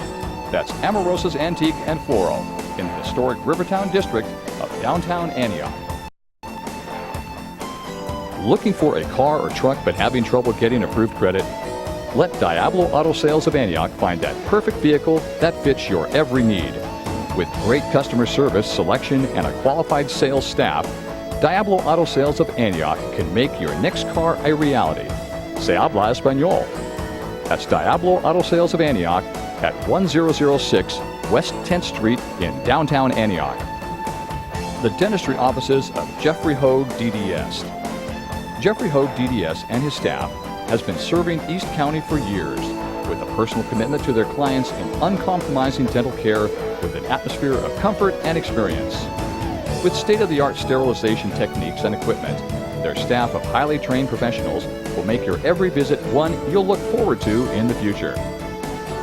That's Amorosa's Antique and Floral in the historic Rivertown district of downtown Antioch. Looking for a car or truck but having trouble getting approved credit? Let Diablo Auto Sales of Antioch find that perfect vehicle that fits your every need. With great customer service, selection, and a qualified sales staff, Diablo Auto Sales of Antioch can make your next car a reality. Se habla español. That's Diablo Auto Sales of Antioch at 1006 West 10th Street in downtown Antioch. The dentistry offices of Jeffrey Hogue DDS. Jeffrey Hogue DDS and his staff has been serving East County for years with a personal commitment to their clients in uncompromising dental care with an atmosphere of comfort and experience. With state-of-the-art sterilization techniques and equipment, their staff of highly trained professionals will make your every visit one you'll look forward to in the future.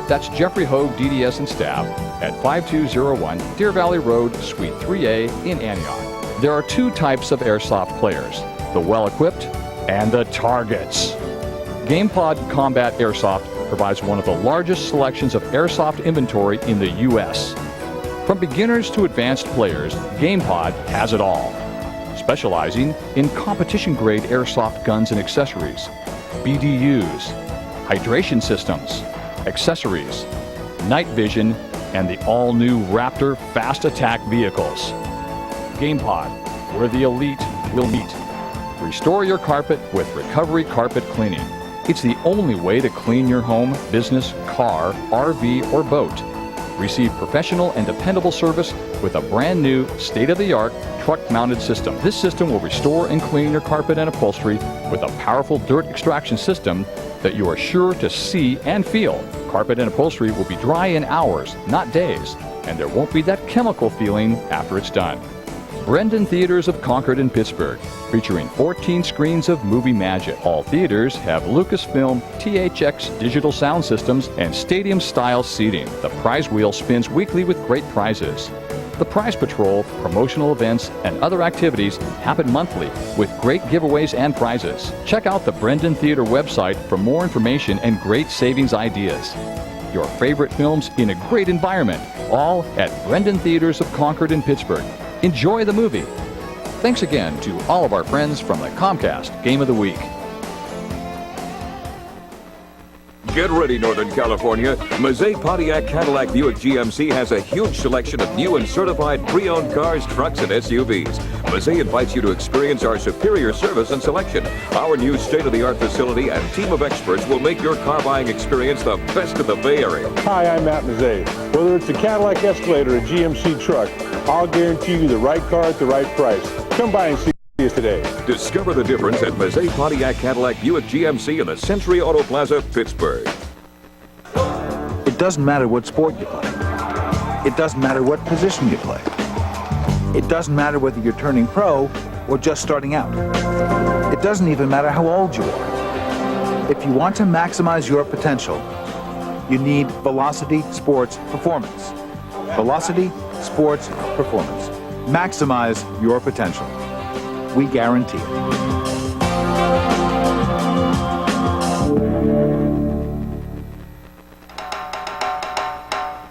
That's Jeffrey Hogue DDS and staff at 5201 Deer Valley Road, Suite 3A in Antioch. There are 2 types of airsoft players, the well-equipped and the targets. GamePod Combat Airsoft provides one of the largest selections of airsoft inventory in the U.S. From beginners to advanced players, GamePod has it all. Specializing in competition-grade airsoft guns and accessories, BDUs, hydration systems, accessories, night vision, and the all-new Raptor fast attack vehicles. GamePod, where the elite will meet. Restore your carpet with Recovery Carpet Cleaning. It's the only way to clean your home, business, car, RV, or boat. Receive professional and dependable service with a brand new, state-of-the-art, truck-mounted system. This system will restore and clean your carpet and upholstery with a powerful dirt extraction system that you are sure to see and feel. Carpet and upholstery will be dry in hours, not days, and there won't be that chemical feeling after it's done. Brendan Theaters of Concord and Pittsburgh, featuring 14 screens of movie magic. All theaters have Lucasfilm THX digital sound systems and stadium-style seating. The prize wheel spins weekly with great prizes. The Prize Patrol, promotional events, and other activities happen monthly with great giveaways and prizes. Check out the Brendan Theater website for more information and great savings ideas. Your favorite films in a great environment, all at Brendan Theaters of Concord and Pittsburgh. Enjoy the movie. Thanks again to all of our friends from the Comcast Game of the Week. Get ready, Northern California. Mazay Pontiac Cadillac Buick GMC has a huge selection of new and certified pre-owned cars, trucks, and SUVs. Mazay invites you to experience our superior service and selection. Our new state-of-the-art facility and team of experts will make your car buying experience the best in the Bay Area. Hi, I'm Matt Mazay. Whether it's a Cadillac Escalade or a GMC truck, I'll guarantee you the right car at the right price. Come by and see us today. Discover the difference at Mazay Pontiac Cadillac Buick GMC in the Century Auto Plaza, Pittsburgh. It doesn't matter what sport you play. It doesn't matter what position you play. It doesn't matter whether you're turning pro or just starting out. It doesn't even matter how old you are. If you want to maximize your potential, you need Velocity Sports Performance. Velocity Sports Performance. Maximize your potential. We guarantee it.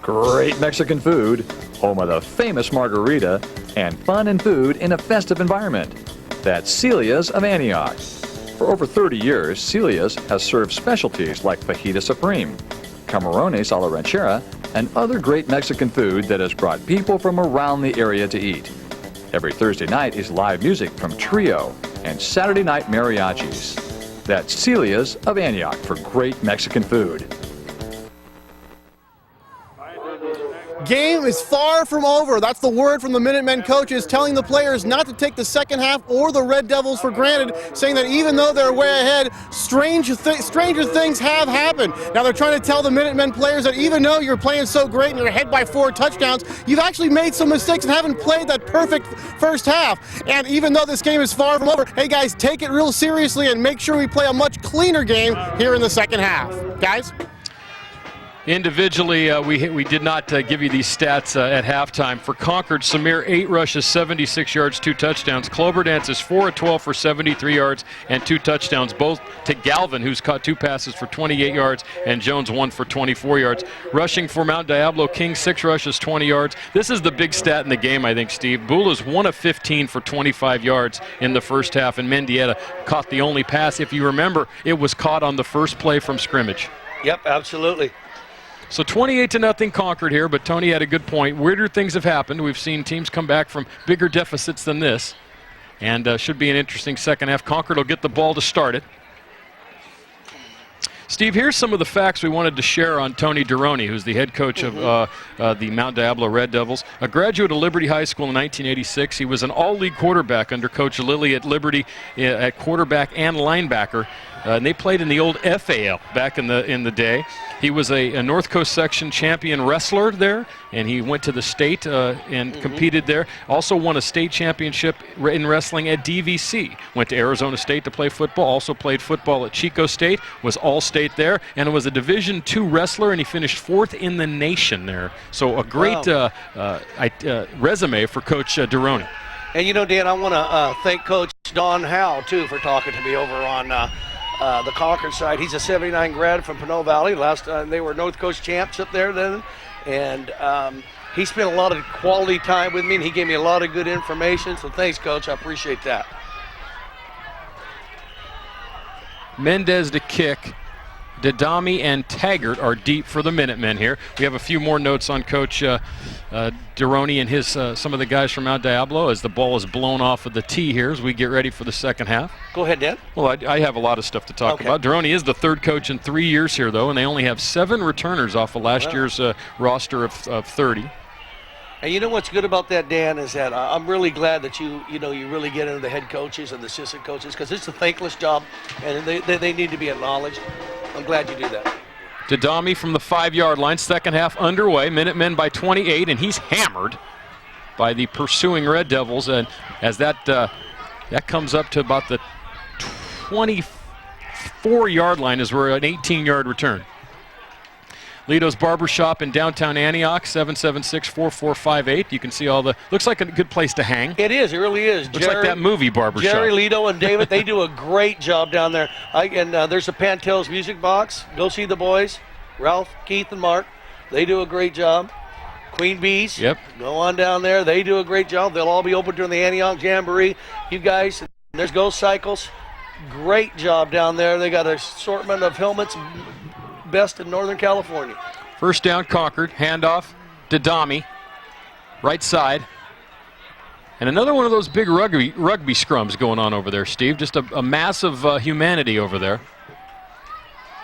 Great Mexican food, home of the famous margarita, and fun and food in a festive environment. That's Celia's of Antioch. For over 30 years, Celia's has served specialties like fajita supreme, camarones a la ranchera, and other great Mexican food that has brought people from around the area to eat. Every Thursday night is live music from Trio and Saturday night mariachis. That's Celia's of Antioch for great Mexican food. Game is far from over. That's the word from the Minutemen coaches, telling the players not to take the second half or the Red Devils for granted, saying that even though they're way ahead, stranger things have happened. Now they're trying to tell the Minutemen players that even though you're playing so great and you're ahead by 4 touchdowns, you've actually made some mistakes and haven't played that perfect first half. And even though this game is far from over, hey guys, take it real seriously and make sure we play a much cleaner game here in the second half. Guys? Individually, we did not give you these stats at halftime. For Concord, Samir, 8 rushes, 76 yards, 2 touchdowns. Cloverdance is 4 of 12 for 73 yards and 2 touchdowns, both to Galvin, who's caught 2 passes for 28 yards, and Jones 1 for 24 yards. Rushing for Mount Diablo, King 6 rushes, 20 yards. This is the big stat in the game, I think, Steve. Bula's 1 of 15 for 25 yards in the first half, and Mendieta caught the only pass. If you remember, it was caught on the first play from scrimmage. Yep, absolutely. So 28-0 Concord here, but Tony had a good point. Weirder things have happened. We've seen teams come back from bigger deficits than this, and should be an interesting second half. Concord will get the ball to start it. Steve, here's some of the facts we wanted to share on Tony Deroni, who's the head coach of the Mount Diablo Red Devils. A graduate of Liberty High School in 1986. He was an all-league quarterback under Coach Lilly at Liberty at quarterback and linebacker. And they played in the old FAL back in the day. He was a North Coast section champion wrestler there, and he went to the state and competed there. Also won a state championship in wrestling at DVC. Went to Arizona State to play football. Also played football at Chico State. Was all-state there, and was a Division II wrestler, and he finished 4th in the nation there. So a great resume for Coach Deroni. And you know, Dan, I want to thank Coach Don Howe too for talking to me over on the Concord side. He's a 79 grad from Pinot Valley. Last time they were North Coast champs up there then. And he spent a lot of quality time with me, and he gave me a lot of good information. So thanks, Coach. I appreciate that. Mendez to kick. Dadami and Taggart are deep for the Minutemen here. We have a few more notes on Coach Deroni and his some of the guys from Mount Diablo as the ball is blown off of the tee here as we get ready for the second half. Go ahead, Dan. Well, I have a lot of stuff to talk about. Deroni is the 3rd coach in 3 years here, though, and they only have 7 returners off of last year's roster of 30. And you know what's good about that, Dan, is that I'm really glad that you really get into the head coaches and the assistant coaches, because it's a thankless job, and they need to be acknowledged. I'm glad you do that. Dadami from the 5-yard line, second half underway. Minutemen by 28, and he's hammered by the pursuing Red Devils. And as that comes up to about the 24-yard line, as we're an 18-yard return. Lito's Barbershop in downtown Antioch, 776-4458. You can see all the, looks like a good place to hang. It is, it really is. Looks like that movie Barbershop. Jerry, Lito, and David, they do a great job down there. There's a Pantel's Music Box. Go see the boys, Ralph, Keith, and Mark. They do a great job. Queen Bees. Yep. Go on down there. They do a great job. They'll all be open during the Antioch Jamboree. You guys, there's Ghost Cycles. Great job down there. They got an assortment of helmets, best in Northern California. First down, Concord. Handoff to Dami. Right side. And another one of those big rugby scrums going on over there, Steve. Just a massive humanity over there.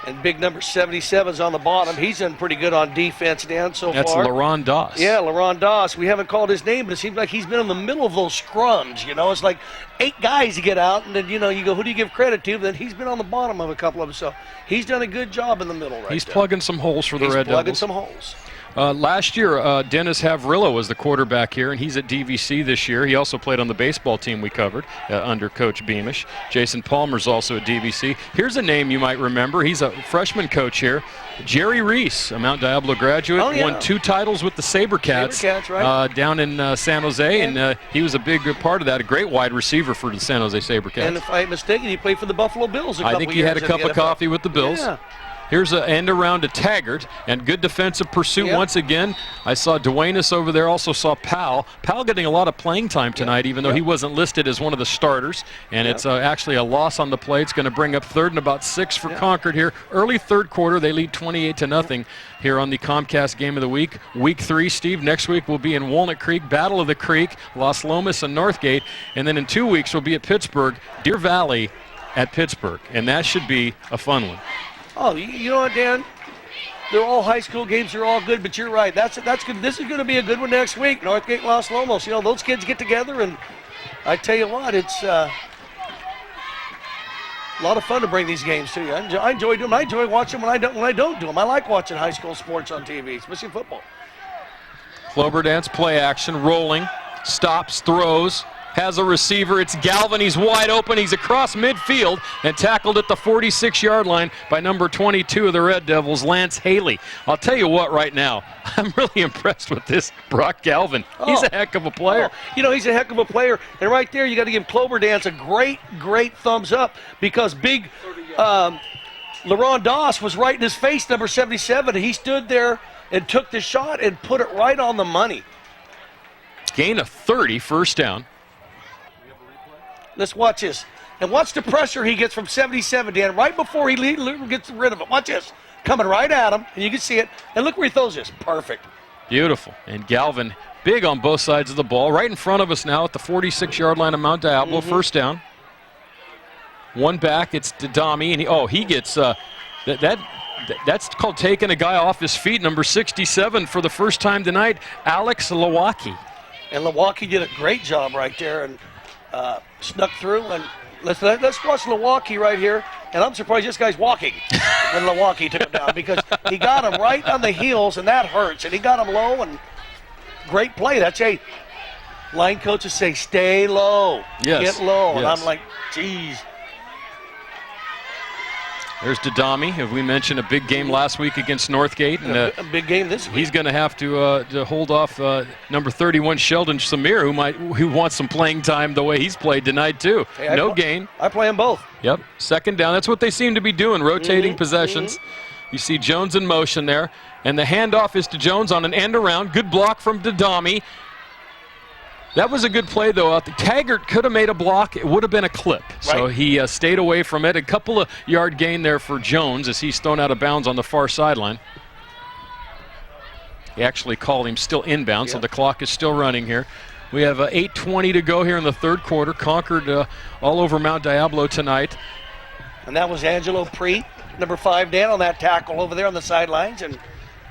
And big number 77's on the bottom. He's done pretty good on defense, Dan, so That's far. That's LaRon Doss. Yeah, LaRon Doss. We haven't called his name, but it seems like he's been in the middle of those scrums. You know, it's like 8 guys to get out, and then, you go, who do you give credit to? But then he's been on the bottom of a couple of them, so he's done a good job in the middle right He's there. plugging some holes for the Red Devils. He's plugging some holes. Last year, Dennis Havrillo was the quarterback here, and he's at DVC this year. He also played on the baseball team we covered under Coach Beamish. Jason Palmer's also at DVC. Here's a name you might remember. He's a freshman coach here. Jerry Reese, a Mount Diablo graduate, won 2 titles with the SaberCats, right. down in San Jose, and he was a big part of that, a great wide receiver for the San Jose SaberCats. And if I'm not mistaken, he played for the Buffalo Bills a couple I think he years had a cup of coffee with the Bills. Yeah. Here's an end around to Taggart, and good defensive pursuit once again. I saw Duenas over there, also saw Powell. Powell getting a lot of playing time tonight, even though he wasn't listed as one of the starters. And it's actually a loss on the play. It's going to bring up 3rd and about 6 for Concord here. Early 3rd quarter, they lead 28-0 here on the Comcast Game of the Week. Week 3, Steve, next week we'll be in Walnut Creek, Battle of the Creek, Las Lomas, and Northgate. And then in 2 weeks we'll be at Pittsburgh, Deer Valley at Pittsburgh. And that should be a fun one. Oh, you know what, Dan? They're all high school games. They're all good, but you're right. That's good. This is going to be a good one next week. Northgate, Los Lomos. Those kids get together, and I tell you what, it's a lot of fun to bring these games to you. I enjoy doing them. I enjoy watching them when I don't do them. I like watching high school sports on TV, especially football. Clover dance, play action, rolling, stops, throws. Has a receiver. It's Galvin. He's wide open. He's across midfield and tackled at the 46-yard line by number 22 of the Red Devils, Lance Haley. I'll tell you what, right now, I'm really impressed with this Brock Galvin. He's a heck of a player. He's a heck of a player. And right there, you got to give Clover Dance a great thumbs up, because big LaRon Doss was right in his face, number 77. And he stood there and took the shot and put it right on the money. Gain of 30, first down. Let's watch this. And watch the pressure he gets from 77, Dan, right before he gets rid of it. Watch this. Coming right at him, and you can see it. And look where he throws this. Perfect. Beautiful. And Galvin, big on both sides of the ball. Right in front of us now at the 46-yard line of Mount Diablo. First down. One back. It's Dami, and he gets that's called taking a guy off his feet. Number 67 for the first time tonight, Alex Lewacki. And Lewacki did a great job right there, and snuck through. And let's watch Lewacki right here. And I'm surprised this guy's walking when Lewacki took him down, because he got him right on the heels, and that hurts. And he got him low, and great play. That's line coaches say, stay low, get low. Yes. And I'm like, geez. There's Didami, as we mentioned, a big game last week against Northgate. And a big game this week. He's going to have to hold off number 31, Sheldon Samir, who wants some playing time the way he's played tonight, too. Hey, no gain. I play them both. Yep, second down. That's what they seem to be doing, rotating possessions. You see Jones in motion there, and the handoff is to Jones on an end around. Good block from Didami. That was a good play, though. Taggart could have made a block. It would have been a clip. Right. So he stayed away from it. A couple of yard gain there for Jones as he's thrown out of bounds on the far sideline. He actually called him still inbound, so the clock is still running here. We have 8:20 to go here in the third quarter. Concord all over Mount Diablo tonight. And that was Angelo Preet, number 5, Dan, on that tackle over there on the sidelines. And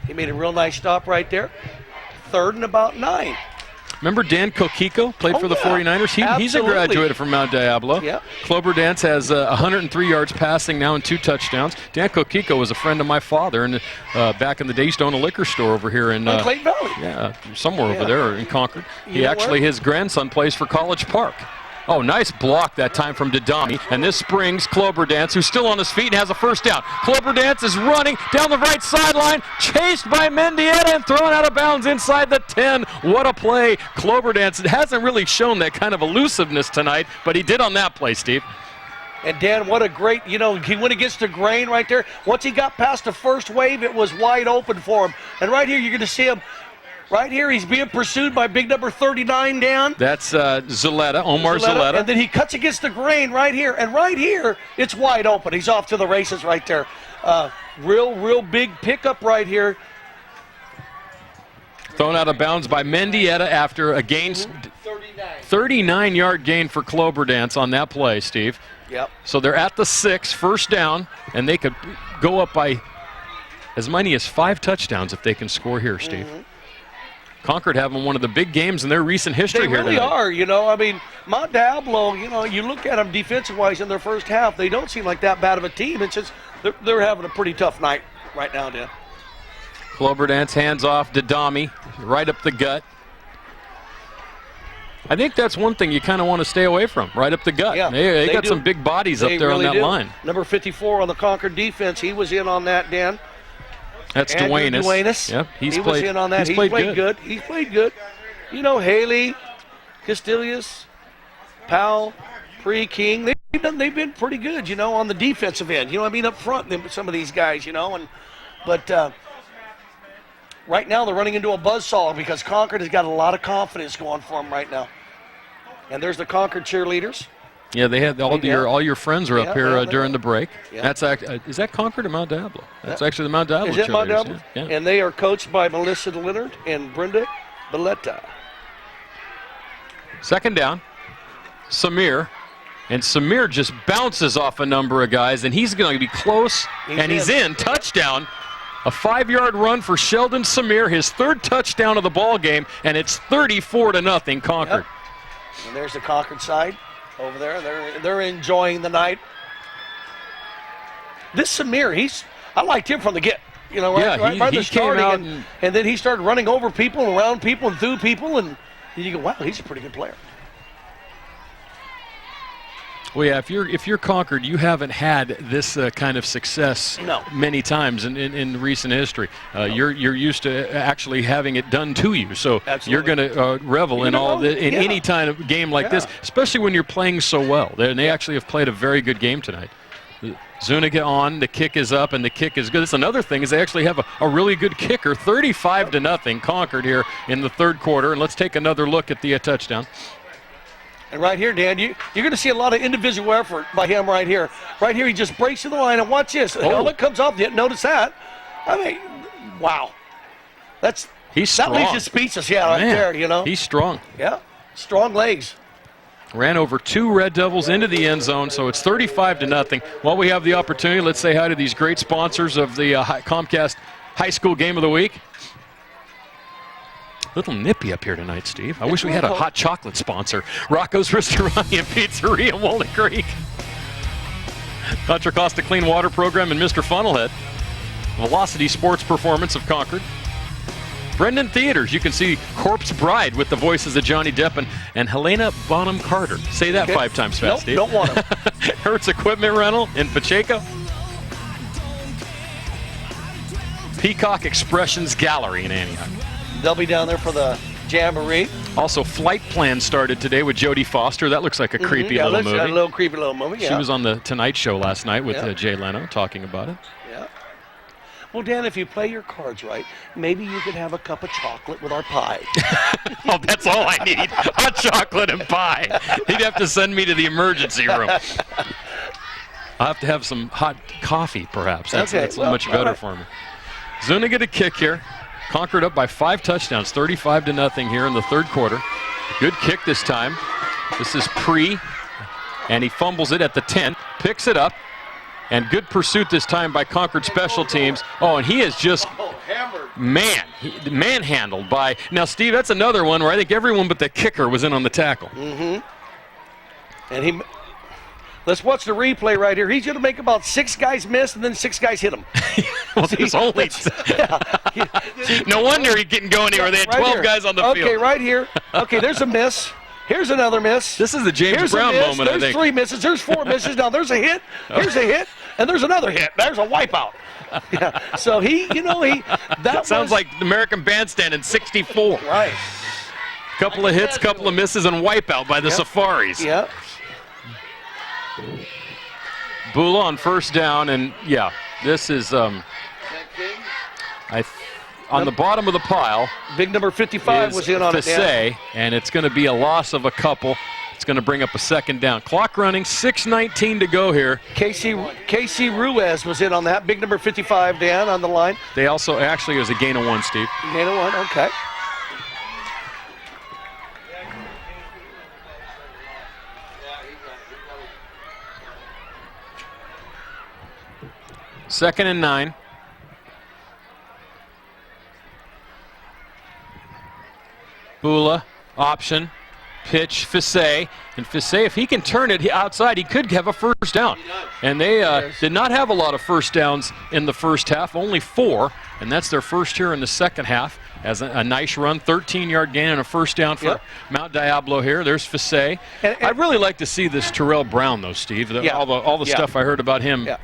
he made a real nice stop right there. 3rd and about 9. Remember Dan Kokiko, played for the 49ers? He's a graduate from Mount Diablo. Yep. Clover Dance has 103 yards passing now and 2 touchdowns. Dan Kokiko was a friend of my father, and back in the day, he used to own a liquor store over here in Clayton Valley. Yeah, somewhere over there in Concord. His grandson plays for College Park. Oh, nice block that time from Didami. And this springs Kloberdance, who's still on his feet and has a first down. Kloberdance is running down the right sideline, chased by Mendieta and thrown out of bounds inside the 10. What a play. Kloberdance hasn't really shown that kind of elusiveness tonight, but he did on that play, Steve. And Dan, what a great, he went against the grain right there. Once he got past the first wave, it was wide open for him. And right here, you're going to see him. Right here, he's being pursued by big number 39, Dan. That's Zaletta, Omar Zaletta. And then he cuts against the grain right here. And right here, it's wide open. He's off to the races right there. Real big pickup right here. Thrown out of bounds by Mendieta after a gain. 39-yard gain for Kloberdance on that play, Steve. Yep. So they're at the 6, first down, and they could go up by as many as 5 touchdowns if they can score here, Steve. Concord having one of the big games in their recent history here tonight. They really are, I mean, Mount Diablo, you look at them defensive-wise in their first half, they don't seem like that bad of a team. It's just they're having a pretty tough night right now, Dan. Kloberdance hands off Didami, right up the gut. I think that's one thing you kind of want to stay away from, right up the gut. Yeah, they got some big bodies up there really on that line. Number 54 on the Concord defense, he was in on that, Dan. That's Duenas. Yep, he was in on that. He played good. He played good. Haley, Castillas, Powell, King, they've been pretty good, on the defensive end. Up front, some of these guys, But right now they're running into a buzzsaw because Concord has got a lot of confidence going for them right now. And there's the Concord cheerleaders. Yeah, they had all your friends are up here during the break. Yeah. That's is that Concord or Mount Diablo? That's actually the Mount Diablo. Is it Mount Diablo? Yeah. And they are coached by Melissa Leonard and Brenda Belletta. Second down, Samir. And Samir just bounces off a number of guys, and he's going to be close, he's in. Touchdown. A 5-yard run for Sheldon Samir, his 3rd touchdown of the ball game, and it's 34-0 Concord. Yep. And there's the Concord side over there. They're enjoying the night. This Samir, I liked him from the get. Right from the starting, and then he started running over people, and around people, and through people, and you go, wow, he's a pretty good player. Well, yeah, if you're Concord, you haven't had this kind of success many times in recent history. You're used to actually having it done to you, so you're going to revel in any kind of game like this, especially when you're playing so well. They actually have played a very good game tonight. Zuniga on, the kick is up, and the kick is good. That's another thing is they actually have a really good kicker. 35-0 Concord here in the 3rd quarter, and let's take another look at the touchdown. And right here, Dan, you're going to see a lot of individual effort by him right here. Right here, he just breaks to the line, and watch this. The helmet comes off. Didn't notice that. I mean, wow. He's strong. That leaves you speechless, right there, He's strong. Yeah, strong legs. Ran over 2 Red Devils into the end zone, so it's 35-0. While we have the opportunity, let's say hi to these great sponsors of the Comcast High School Game of the Week. Little nippy up here tonight, Steve. I wish we had a hot chocolate sponsor. Rocco's Ristorani and Pizzeria in Walnut Creek. Contra Costa Clean Water Program and Mr. Funnelhead. Velocity Sports Performance of Concord. Brendan Theaters. You can see Corpse Bride with the voices of Johnny Depp and Helena Bonham Carter. Say that 5 times fast, Steve. Don't want to. Hertz Equipment Rental in Pacheco. Peacock Expressions Gallery in Antioch. They'll be down there for the Jamboree. Also, Flight Plan started today with Jodie Foster. That looks like a creepy little movie. A little creepy little movie, She was on the Tonight Show last night with Jay Leno talking about it. Yeah. Well, Dan, if you play your cards right, maybe you could have a cup of chocolate with our pie. Oh, that's all I need. Hot chocolate and pie. He'd have to send me to the emergency room. I'll have to have some hot coffee, perhaps. That's much better for me. Zuniga to kick here. Concord up by 5 touchdowns, 35-0 here in the 3rd quarter. Good kick this time. This is and he fumbles it at the 10, picks it up, and good pursuit this time by Concord special teams. Oh, and he is just manhandled by. Now, Steve, that's another one where I think everyone but the kicker was in on the tackle. And let's watch the replay right here. He's going to make about 6 guys miss, and then 6 guys hit him. Well, there's only. No wonder he didn't go anywhere. They had 12 guys on the field. Okay, right here. Okay, there's a miss. Here's another miss. This is the James Brown moment, There's I think. 3 misses. There's 4 misses. Now there's a hit. Here's a hit. And there's another hit. There's a wipeout. Yeah. So that sounds like the American Bandstand in '64. Right. Couple of hits, couple of misses, and wipeout by the Safaris. Yep. Bula on first down, and yeah, this is on the bottom of the pile. Big number 55 was in on it. And it's going to be a loss of a couple. It's going to bring up a second down. Clock running, 6:19 to go here. Casey Ruiz was in on that. Big number 55, Dan, on the line. They also, actually, it was a gain of 1, Steve. Gain of 1, okay. Second and 9. Bula, option, pitch, Fisay. And Fisay, if he can turn it outside, he could have a first down. And they did not have a lot of first downs in the first half, only 4. And that's their first here in the second half. As a nice run, 13-yard gain and a first down for Mount Diablo here. There's Fisay. I'd really like to see this Terrell Brown, though, Steve. All the stuff I heard about him. Yeah.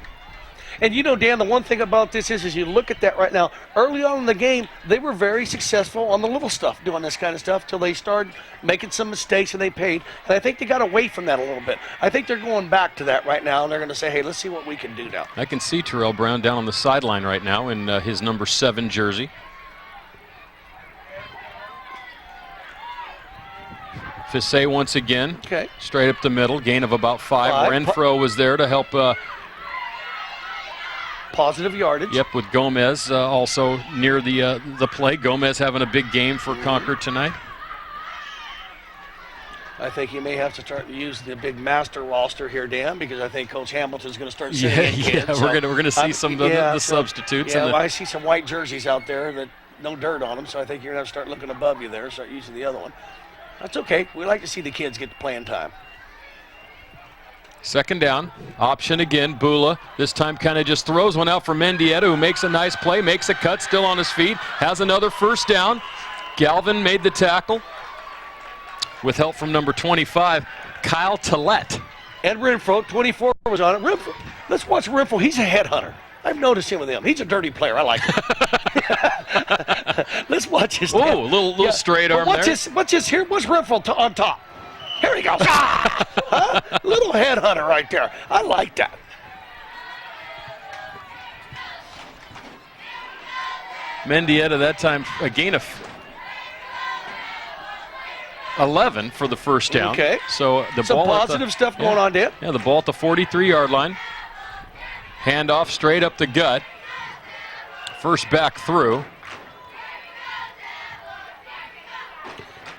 And you know, Dan, the one thing about this is you look at that right now, early on in the game, they were very successful on the little stuff, doing this kind of stuff, till they started making some mistakes and they paid. And I think they got away from that a little bit. I think they're going back to that right now, and they're going to say, hey, let's see what we can do now. I can see Terrell Brown down on the sideline right now in his number 7 jersey. Fisay once again, straight up the middle, gain of about 5. Renfro was there to help. Positive yardage. Yep, with Gomez also near the play. Gomez having a big game for Concord tonight. I think you may have to start to use the big master roster here, Dan, because I think Coach Hamilton's going to start sending in kids. We're going to see some of the substitutes. Yeah, I see some white jerseys out there that no dirt on them, so I think you're going to have to start looking above you there, start using the other one. That's okay. We like to see the kids get the playing time. Second down, option again, Bula. This time kind of just throws one out for Mendieta, who makes a nice play, makes a cut, still on his feet, has another first down. Galvin made the tackle with help from number 25, Kyle Tillett. And Renfro, 24 was on it. Renfro, let's watch Renfro. He's a headhunter. I've noticed him with him. He's a dirty player. I like him. Let's watch his. Oh, a little straight arm there. What's his here? What's Renfro on top? Here he goes. Little headhunter right there. I like that. Mendieta that time a gain of 11 for the first down. Okay. So the some ball positive stuff going on, Dan. Yeah, the ball at the 43-yard line. Handoff straight up the gut. First back through.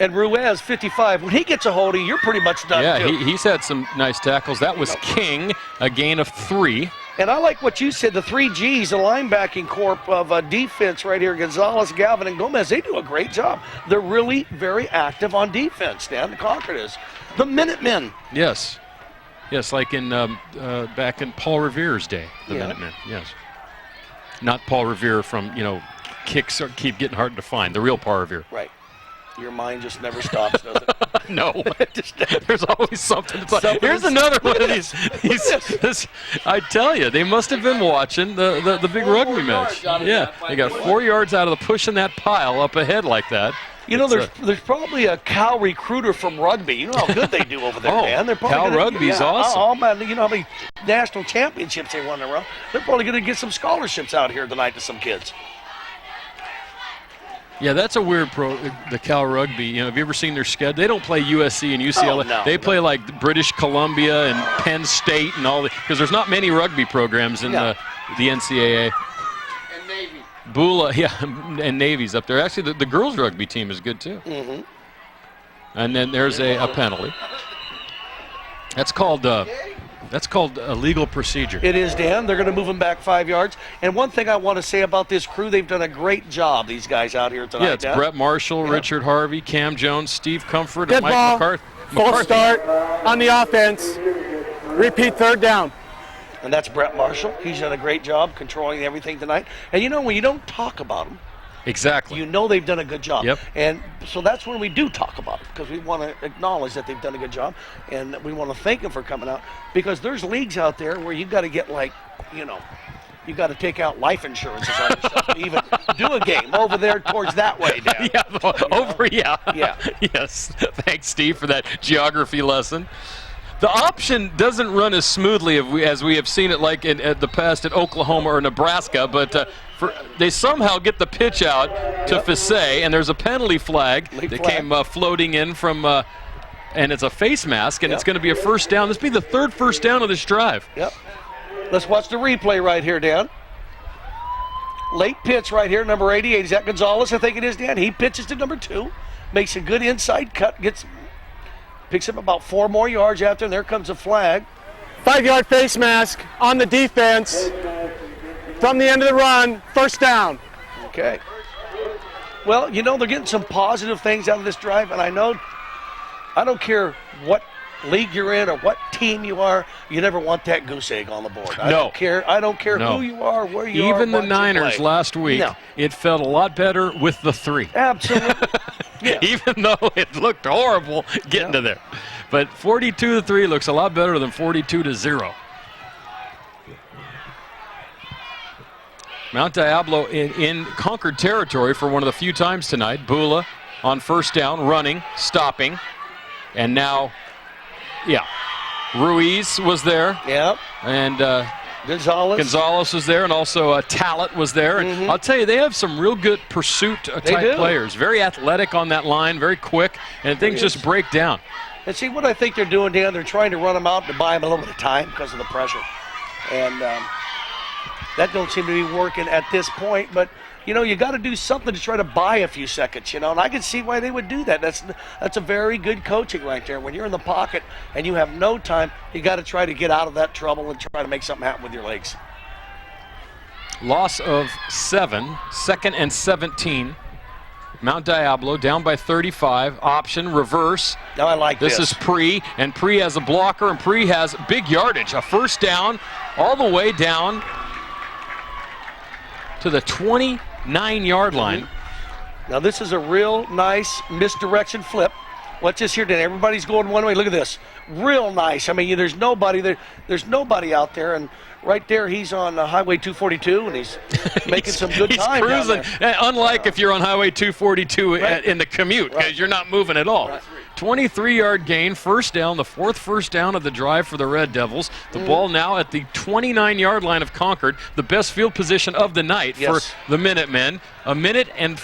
And Ruiz, 55. When he gets a hold of you, you're pretty much done, too. Yeah, he's had some nice tackles. That was King, a gain of 3. And I like what you said, the 3 Gs, the linebacking corps of defense right here, Gonzalez, Galvin, and Gomez, they do a great job. They're really very active on defense, Dan. The Concord is. The Minutemen. Yes. Yes, like in back in Paul Revere's day, the Minutemen, yes. Not Paul Revere from, kicks keep getting hard to find, the real Paul Revere. Right. Your mind just never stops, does it? No. There's always something. Here's another one of these. I tell you, they must have been watching the big rugby match. Yeah, they got 4 yards out of the pushing that pile up ahead like that. There's probably a Cal recruiter from rugby. You know how good they do over there, man. They're probably Cal rugby's awesome. You know how many national championships they won in a row. They're probably going to get some scholarships out here tonight to some kids. Yeah, that's a weird the Cal Rugby. Have you ever seen their schedule? They don't play USC and UCLA. They play like British Columbia and Penn State and all because there's not many rugby programs in the NCAA. And Navy. Bula, and Navy's up there. Actually, the girls' rugby team is good too. Mm-hmm. And then there's a penalty. That's called a legal procedure. It is, Dan. They're going to move them back 5 yards. And one thing I want to say about this crew, they've done a great job, these guys out here tonight. Yeah, it's Brett Marshall, Richard Harvey, Cam Jones, Steve Comfort, Good and Mike ball. McCarthy. Full start on the offense. Repeat third down. And that's Brett Marshall. He's done a great job controlling everything tonight. And when you don't talk about him, Exactly. You know they've done a good job. Yep. And so that's when we do talk about it, because we want to acknowledge that they've done a good job, and we want to thank them for coming out, because there's leagues out there where you've got to get, like, you know, you got to take out life insurance on yourself to even do a game over there towards that way, Dan. Yeah. Yes. Thanks, Steve, for that geography lesson. The option doesn't run as smoothly as we have seen it like in the past at Oklahoma or Nebraska, but they somehow get the pitch out to Fisay, and there's a penalty flag that came floating in from, and it's a face mask, and it's going to be a first down. This will be the third first down of this drive. Yep. Let's watch the replay right here, Dan. Late pitch right here, number 88. Is that Gonzalez? I think it is, Dan. He pitches to number 2, makes a good inside cut, picks up about 4 more yards after, and there comes a flag. 5-yard face mask on the defense from the end of the run, first down. Okay. Well, you know, they're getting some positive things out of this drive, and I don't care what league you're in or what team you are, you never want that goose egg on the board. I don't care who you are, where you are. Even the Niners last week, it felt a lot better with the 3. Absolutely. Even though it looked horrible getting to there. But 42-3 looks a lot better than 42-0. Mount Diablo in Concord territory for one of the few times tonight. Bula on first down, running, stopping, and now, Ruiz was there. Yep. And Gonzalez was there, and also Talent was there. And I'll tell you, they have some real good pursuit type players. Very athletic on that line, very quick, and things just break down. And see, what I think they're doing, Dan, they're trying to run them out to buy them a little bit of time because of the pressure. And that don't seem to be working at this point. But, you know, you got to do something to try to buy a few seconds, you know. And I can see why they would do that. That's a very good coaching right there. When you're in the pocket and you have no time, you got to try to get out of that trouble and try to make something happen with your legs. Loss of 7, 2nd and 17. Mount Diablo down by 35. Option, reverse. Now I like this. This is Pre, and Pre has a blocker, and Pre has big yardage. A first down all the way down to the 29-yard line. Now this is a real nice misdirection flip. Watch this here, Dan. Everybody's going one way. Look at this. Real nice. I mean, there's nobody there. There's nobody out there, and right there he's on Highway 242, and he's making some good time. He's cruising. Unlike if you're on Highway 242 in the commute, because you're not moving at all. 23-yard gain, first down, the 4th first down of the drive for the Red Devils. The ball now at the 29-yard line of Concord, the best field position of the night for the Minutemen. A minute and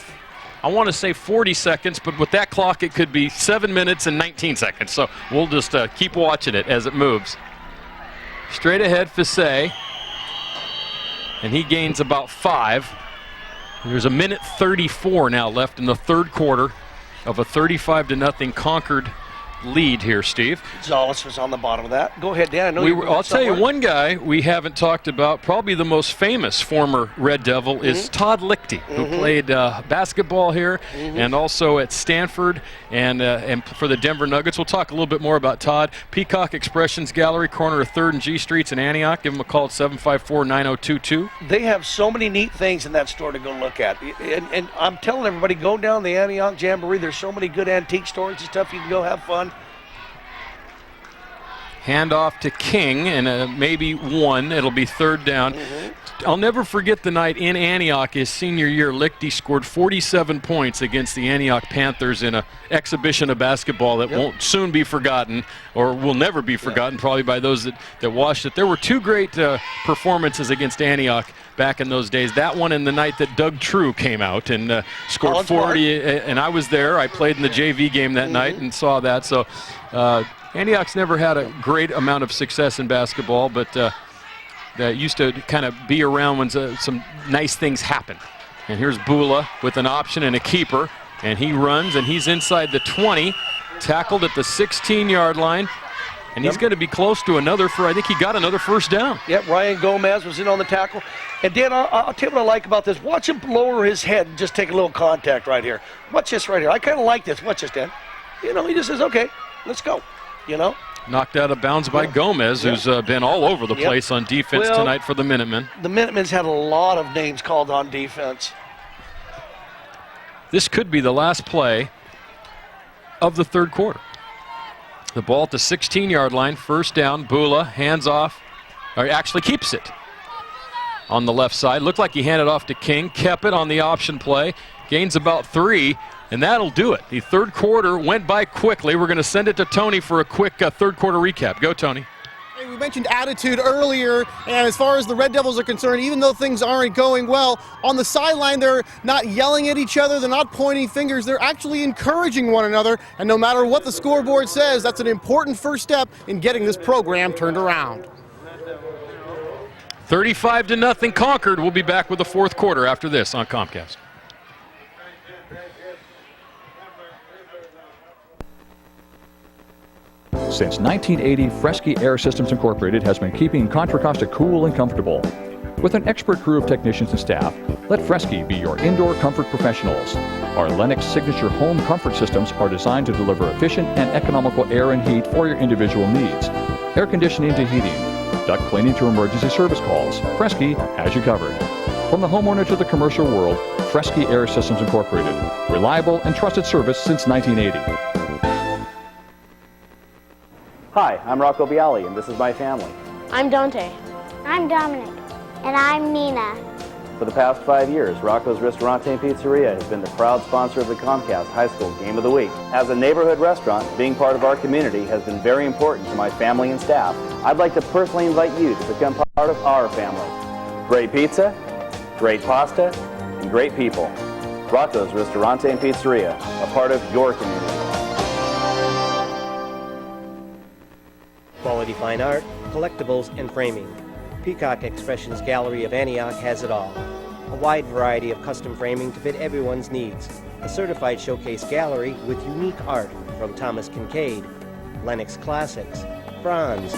I want to say 40 seconds, but with that clock it could be 7 minutes and 19 seconds. So we'll just keep watching it as it moves. Straight ahead, Fisay, and he gains about 5. There's a minute 34 now left in the third quarter of a 35-0 Concord lead here, Steve. Gonzalez was on the bottom of that. Go ahead, Dan. I'll tell you one guy we haven't talked about, probably the most famous former Red Devil, is Todd Lichty, who played basketball here and also at Stanford and for the Denver Nuggets. We'll talk a little bit more about Todd. Peacock Expressions Gallery, corner of 3rd and G Streets in Antioch. Give them a call at 754-9022. They have so many neat things in that store to go look at. And I'm telling everybody, go down the Antioch Jamboree. There's so many good antique stores and stuff. You can go have fun. Handoff to King, and maybe 1. It'll be 3rd down. I'll never forget the night in Antioch his senior year. Lichty scored 47 points against the Antioch Panthers in an exhibition of basketball that won't soon be forgotten, or will never be forgotten probably by those that watched it. There were 2 great performances against Antioch back in those days. That one and the night that Doug True came out and scored 40, and I was there. I played in the JV game that night and saw that. So Antioch's never had a great amount of success in basketball, but that used to kind of be around when some nice things happen. And here's Bula with an option and a keeper, and he runs, and he's inside the 20, tackled at the 16-yard line, and he's going to be close to another I think he got another first down. Yep, Ryan Gomez was in on the tackle. And Dan, I'll tell you what I like about this. Watch him lower his head and just take a little contact right here. Watch this right here. I kind of like this. Watch this, Dan. You know, he just says, okay, let's go. You know? Knocked out of bounds by Gomez, who's been all over the place on defense tonight for the Minutemen. The Minutemen's had a lot of names called on defense. this could be the last play of the third quarter. The ball at the 16-yard line, first down. Bula hands off, or actually keeps it on the left side. Looked like he handed off to King, kept it on the option play, gains about 3, and that'll do it. The third quarter went by quickly. We're going to send it to Tony for a quick third quarter recap. Go, Tony. We mentioned attitude earlier, and as far as the Red Devils are concerned, even though things aren't going well, on the sideline they're not yelling at each other, they're not pointing fingers, they're actually encouraging one another, and no matter what the scoreboard says, that's an important first step in getting this program turned around. 35-0 Concord. We'll be back with the fourth quarter after this on Comcast. Since 1980, Fresky Air Systems Incorporated has been keeping Contra Costa cool and comfortable. With an expert crew of technicians and staff, let Fresky be your indoor comfort professionals. Our Lennox Signature Home Comfort Systems are designed to deliver efficient and economical air and heat for your individual needs. Air conditioning to heating, duct cleaning to emergency service calls. Fresky has you covered. From the homeowner to the commercial world, Fresky Air Systems Incorporated. Reliable and trusted service since 1980. Hi, I'm Rocco Bialy, and this is my family. I'm Dante. I'm Dominic. And I'm Nina. For the past 5 years, Rocco's Ristorante and Pizzeria has been the proud sponsor of the Comcast High School Game of the Week. As a neighborhood restaurant, being part of our community has been very important to my family and staff. I'd like to personally invite you to become part of our family. Great pizza, great pasta, and great people. Rocco's Ristorante and Pizzeria, a part of your community. Quality fine art, collectibles, and framing. Peacock Expressions Gallery of Antioch has it all. A wide variety of custom framing to fit everyone's needs. A certified showcase gallery with unique art from Thomas Kincaid, Lennox Classics, Bronze,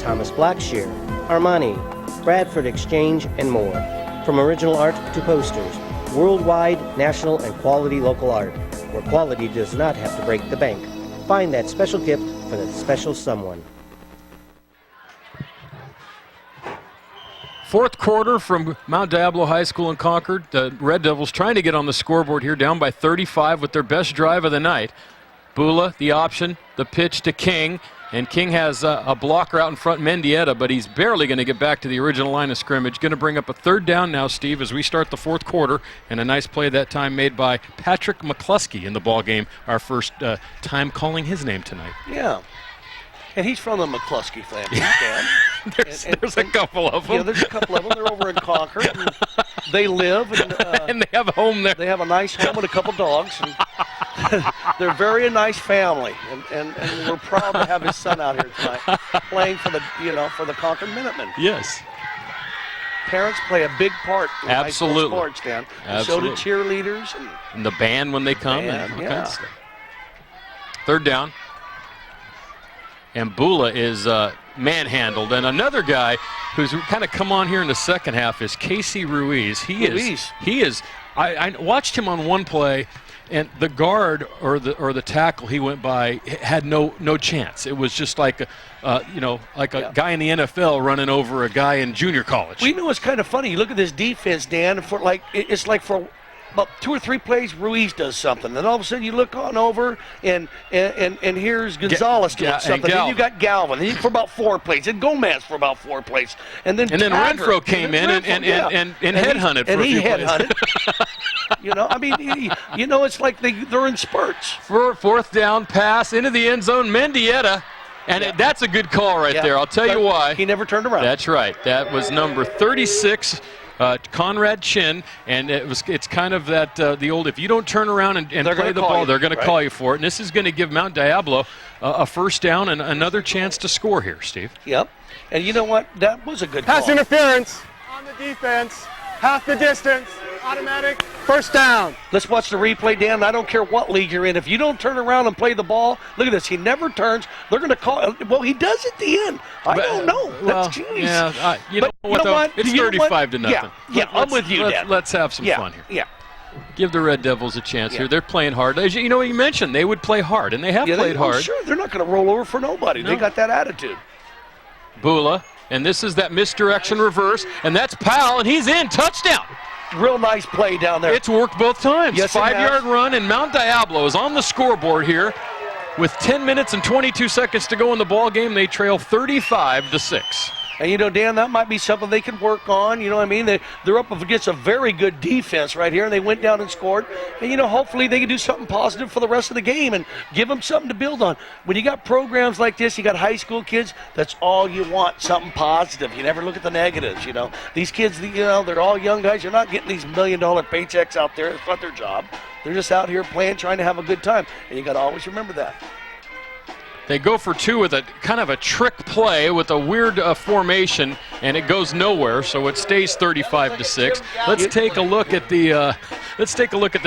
Thomas Blackshear, Armani, Bradford Exchange, and more. From original art to posters, worldwide, national, and quality local art, where quality does not have to break the bank. Find that special gift for that special someone. Fourth quarter from Mount Diablo High School in Concord. The Red Devils trying to get on the scoreboard here, down by 35 with their best drive of the night. Bula, the option, the pitch to King, and King has a blocker out in front, Mendieta, but he's barely going to get back to the original line of scrimmage. Going to bring up a third down now, Steve, as we start the fourth quarter, and a nice play that time made by Patrick McCluskey in the ball game, our first time calling his name tonight. Yeah. And he's from the McCluskey family, Dan. There's a couple of them. Yeah, there's a couple of them. They're over in Concord. And they live. And they have a home there. They have a nice home and a couple dogs. And they're very nice family. And we're proud to have his son out here tonight playing for the, for the Concord Minutemen. Yes. Parents play a big part in Absolutely. high school sports, Dan. Absolutely. So do cheerleaders. And the band when they come and all kinds of stuff. Third down. And Bula is manhandled. And another guy who's kind of come on here in the second half is Casey Ruiz. He is. I watched him on one play, and the guard or the tackle he went by had no chance. It was just like a guy in the NFL running over a guy in junior college. We know it's kind of funny. You look at this defense, Dan. It's like for about 2 or 3 plays, Ruiz does something. Then all of a sudden you look on over, and here's Gonzalez doing something. Then you got Galvin for about 4 plays, and Gomez for about 4 plays. And then Renfro came in and headhunted for a few plays. It's like they're in spurts. Fourth down pass into the end zone, Mendieta. And that's a good call right there. I'll tell you why. He never turned around. That's right. That was number 36. Conrad Chin, and it's kind of that the old, if you don't turn around and play the ball, they're going to call you for it. And this is going to give Mount Diablo a first down and another chance to score here, Steve. Yep. And you know what? That was a good call. Pass interference on the defense. Half the distance. Automatic. First down. Let's watch the replay, Dan. I don't care what league you're in. If you don't turn around and play the ball, look at this. He never turns. They're going to call. Well, he does at the end. I don't know. That's jeez. Yeah, you know what? It's 35-0. Yeah, I'm with you, Dan. Let's have some fun here. Yeah. Give the Red Devils a chance here. They're playing hard. As you mentioned, they would play hard, and they have played hard. Sure, they're not going to roll over for nobody. No. They got that attitude. Bula, and this is that misdirection reverse, and that's Powell, and he's in. Touchdown. real nice play down there. It's worked both times. Yes, 5-yard run, and Mount Diablo is on the scoreboard here with 10 minutes and 22 seconds to go in the ball game. They trail 35-6. And, Dan, that might be something they can work on. You know what I mean? They're up against a very good defense right here, and they went down and scored. And, hopefully they can do something positive for the rest of the game and give them something to build on. When you got programs like this, you got high school kids, that's all you want, something positive. You never look at the negatives, These kids, they're all young guys. You're not getting these $1 million paychecks out there. It's not their job. They're just out here playing, trying to have a good time. And you got to always remember that. They go for two with a kind of a trick play with a weird formation, and it goes nowhere. So it stays 35-6. Let's take a look at the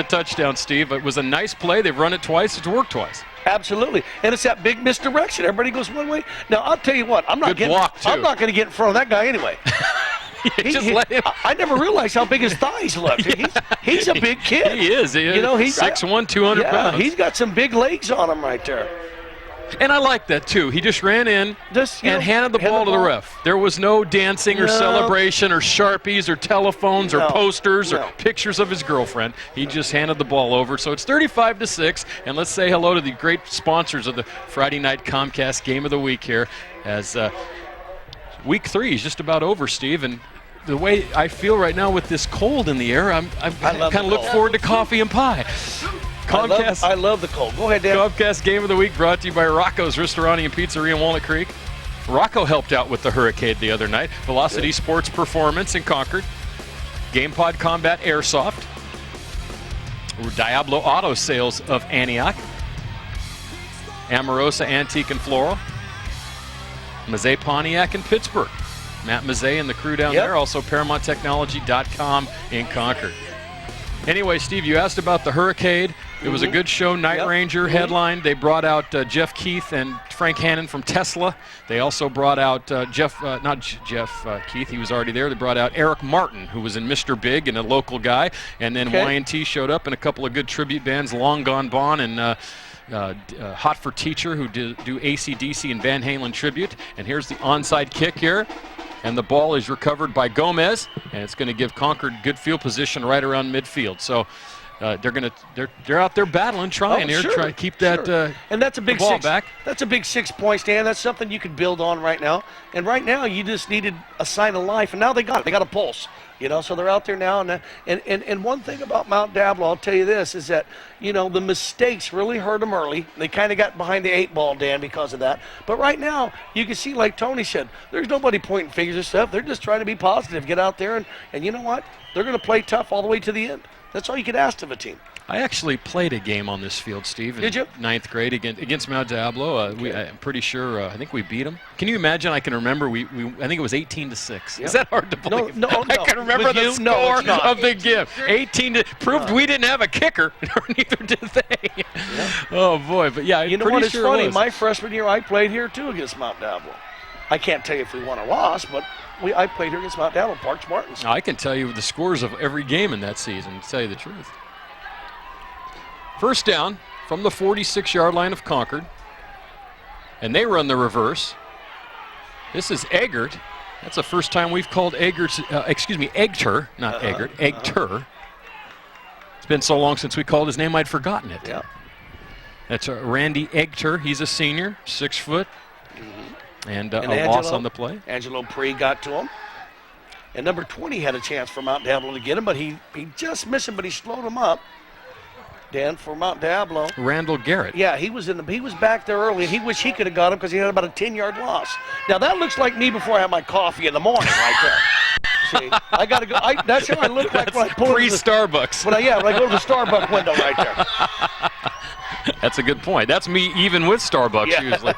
touchdown, Steve. It was a nice play. They've run it twice. It's worked twice. Absolutely, and it's that big misdirection. Everybody goes one way. Now I'll tell you what. I'm not going to get in front of that guy anyway. Let him. I never realized how big his thighs looked. He's a big kid. He is. He's 6'1", 200 pounds. He's got some big legs on him right there. And I like that, too. He just ran in and handed the ball to the ref. There was no dancing or celebration or Sharpies or telephones or posters or pictures of his girlfriend. He just handed the ball over. So it's 35-6. And let's say hello to the great sponsors of the Friday night Comcast Game of the Week here, as Week 3 is just about over, Steve. And the way I feel right now with this cold in the air, I kind of look forward to coffee and pie. Comcast. I love the cold. Go ahead, Dan. Comcast Game of the Week brought to you by Rocco's Ristorani and Pizzeria in Walnut Creek. Rocco helped out with the Hurricane the other night. Velocity Sports Performance in Concord. GamePod Combat Airsoft. Diablo Auto Sales of Antioch. Amorosa Antique and Floral. Mazet Pontiac in Pittsburgh. Matt Mazet and the crew down there. Also ParamountTechnology.com in Concord. Anyway, Steve, you asked about the Hurricane. It was a good show. Night Ranger headline. They brought out Jeff Keith and Frank Hannon from Tesla. They also brought out Keith. He was already there. They brought out Eric Martin, who was in Mr. Big and a local guy. And then Y&T showed up and a couple of good tribute bands, Long Gone Bon and Hot for Teacher, who do AC/DC and Van Halen tribute. And here's the onside kick here. And the ball is recovered by Gomez, and it's going to give Concord good field position right around midfield. So they're out there battling, trying trying to keep that and that's a big ball back. That's a big 6 point stand. That's something you can build on right now. And right now you just needed a sign of life, and now they got it. They got a pulse. So they're out there now, and one thing about Mount Diablo, I'll tell you this, is that, the mistakes really hurt them early. They kind of got behind the 8 ball, Dan, because of that. But right now, you can see, like Tony said, there's nobody pointing fingers and stuff. They're just trying to be positive, get out there, and you know what? They're going to play tough all the way to the end. That's all you can ask of a team. I actually played a game on this field, Steve, in 9th grade against Mount Diablo. I'm pretty sure, I think we beat them. Can you imagine? I can remember, I think it was 18-6. Is that hard to believe? No. I can remember the score of the game. 18 proved we didn't have a kicker, or neither did they. Oh, boy. But, yeah, you know what? It's funny. My freshman year, I played here, too, against Mount Diablo. I can't tell you if we won or lost, but I played here against Mount Diablo, Parks Martins. I can tell you the scores of every game in that season, to tell you the truth. First down from the 46-yard line of Concord. And they run the reverse. This is Eggert. That's the first time we've called Egter, not Eggert, Egter. It's been so long since we called his name, I'd forgotten it. Yeah. That's Randy Egter. He's a senior, 6 foot. And a loss on the play. Angelo Pre got to him. And number 20 had a chance for Mount Diablo to get him, but he just missed him, but he slowed him up. Dan, for Mount Diablo. Randall Garrett. Yeah, he was back there early, and he wished he could have got him because he had about a 10-yard loss. Now, that looks like me before I have my coffee in the morning right there. See, I got to go. That's how I look like when I pull Starbucks. When I go to the Starbucks window right there. That's a good point. That's me even with Starbucks usually.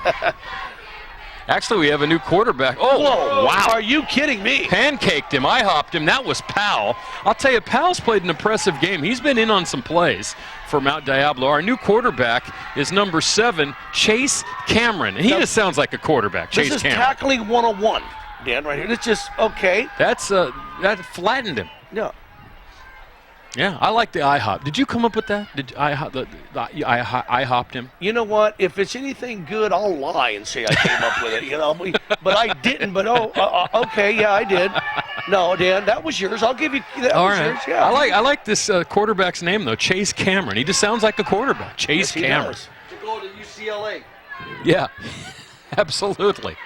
Actually, we have a new quarterback. Oh, whoa, wow. Are you kidding me? Pancaked him. I hopped him. That was Powell. I'll tell you, Powell's played an impressive game. He's been in on some plays for Mount Diablo. Our new quarterback is number 7, Chase Cameron. And he just sounds like a quarterback, Chase Cameron. This is tackling 101, Dan, right here. It's just, okay. That flattened him. Yeah. Yeah, I like the IHOP. Did you come up with that? Did I hopped him? You know what? If it's anything good, I'll lie and say I came up with it. But I didn't. But okay, yeah, I did. No, Dan, that was yours. I'll give you that. All was right. yours. Yeah. I like this quarterback's name though, Chase Cameron. He just sounds like a quarterback. Chase Cameron. To go to UCLA. Yeah, absolutely.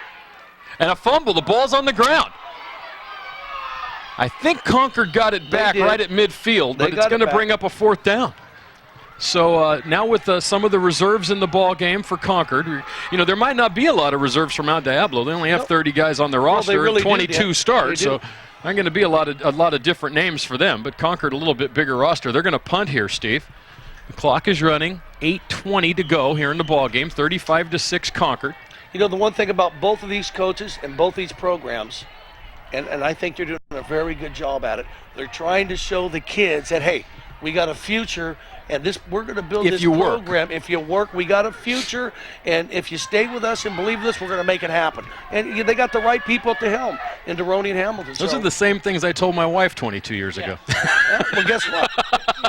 And a fumble. The ball's on the ground. I think Concord got it back right at midfield, but it's going to bring up a 4th down. So now with some of the reserves in the ball game for Concord, there might not be a lot of reserves for Mount Diablo. They only have 30 guys on their roster and 22 starts, so not going to be a lot of different names for them. But Concord, a little bit bigger roster. They're going to punt here, Steve. The clock is running. 8:20 to go here in the ball game. 35-6 Concord. The one thing about both of these coaches and both these programs, and I think they're doing a very good job at it. They're trying to show the kids that, hey, we got a future. And we're going to build this program. If you work, we got a future. And if you stay with us and believe this, we're going to make it happen. And they got the right people at the helm in Deroni and Hamilton. Those are the same things I told my wife 22 years ago. Well, guess what?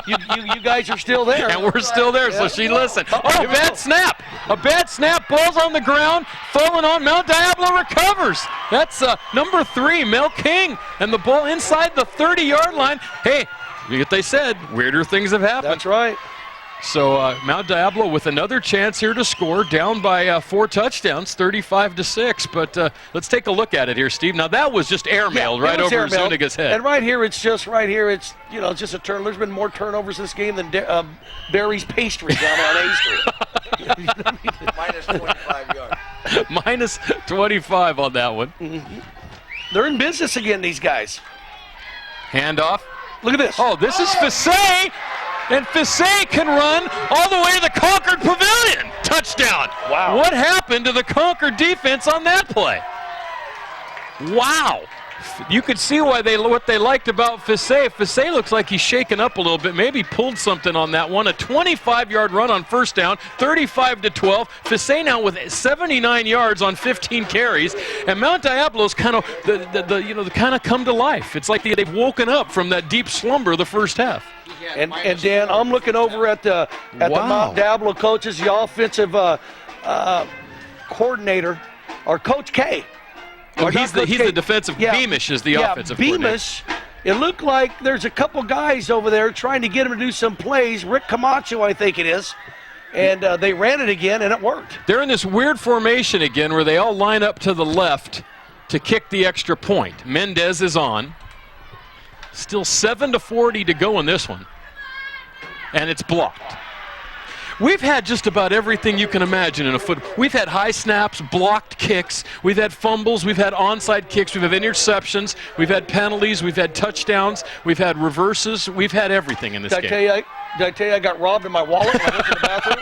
You guys are still there. And we're still there, so she listened. Oh, bad snap. A bad snap. Ball's on the ground. Falling on. Mount Diablo recovers. That's number 3, Mel King. And the ball inside the 30-yard line. Hey. What they said, weirder things have happened. That's right. So Mount Diablo with another chance here to score, down by 4 touchdowns, 35-6. But let's take a look at it here, Steve. Now that was just airmailed right over Zuniga's head. And right here, it's just a turn. There's been more turnovers this game than Barry's pastry down on A Street. Minus 25 yards. Minus 25 on that one. Mm-hmm. They're in business again, these guys. Handoff. Look at this. Oh, this is Fisset, and Fisset can run all the way to the Concord Pavilion. Touchdown. Wow. What happened to the Concord defense on that play? Wow. You could see what they liked about Fisset. Fisset looks like he's shaken up a little bit. Maybe pulled something on that one. A 25-yard run on first down, 35-12. Fisset now with 79 yards on 15 carries. And Mount Diablo's kind of kind of come to life. It's like they've woken up from that deep slumber of the first half. And Dan, I'm looking over at the Mount Diablo coaches, the offensive coordinator, or Coach K. Oh, he's the defensive. Beamish is the offensive Beamish. It looked like there's a couple guys over there trying to get him to do some plays. Rick Camacho, I think it is. And they ran it again, and it worked. They're in this weird formation again where they all line up to the left to kick the extra point. Mendez is on. Still 7:40 to go in this one. And it's blocked. We've had just about everything you can imagine in a foot. We've had high snaps, blocked kicks, we've had fumbles, we've had onside kicks, we've had interceptions, we've had penalties, we've had touchdowns, we've had reverses, we've had everything in this game. Did I tell you I got robbed in my wallet when I went to the bathroom?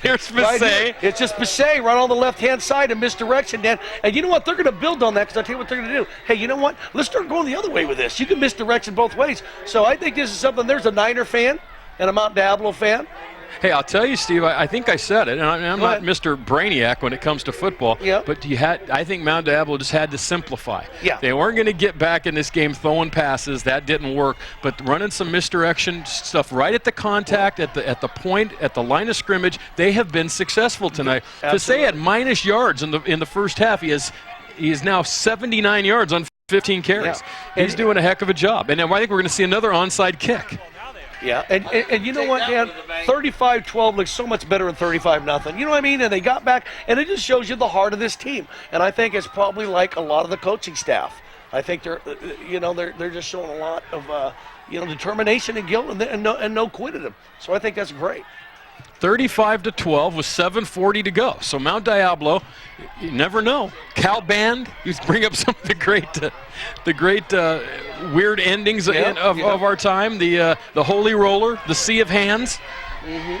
Here's Fisset. It's just Fisset right on the left-hand side in misdirection, Dan. And you know what? They're going to build on that because I'll tell you what they're going to do. Hey, you know what? Let's start going the other way with this. You can misdirection both ways. So I think this is something. There's a Niner fan and a Mount Diablo fan. Hey, I'll tell you, Steve, I think I said it, and I'm not Mr. Brainiac when it comes to football, but I think Mount Diablo just had to simplify. Yeah. They weren't going to get back in this game throwing passes. That didn't work. But running some misdirection stuff right at the contact, at the point, at the line of scrimmage, they have been successful tonight. Fisset had minus yards in the first half. He is now 79 yards on 15 carries. Yeah. He's doing a heck of a job. And I think we're going to see another onside kick. Yeah, and you know what, Dan? 35-12 looks so much better than 35-0. You know what I mean? And they got back, and it just shows you the heart of this team. And I think it's probably like a lot of the coaching staff. I think they're just showing a lot of determination and guilt and no quit in them. So I think that's great. 35-12 with 7:40 to go. So Mount Diablo, you never know. Cal Band, you bring up some of the great weird endings of our time. The Holy Roller, the Sea of Hands. Mm-hmm.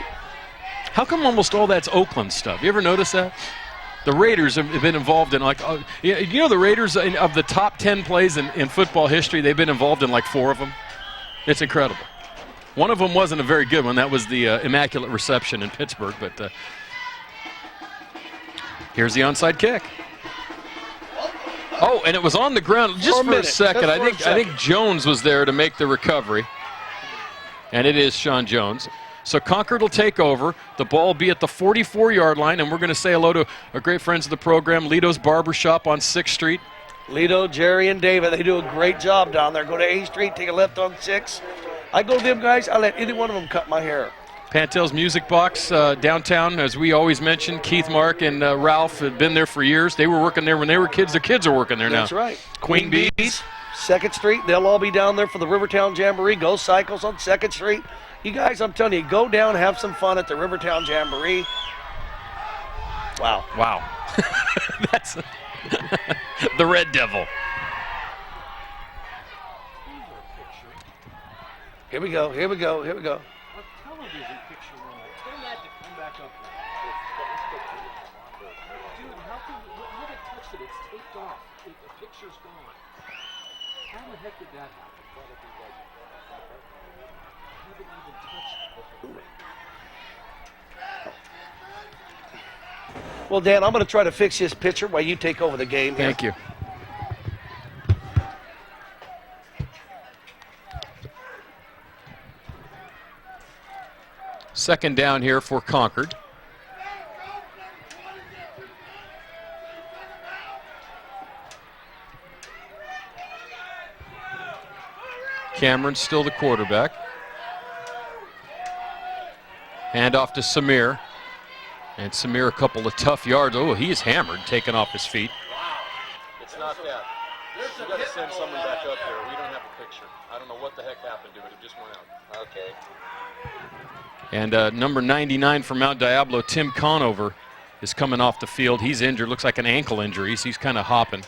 How come almost all that's Oakland stuff? You ever notice that? The Raiders have been involved in the Raiders of the top 10 plays in football history, they've been involved in like 4 of them. It's incredible. One of them wasn't a very good one. That was the Immaculate Reception in Pittsburgh. But here's the onside kick. Oh, and it was on the ground just for a second. I think Jones was there to make the recovery. And it is Sean Jones. So Concord will take over. The ball will be at the 44-yard line, and we're going to say hello to our great friends of the program, Lito's Barbershop on 6th Street. Lito, Jerry, and David, they do a great job down there. Go to A Street, take a left on 6. I go to them guys, I let any one of them cut my hair. Pantel's Music Box downtown, as we always mention, Keith, Mark, and Ralph had been there for years. They were working there when they were kids. Their kids are working there now. That's right. Queen Bees. 2nd Street, they'll all be down there for the Rivertown Jamboree. Go Cycles on 2nd Street. You guys, I'm telling you, go down, have some fun at the Rivertown Jamboree. Wow. Wow. That's the Red Devil. Here we go, here we go, here we go. Well, Dan, I'm going to try to fix this picture while you take over the game here. Thank you. Second down here for Concord. Cameron's still the quarterback. Hand off to Samir. And Samir a couple of tough yards. Oh, he is hammered, taken off his feet. It's not that. You got to send someone back up here. We don't have a picture. I don't know what the heck happened to it. It just went out. Okay. And number 99 from Mount Diablo, Tim Conover, is coming off the field. He's injured. Looks like an ankle injury. So he's kind of hopping.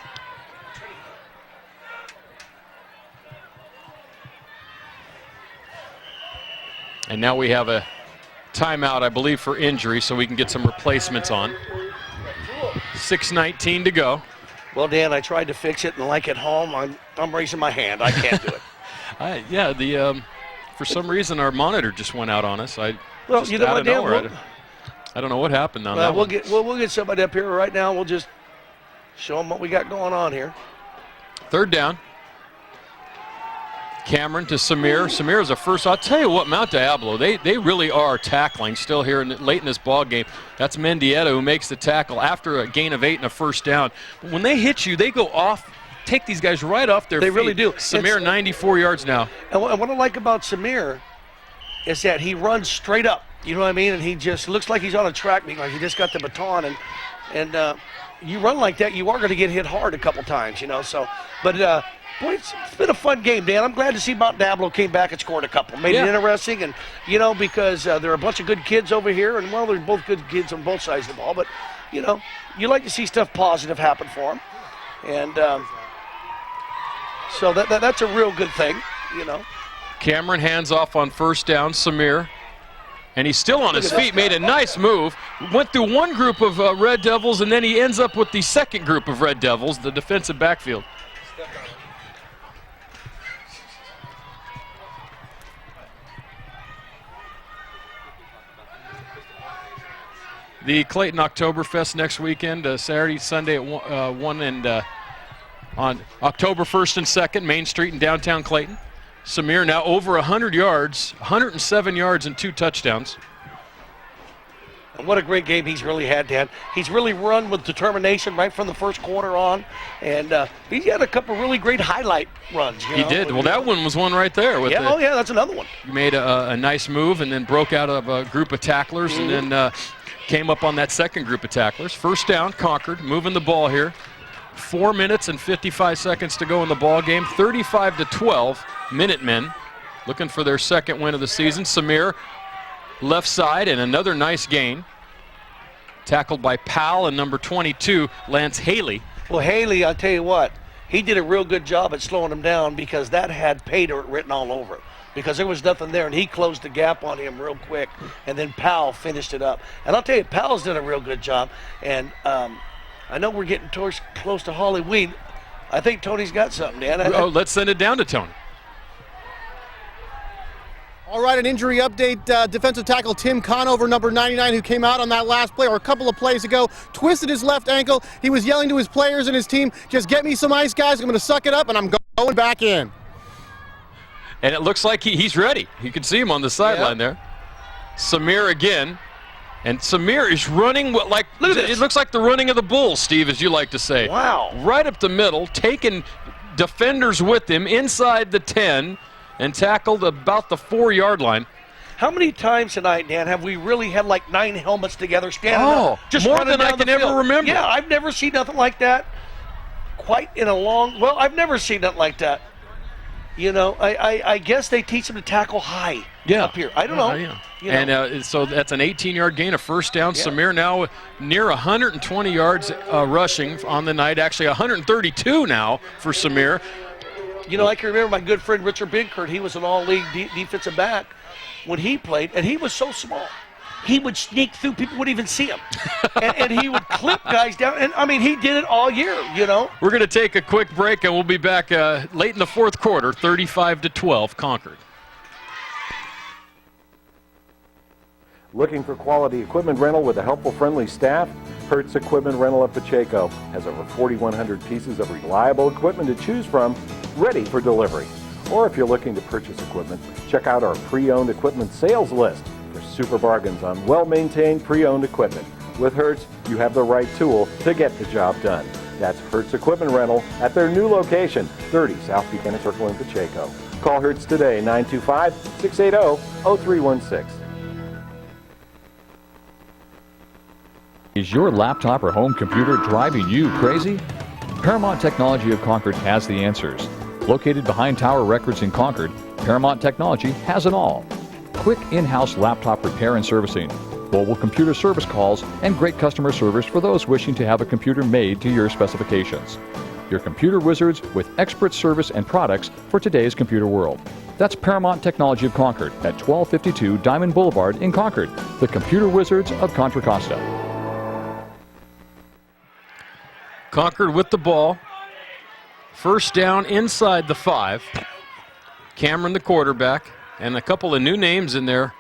And now we have a timeout, I believe, for injury, so we can get some replacements on. 6:19 to go. Well, Dan, I tried to fix it, and like at home, I'm raising my hand. I can't do it. Yeah, for some reason our monitor just went out on us. Well, you know what, Dan? I don't know what happened on that. We'll get somebody up here right now. We'll just show them what we got going on here. Third down. Cameron to Samir. Samir is a first. I'll tell you what, Mount Diablo, they really are tackling still here late in this ball game. That's Mendieta who makes the tackle after a gain of 8 and a first down. But when they hit you, they go off, take these guys right off their feet. They really do. Samir, 94 yards now. And what I like about Samir is that he runs straight up. You know what I mean? And he just looks like he's on a track meet, like he just got the baton. And you run like that, you are going to get hit hard a couple times, you know. So, but. Boy, it's been a fun game, Dan. I'm glad to see Mount Diablo came back and scored a couple. Made it interesting, and, you know, because there are a bunch of good kids over here, and, well, there's both good kids on both sides of the ball, but, you know, you like to see stuff positive happen for them. And so that's a real good thing, you know. Cameron hands off on first down, Samir. And he's still on his feet, made a nice move. Went through one group of Red Devils, and then he ends up with the second group of Red Devils, the defensive backfield. The Clayton Oktoberfest next weekend, Saturday, Sunday at 1 and on October 1st and 2nd, Main Street in downtown Clayton. Samir now over 100 yards, 107 yards and 2 touchdowns. And what a great game he's really had, Dan. He's really run with determination right from the first quarter on, and he's had a couple really great highlight runs. He did. Well, that one was one right there. With that's another one. He made a nice move and then broke out of a group of tacklers and then came up on that second group of tacklers. First down, Concord, moving the ball here. 4 minutes and 55 seconds to go in the ball game. 35-12, Minutemen looking for their second win of the season. Samir, left side, and another nice gain. Tackled by Powell and number 22, Lance Haley. Well, Haley, I'll tell you what, he did a real good job at slowing him down because that had pay dirt written all over it. Because there was nothing there, and he closed the gap on him real quick, and then Powell finished it up. And I'll tell you, Powell's done a real good job, and I know we're getting close to Halloween. I think Tony's got something, Dan. Let's send it down to Tony. All right, an injury update. Defensive tackle Tim Conover, number 99, who came out on that last play, or a couple of plays ago, twisted his left ankle. He was yelling to his players and his team, just get me some ice, guys. I'm going to suck it up, and I'm going back in. And it looks like he's ready. You can see him on the sideline there. Samir again. And Samir is running like, look at this. It looks like the running of the bulls, Steve, as you like to say. Wow. Right up the middle, taking defenders with him inside the 10 and tackled about the 4-yard line. How many times tonight, Dan, have we really had like 9 helmets together standing up? Just more running than I down the can ever field? remember. Yeah, I've never seen nothing like that quite in a long, well, I've never seen nothing like that. You know, I guess they teach them to tackle high up here. I don't know. You know. And so that's an 18-yard gain, a first down. Yeah. Samir now near 120 yards rushing on the night. Actually, 132 now for Samir. You know, I can remember my good friend Richard Binkert. He was an all-league defensive back when he played, and he was so small. He would sneak through. People wouldn't even see him. and he would clip guys down. And, I mean, he did it all year, you know. We're going to take a quick break, and we'll be back late in the fourth quarter, 35-12, Concord. Looking for quality equipment rental with a helpful, friendly staff? Hertz Equipment Rental of Pacheco has over 4,100 pieces of reliable equipment to choose from, ready for delivery. Or if you're looking to purchase equipment, check out our pre-owned equipment sales list for super bargains on well-maintained pre-owned equipment. With Hertz, you have the right tool to get the job done. That's Hertz Equipment Rental at their new location, 30 South Buchanan Circle in Pacheco. Call Hertz today, 925-680-0316. Is your laptop or home computer driving you crazy? Paramount Technology of Concord has the answers. Located behind Tower Records in Concord, Paramount Technology has it all. Quick in-house laptop repair and servicing, mobile computer service calls, and great customer service for those wishing to have a computer made to your specifications. Your computer wizards with expert service and products for today's computer world. That's Paramount Technology of Concord at 1252 Diamond Boulevard in Concord, the computer wizards of Contra Costa. Concord with the ball. First down inside the 5. Cameron, the quarterback, and a couple of new names in there.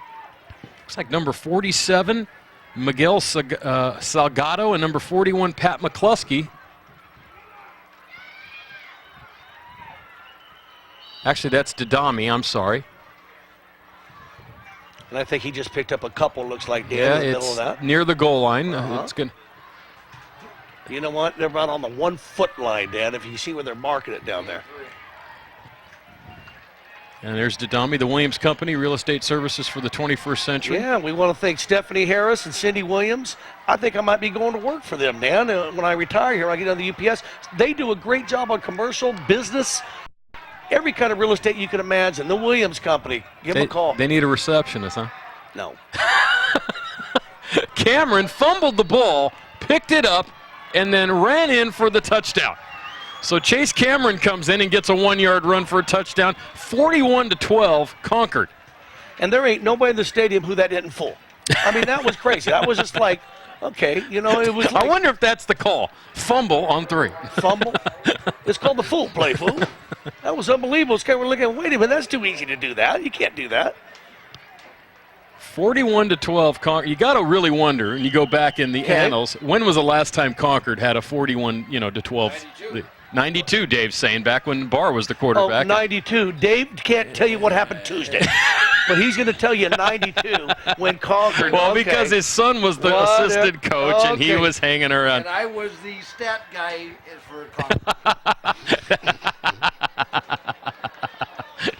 Looks like number 47, Miguel Salgado, and number 41, Pat McCluskey. Actually, that's Didami, I'm sorry. And I think he just picked up a couple, looks like, Dan, in the middle of that. Near the goal line. It's good. You know what? They're about on the 1 foot line, Dan, if you see where they're marking it down there. And there's Didami, the Williams Company, real estate services for the 21st century. Yeah, we want to thank Stephanie Harris and Cindy Williams. I think I might be going to work for them, Dan. When I retire here, I get on the UPS. They do a great job on commercial, business, every kind of real estate you can imagine. The Williams Company. Give them a call. They need a receptionist, huh? No. Cameron fumbled the ball, picked it up, and then ran in for the touchdown. So Chase Cameron comes in and gets a 1-yard run for a touchdown. 41-12, Concord. And there ain't nobody in the stadium who that didn't fool. I mean, that was crazy. That was just like, okay, you know, it was like, I wonder if that's the call. Fumble on 3. Fumble? It's called the fool play, fool. That was unbelievable. We're looking, wait a minute, that's too easy to do that. You can't do that. 41-12, Concord. You got to really wonder, and you go back in the annals, when was the last time Concord had a 41-12 lead? 92, Dave's saying, back when Barr was the quarterback. Oh, 92. Dave can't tell you what happened Tuesday. But he's going to tell you 92 when Concord. Well, because his son was the assistant coach, and he was hanging around. And I was the stat guy for Concord.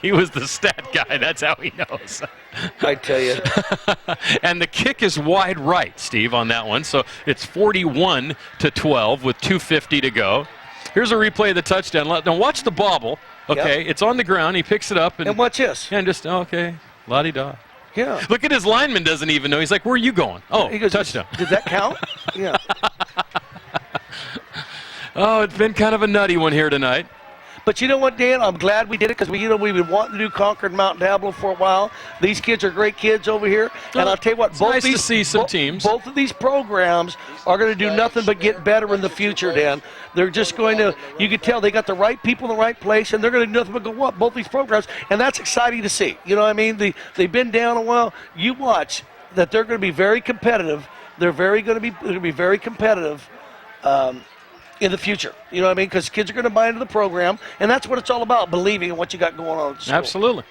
He was the stat guy. That's how he knows. I tell you. And the kick is wide right, Steve, on that one. So it's 41-12 with 2:50 to go. Here's a replay of the touchdown. Now watch the bobble. Okay, It's on the ground. He picks it up. And watch this. And just, okay, la-di-da. Yeah. Look at his lineman doesn't even know. He's like, where are you going? Oh, he goes, touchdown. Did that count? Yeah. Oh, it's been kind of a nutty one here tonight. But you know what, Dan? I'm glad we did it because we've been wanting to do Concord Mount Diablo for a while. These kids are great kids over here. And I'll tell you what, nice to see some teams. Both of these programs are going to do nothing but get better in the future, Dan. They're just going to, you can tell they got the right people in the right place, and they're going to do nothing but go up, both these programs. And that's exciting to see. You know what I mean? They've been down a while. You watch that they're going to be very competitive. They're going to be very competitive. In the future, you know what I mean? Because kids are going to buy into the program, and that's what it's all about, believing in what you got going on at school. Absolutely.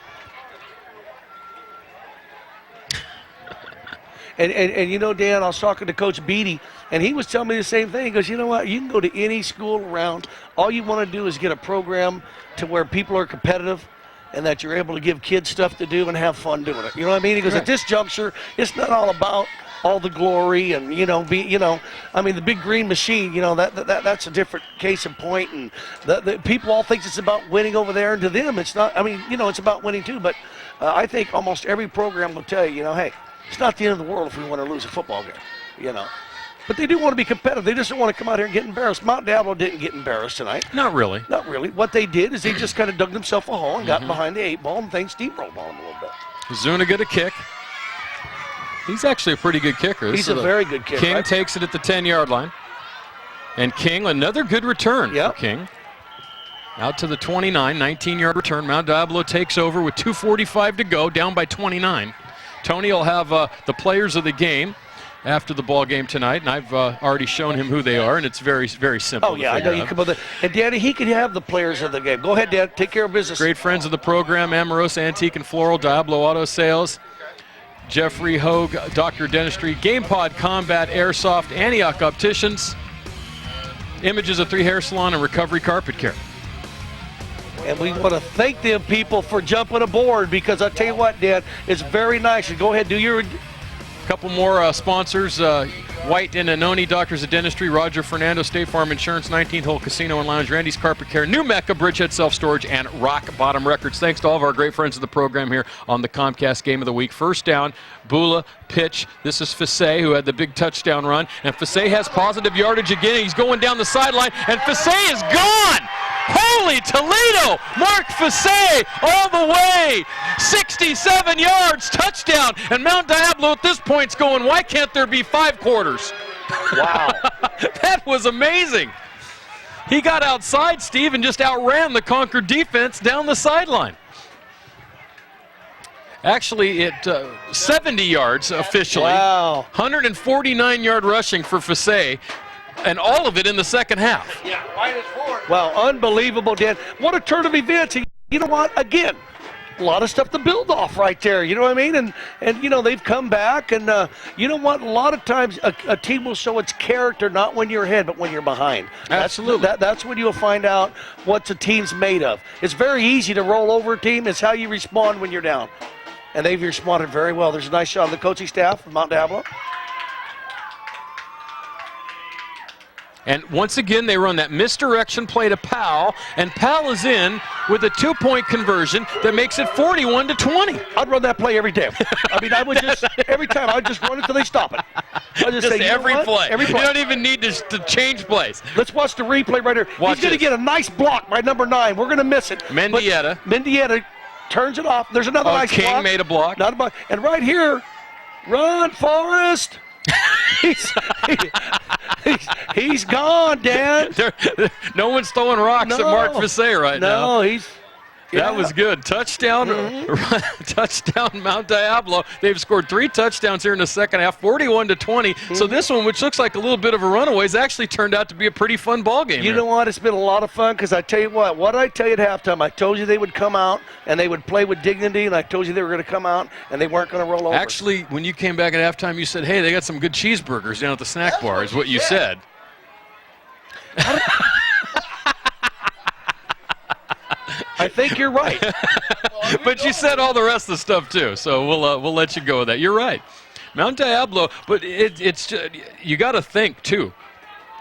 And you know, Dan, I was talking to Coach Beatty, and he was telling me the same thing. He goes, you know what, you can go to any school around. All you want to do is get a program to where people are competitive and that you're able to give kids stuff to do and have fun doing it. You know what I mean? He goes, at this juncture, it's not all about all the glory and, I mean, the big green machine, that's a different case in point. And the people all think it's about winning over there, and to them it's not. I mean, it's about winning too. But I think almost every program will tell you, hey, it's not the end of the world if we want to lose a football game, But they do want to be competitive. They just don't want to come out here and get embarrassed. Mount Diablo didn't get embarrassed tonight. Not really. Not really. What they did is they just kind of dug themselves a hole and got behind the 8 ball, and things steamrolled on them a little bit. Zuniga to kick. He's actually a pretty good kicker. He's a very good kicker. King takes it at the 10-yard line. And King, another good return for King. Out to the 29, 19-yard return. Mount Diablo takes over with 2:45 to go, down by 29. Tony will have the players of the game after the ball game tonight, and I've already shown him who they are, and it's very, very simple. Oh, yeah, I know you come with it. And, Danny, he can have the players of the game. Go ahead, Dan. Take care of business. Great friends of the program, Amorosa Antique and Floral, Diablo Auto Sales, Jeffrey Hogue, Dr. Dentistry, GamePod Combat, Airsoft, Antioch Opticians, Images of 3 Hair Salon, and Recovery Carpet Care. And we want to thank them people for jumping aboard, because I tell you what, Dan, it's very nice. And go ahead, do your... Couple more sponsors, White and Anoni, Doctors of Dentistry, Roger Fernando, State Farm Insurance, 19th Hole Casino and Lounge, Randy's Carpet Care, New Mecca, Bridgehead Self Storage, and Rock Bottom Records. Thanks to all of our great friends of the program here on the Comcast Game of the Week. First down, Bula, pitch. This is Fassé, who had the big touchdown run. And Fassé has positive yardage again. He's going down the sideline, and Fassé is gone! Holy Toledo! Mark Fassé all the way! 67 yards, touchdown! And Mount Diablo at this point's going, why can't there be 5 quarters? Wow. That was amazing. He got outside, Steve, and just outran the Concord defense down the sideline. Actually, it 70 yards officially. Wow. 149-yard rushing for Fassé, and all of it in the second half. Yeah, -4. Wow, unbelievable, Dan. What a turn of events. You know what? Again, a lot of stuff to build off right there. You know what I mean? And they've come back. And you know what? A lot of times a team will show its character not when you're ahead, but when you're behind. Absolutely. That's when you'll find out what a team's made of. It's very easy to roll over a team. It's how you respond when you're down. And they've responded very well. There's a nice shot of the coaching staff from Mount Diablo. And once again, they run that misdirection play to Powell, and Powell is in with a 2-point conversion that makes it 41-20. I'd run that play every day. I mean, I would just, every time, I'd just run it till they stop it. I'd just say, every play. Every play. You don't even need to change plays. Let's watch the replay right here. He's going to get a nice block by number 9. We're going to miss it. Mendieta turns it off. There's another nice King block. made a block. Not a block. And right here, run, Forrest. He's gone, Dan. No one's throwing rocks at Mark Fassé right now. No, that was good. Touchdown, touchdown, Mount Diablo. They've scored 3 touchdowns here in the second half, 41-20. So this one, which looks like a little bit of a runaway, has actually turned out to be a pretty fun ball game. You know what? It's been a lot of fun, because I tell you what did I tell you at halftime? I told you they would come out and they would play with dignity, and I told you they were going to come out and they weren't going to roll over. Actually, when you came back at halftime, you said, hey, they got some good cheeseburgers down at the snack bar, is what you said. I think you're right. But you said all the rest of the stuff too, so we'll let you go with that. You're right. Mount Diablo, but it's just, you got to think too.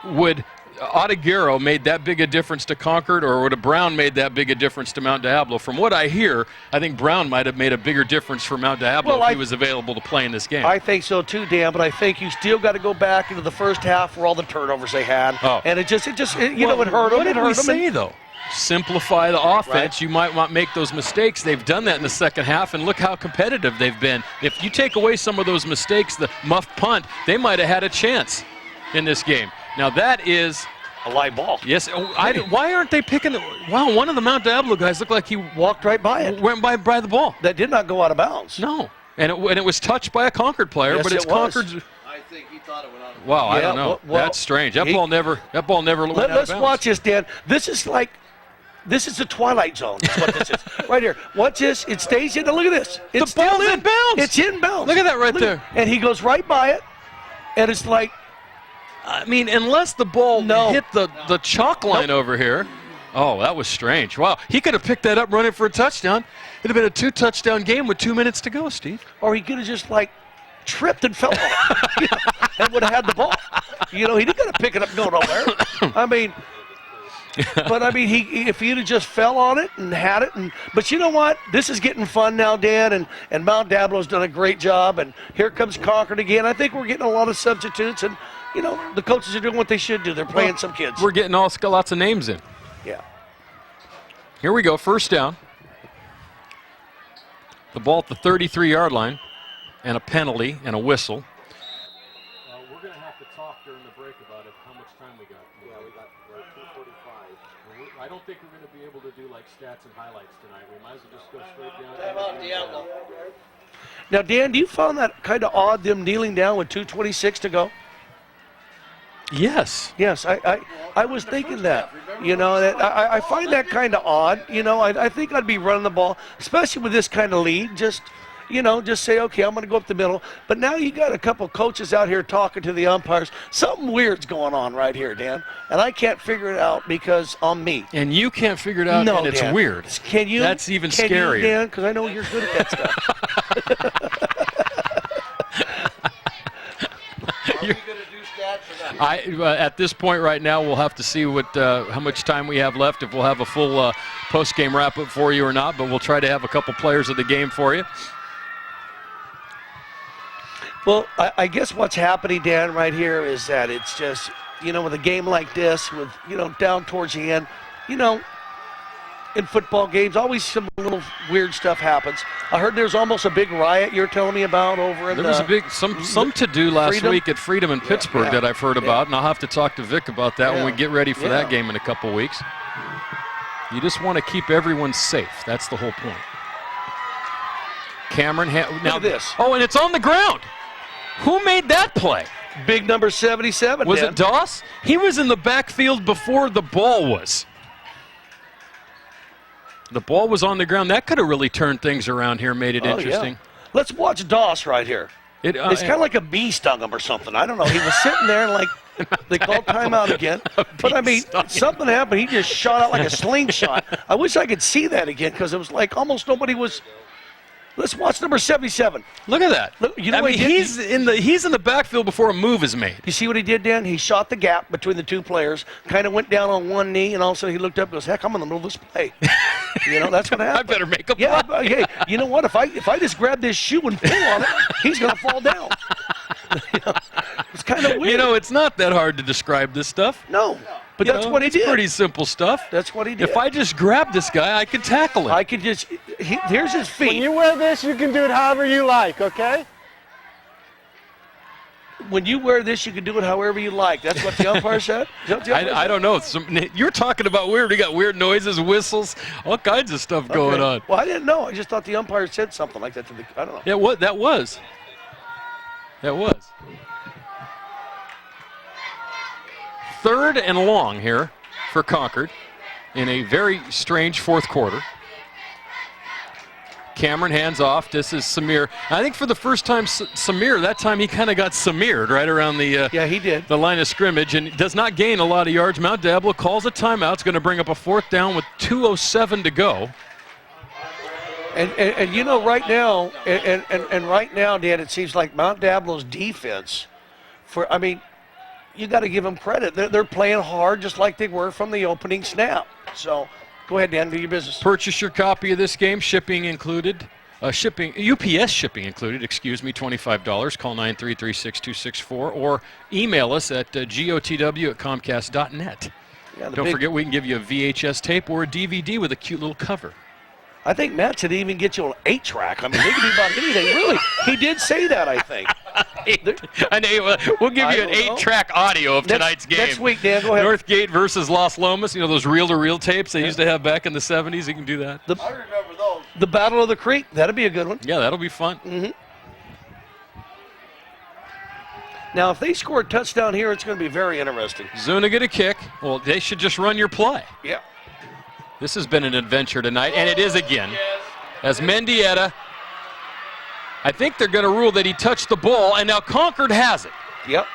Would Ottagaro made that big a difference to Concord, or would a Brown made that big a difference to Mount Diablo? From what I hear, I think Brown might have made a bigger difference for Mount Diablo if he was available to play in this game. I think so too, Dan, but I think you still got to go back into the first half for all the turnovers they had. And it hurt them. What did we say, though? Simplify the offense. Right. You might not make those mistakes. They've done that in the second half, and look how competitive they've been. If you take away some of those mistakes, the muff punt, they might have had a chance in this game. Now that is a live ball. Yes. Why aren't they picking it? Wow, one of the Mount Diablo guys looked like he walked right by it. Went by the ball. That did not go out of bounds. No. And it was touched by a Concord player, yes, but it's Concord's. I think he thought it went out of bounds. Wow, I don't know. Well, That's strange. That ball never went out of bounds. Let's watch this, Dan. This is like This is the Twilight Zone. That's what this is. Right here. Watch this. It stays in. Look at this. It's the ball's still in bounds. It's in bounds. Look at that right there. And he goes right by it. And it's like, I mean, unless the ball hit the chalk line over here. Oh, that was strange. Wow. He could have picked that up, run it for a touchdown. It'd have been a 2-touchdown game with 2 minutes to go, Steve. Or he could have just, like, tripped and fell on it. And would have had the ball. He didn't got to pick it up and go nowhere. I mean, if he'd have just fell on it and had it. But you know what? This is getting fun now, Dan, and Mount Diablo's done a great job. And here comes Concord again. I think we're getting a lot of substitutes. And, the coaches are doing what they should do. They're playing some kids. We're getting lots of names in. Yeah. Here we go, first down. The ball at the 33-yard line, and a penalty and a whistle. We're going to have to talk during the break about it, how much time we got. Yeah, we got 2:45. I don't think we're going to be able to do like stats and highlights tonight. We might as well just go straight down. Now, Dan, do you find that kind of odd, them kneeling down with 2:26 to go? Yes. Yes, I was thinking that. I find that kind of odd. I think I'd be running the ball, especially with this kind of lead. Just say, okay, I'm going to go up the middle. But now you got a couple coaches out here talking to the umpires. Something weird's going on right here, Dan. And I can't figure it out because I'm me. And you can't figure it out, no, and it's Dan. weird. Can you? That's even can scarier. You, Dan? Because I know you're good at that stuff. At this point right now, we'll have to see how much time we have left, if we'll have a full post-game wrap-up for you or not, but we'll try to have a couple players of the game for you. Well, I guess what's happening, Dan, right here is that it's just, with a game like this, with, down towards the end, in football games, always some little weird stuff happens. I heard there's almost a big riot you're telling me about over in There was a big some to-do last week at Freedom in Pittsburgh that I've heard about, and I'll have to talk to Vic about that when we get ready for that game in a couple weeks. You just want to keep everyone safe. That's the whole point. Cameron, now look at this. Oh, and it's on the ground. Who made that play? Big number 77. Was Dan. it Doss? He was in the backfield before the ball was. The ball was on the ground. That could have really turned things around here, made it interesting. Yeah. Let's watch Doss right here. It's kind of like a bee stung him or something. I don't know. He was sitting there and they called timeout again. But, I mean, something happened. He just shot out like a slingshot. I wish I could see that again because it was like almost nobody was. Let's watch number 77. Look at that. Look, you know what he's in the backfield before a move is made. You see what he did, Dan? He shot the gap between the two players, kind of went down on one knee, and all of a sudden he looked up and goes, heck, I'm in the middle of this play. That's what happened. I better make a play. Yeah, but, hey, you know what? If I just grab this shoe and pull on it, he's going to fall down. It's kind of weird. It's not that hard to describe this stuff. No. But that's what he did. It's pretty simple stuff. That's what he did. If I just grab this guy, I could tackle him. I could just, here's his feet. When you wear this, you can do it however you like, okay? When you wear this, you can do it however you like. That's what the umpire said? I don't know. You're talking about weird. You got weird noises, whistles, all kinds of stuff going on. Well, I didn't know. I just thought the umpire said something like that to I don't know. Yeah, that was. Third and long here for Concord in a very strange fourth quarter. Cameron hands off. This is Samir. I think for the first time, Samir, that time he kind of got Samired right around the he did. The line of scrimmage and does not gain a lot of yards. Mount Diablo calls a timeout. It's going to bring up a fourth down with 2:07 to go. And right now, and right now, Dan, it seems like Mount Diablo's defense, you got to give them credit. They're playing hard just like they were from the opening snap. So go ahead, Dan, do your business. Purchase your copy of this game, shipping included. UPS shipping included, $25. Call 933-6264 or email us at gotw@comcast.net. Don't forget we can give you a VHS tape or a DVD with a cute little cover. I think Matt said even get you an 8-track. I mean, they can do about anything. Really, he did say that, I think. We'll give you an 8-track audio of tonight's game. Next week, Dan, go ahead. Northgate versus Los Lomas. Those reel-to-reel tapes they used to have back in the 70s. You can do that. I remember those. The Battle of the Creek. That'll be a good one. Yeah, that'll be fun. Mm-hmm. Now, if they score a touchdown here, it's going to be very interesting. Zuniga to kick. Well, they should just run your play. Yeah. This has been an adventure tonight, and it is again. As Mendieta, I think they're going to rule that he touched the ball, and now Concord has it. Yep.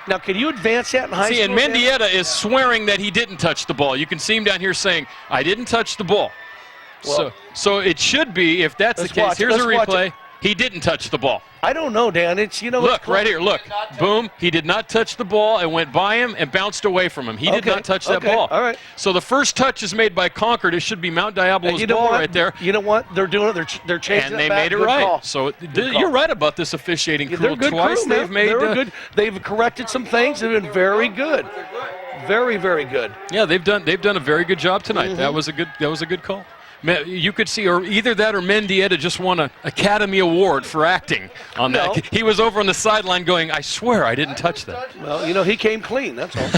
Now, can you advance that in high school? See, and Mendieta is swearing that he didn't touch the ball. You can see him down here saying, I didn't touch the ball. Well, so it should be, if that's the case, here's a replay. He didn't touch the ball. I don't know, Dan. It's, you know. Look, right here, look. Boom. He did not touch the ball. It went by him and bounced away from him. He did not touch that ball. All right. So the first touch is made by Concord. It should be Mount Diablo's ball right there. You know what? They're doing it. They're changing and it they back. made it Good right. call. So you're right about this officiating crew. They're good Twice crew, they've made good. They've corrected some things. They've been very good. Very, very good. Yeah, they've done a very good job tonight. That was a good call. You could see, or either that or Mendieta just won an Academy Award for acting on that. No. He was over on the sideline going, I swear I didn't touch that. Well, you know, he came clean, that's all.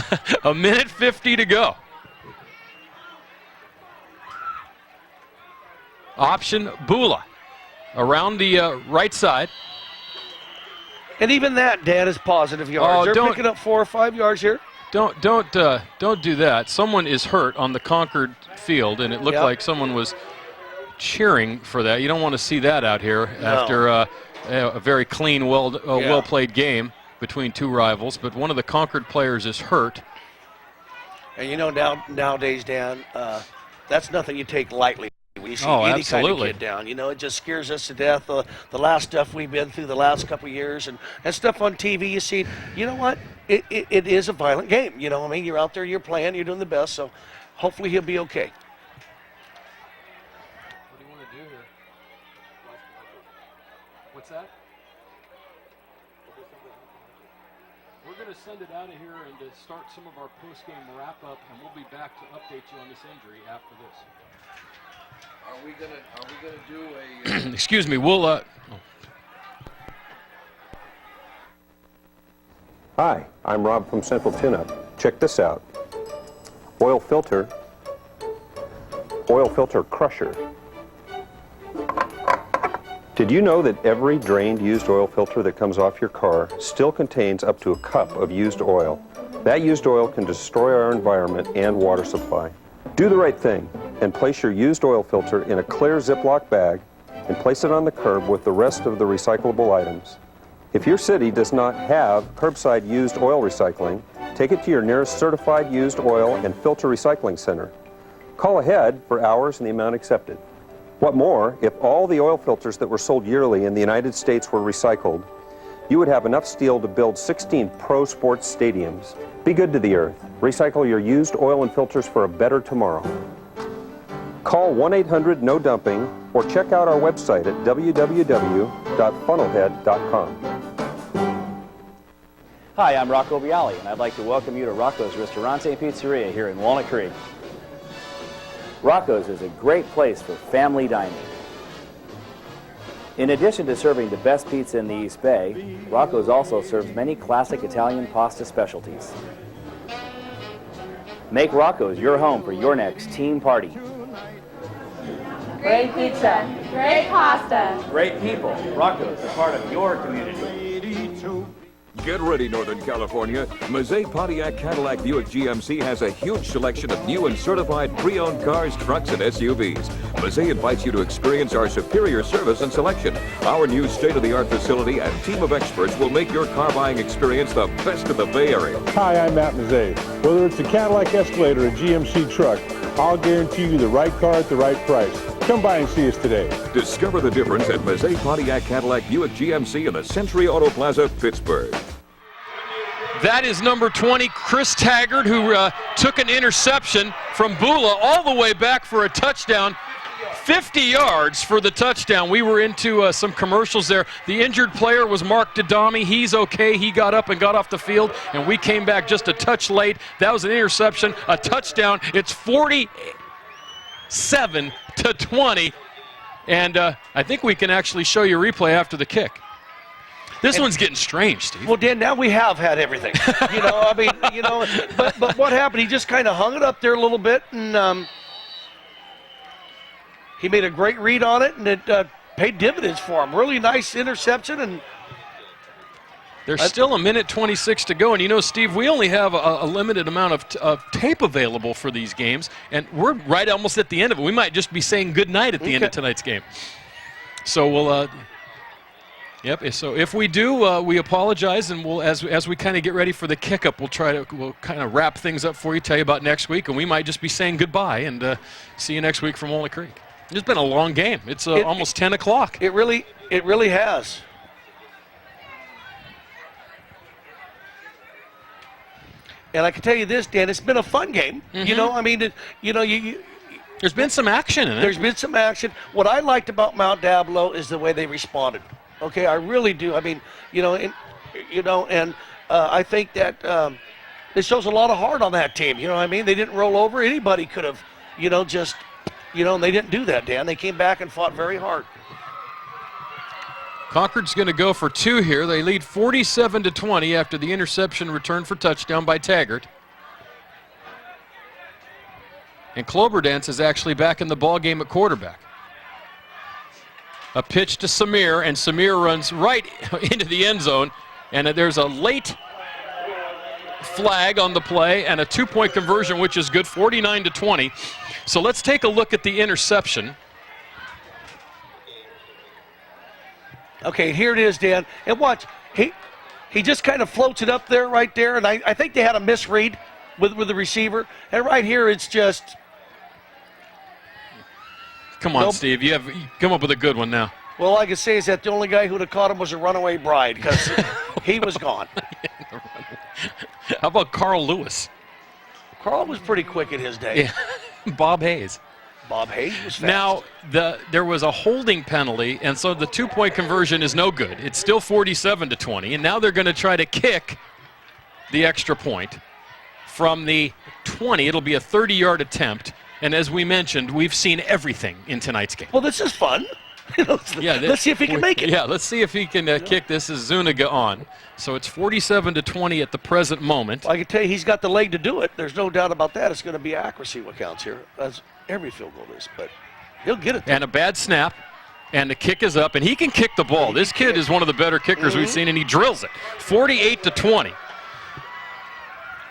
A minute 50 to go. Option Bula around the right side. And even that, Dan, is positive yards. They're picking up 4 or 5 yards here. Don't do that. Someone is hurt on the Concord field, and it looked like someone was cheering for that. You don't want to see that out here after a very clean, well played game between two rivals. But one of the Concord players is hurt. And you know, nowadays, Dan, that's nothing you take lightly. When you see any kind of kid down, you know, it just scares us to death. The last stuff we've been through the last couple of years, and stuff on TV you see. You know what? It is a violent game. You know what I mean? You're out there, you're playing, you're doing the best. So hopefully he'll be okay. What do you want to do here? What's that? We're going to send it out of here and to start some of our post-game wrap-up, and we'll be back to update you on this injury after this. Are we gonna do a? Excuse me. We'll. Hi, I'm Rob from Central Tune-Up. Check this out. Oil filter crusher. Did you know that every drained used oil filter that comes off your car still contains up to a cup of used oil? That used oil can destroy our environment and water supply. Do the right thing and place your used oil filter in a clear Ziploc bag and place it on the curb with the rest of the recyclable items. If your city does not have curbside used oil recycling, take it to your nearest certified used oil and filter recycling center. Call ahead for hours and the amount accepted. What more, if all the oil filters that were sold yearly in the United States were recycled, you would have enough steel to build 16 pro sports stadiums. Be good to the earth. Recycle your used oil and filters for a better tomorrow. Call 1-800-NO-DUMPING or check out our website at www.funnelhead.com. Hi, I'm Rocco Bialy, and I'd like to welcome you to Rocco's Ristorante Pizzeria here in Walnut Creek. Rocco's is a great place for family dining. In addition to serving the best pizza in the East Bay, Rocco's also serves many classic Italian pasta specialties. Make Rocco's your home for your next team party. Great pizza. Great pasta. Great people. Rocco's is part of your community. Get ready, Northern California. Mazay Pontiac Cadillac Buick GMC has a huge selection of new and certified pre-owned cars, trucks, and SUVs. Mazay invites you to experience our superior service and selection. Our new state-of-the-art facility and team of experts will make your car buying experience the best in the Bay Area. Hi, I'm Matt Mazay. Whether it's a Cadillac Escalade or a GMC truck, I'll guarantee you the right car at the right price. Come by and see us today. Discover the difference at Mazay Pontiac Cadillac Buick GMC in the Century Auto Plaza, Pittsburgh. That is number 20, Chris Taggart, who took an interception from Bula all the way back for a touchdown. 50 yards for the touchdown. We were into some commercials there. The injured player was Mark Didami. He's okay. He got up and got off the field, and we came back just a touch late. That was an interception, a touchdown. It's 47-20, and I think we can actually show you a replay after the kick. This one's getting strange, Steve. Well, Dan, now we have had everything. You know, I mean, you know, but what happened? He just kind of hung it up there a little bit, and he made a great read on it, and it paid dividends for him. Really nice interception, and There's still a minute 26 to go, and you know, Steve, we only have a limited amount of tape available for these games, and we're right almost at the end of it. We might just be saying good night at the end of tonight's game. So we'll, so if we do, we apologize, and we'll, as we kind of get ready for the kickoff, we'll kind of wrap things up for you, tell you about next week, and we might just be saying goodbye and see you next week from Walnut Creek. It's been a long game. It's almost 10 o'clock. It really has. And I can tell you this, Dan, it's been a fun game. Mm-hmm. You know, I mean, there's been some action in it. There's been some action. What I liked about Mount Diablo is the way they responded. Okay, I really do. I mean, and I think that it shows a lot of heart on that team. You know what I mean? They didn't roll over. Anybody could have, and they didn't do that, Dan. They came back and fought very hard. Concord's going to go for 2 here. They lead 47-20 after the interception return for touchdown by Taggart. And Cloberdance is actually back in the ball game at quarterback. A pitch to Samir, and Samir runs right into the end zone, and there's a late flag on the play and a 2-point conversion, which is good, 49-20. So let's take a look at the interception. Okay, here it is, Dan. And watch, he just kind of floats it up there, right there, and I think they had a misread with the receiver. And right here, it's just... Come on, Steve. You come up with a good one now. Well, all I can say is that the only guy who would have caught him was a runaway bride, because he was gone. How about Carl Lewis? Carl was pretty quick in his day. Yeah. Bob Hayes. Bob Hayes was fast. Now, there was a holding penalty, and so the 2-point conversion is no good. It's still 47-20, and now they're going to try to kick the extra point from the 20. It'll be a 30-yard attempt, and as we mentioned, we've seen everything in tonight's game. Well, this is fun. Let's see if he can make it. Yeah, let's see if he can kick this as Zuniga on. So it's 47-20 at the present moment. Well, I can tell you he's got the leg to do it. There's no doubt about that. It's going to be accuracy what counts here, as every field goal is. But he'll get it there. And a bad snap, and the kick is up, and he can kick the ball. This kid is one of the better kickers we've seen, and he drills it. 48-20.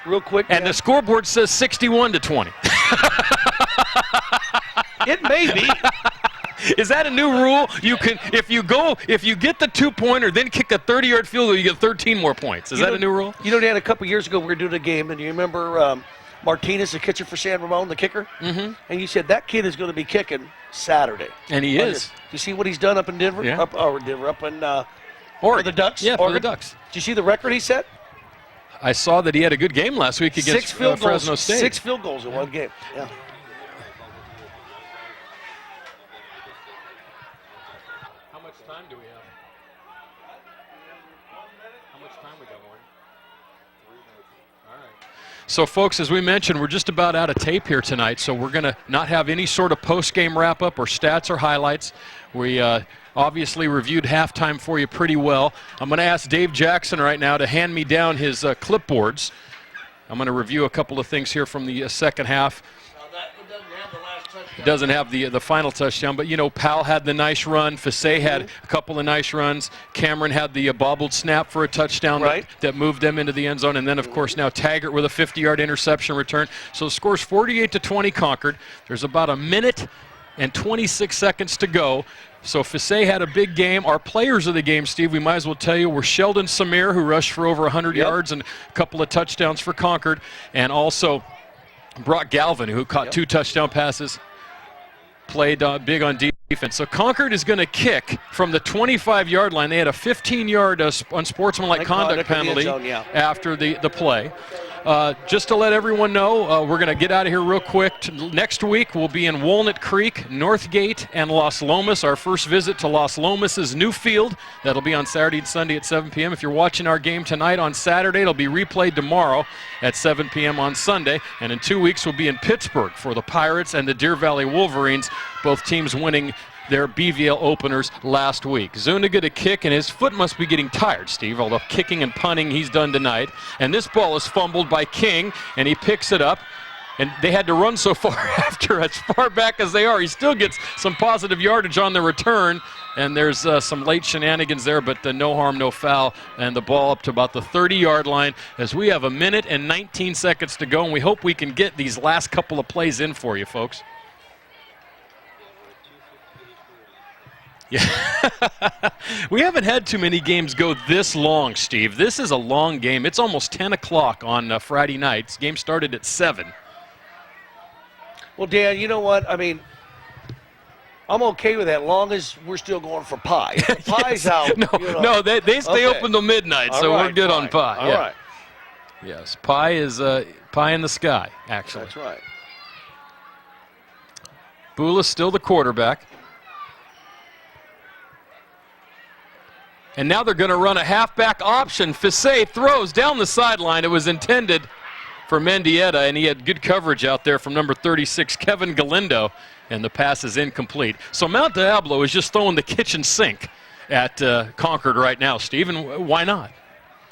Real quick. And the scoreboard says 61-20. It may be. Is that a new rule? You can, if you get the 2-pointer, then kick a 30-yard field goal, you get 13 more points. Is that a new rule? You know, Dan, a couple years ago we were doing a game, and you remember Martinez, the catcher for San Ramon, the kicker? Mm-hmm. And you said that kid is going to be kicking Saturday. And he is. You see what he's done up in Denver? Yeah. Up in Oregon. For the Ducks? Yeah, Oregon. for the Ducks. Did you see the record he set? I saw that he had a good game last week against Fresno State. 6 field goals in one game. Yeah. How much time do we have? How much time we got, Warren? 3 minutes. All right. So, folks, as we mentioned, we're just about out of tape here tonight, so we're going to not have any sort of post-game wrap-up or stats or highlights. We obviously reviewed halftime for you pretty well. I'm going to ask Dave Jackson right now to hand me down his clipboards. I'm going to review a couple of things here from the second half. It doesn't have the final touchdown, but, you know, Powell had the nice run. Fassé had a couple of nice runs. Cameron had the bobbled snap for a touchdown that moved them into the end zone. And then, of course, now Taggart with a 50-yard interception return. So the score's 48-20 Concord. There's about a minute and 26 seconds to go. So Fassé had a big game. Our players of the game, Steve, we might as well tell you, were Sheldon Samir, who rushed for over 100 yards and a couple of touchdowns for Concord, and also Brock Galvin, who caught 2 touchdown passes, played big on defense. So Concord is going to kick from the 25-yard line. They had a 15-yard unsportsmanlike conduct penalty after the play. Just to let everyone know, we're going to get out of here real quick. Next week, we'll be in Walnut Creek, Northgate, and Los Lomas. Our first visit to Los Lomas' new field. That'll be on Saturday and Sunday at 7 p.m. If you're watching our game tonight on Saturday, it'll be replayed tomorrow at 7 p.m. on Sunday. And in 2 weeks, we'll be in Pittsburgh for the Pirates and the Deer Valley Wolverines, both teams winning their BVL openers last week. Zuniga to kick, and his foot must be getting tired, Steve, although kicking and punting he's done tonight. And this ball is fumbled by King, and he picks it up. and they had to run so far after, as far back as they are. He still gets some positive yardage on the return, and there's some late shenanigans there, but no harm, no foul, and the ball up to about the 30-yard line as we have 1 minute and 19 seconds to go, and we hope we can get these last couple of plays in for you, folks. Yeah. We haven't had too many games go this long, Steve. This is a long game. It's almost 10 o'clock on Friday nights. Game started at 7. Well, Dan, you know what? I mean, I'm okay with that, long as we're still going for pie. Pie's out. No, they stay open till midnight, so we're good on pie. All right. Yes, pie is pie in the sky, actually. That's right. Bula's still the quarterback. And now they're going to run a halfback option. Fisay throws down the sideline. It was intended for Mendieta, and he had good coverage out there from number 36, Kevin Galindo, and the pass is incomplete. So Mount Diablo is just throwing the kitchen sink at Concord right now, Steve, and why not?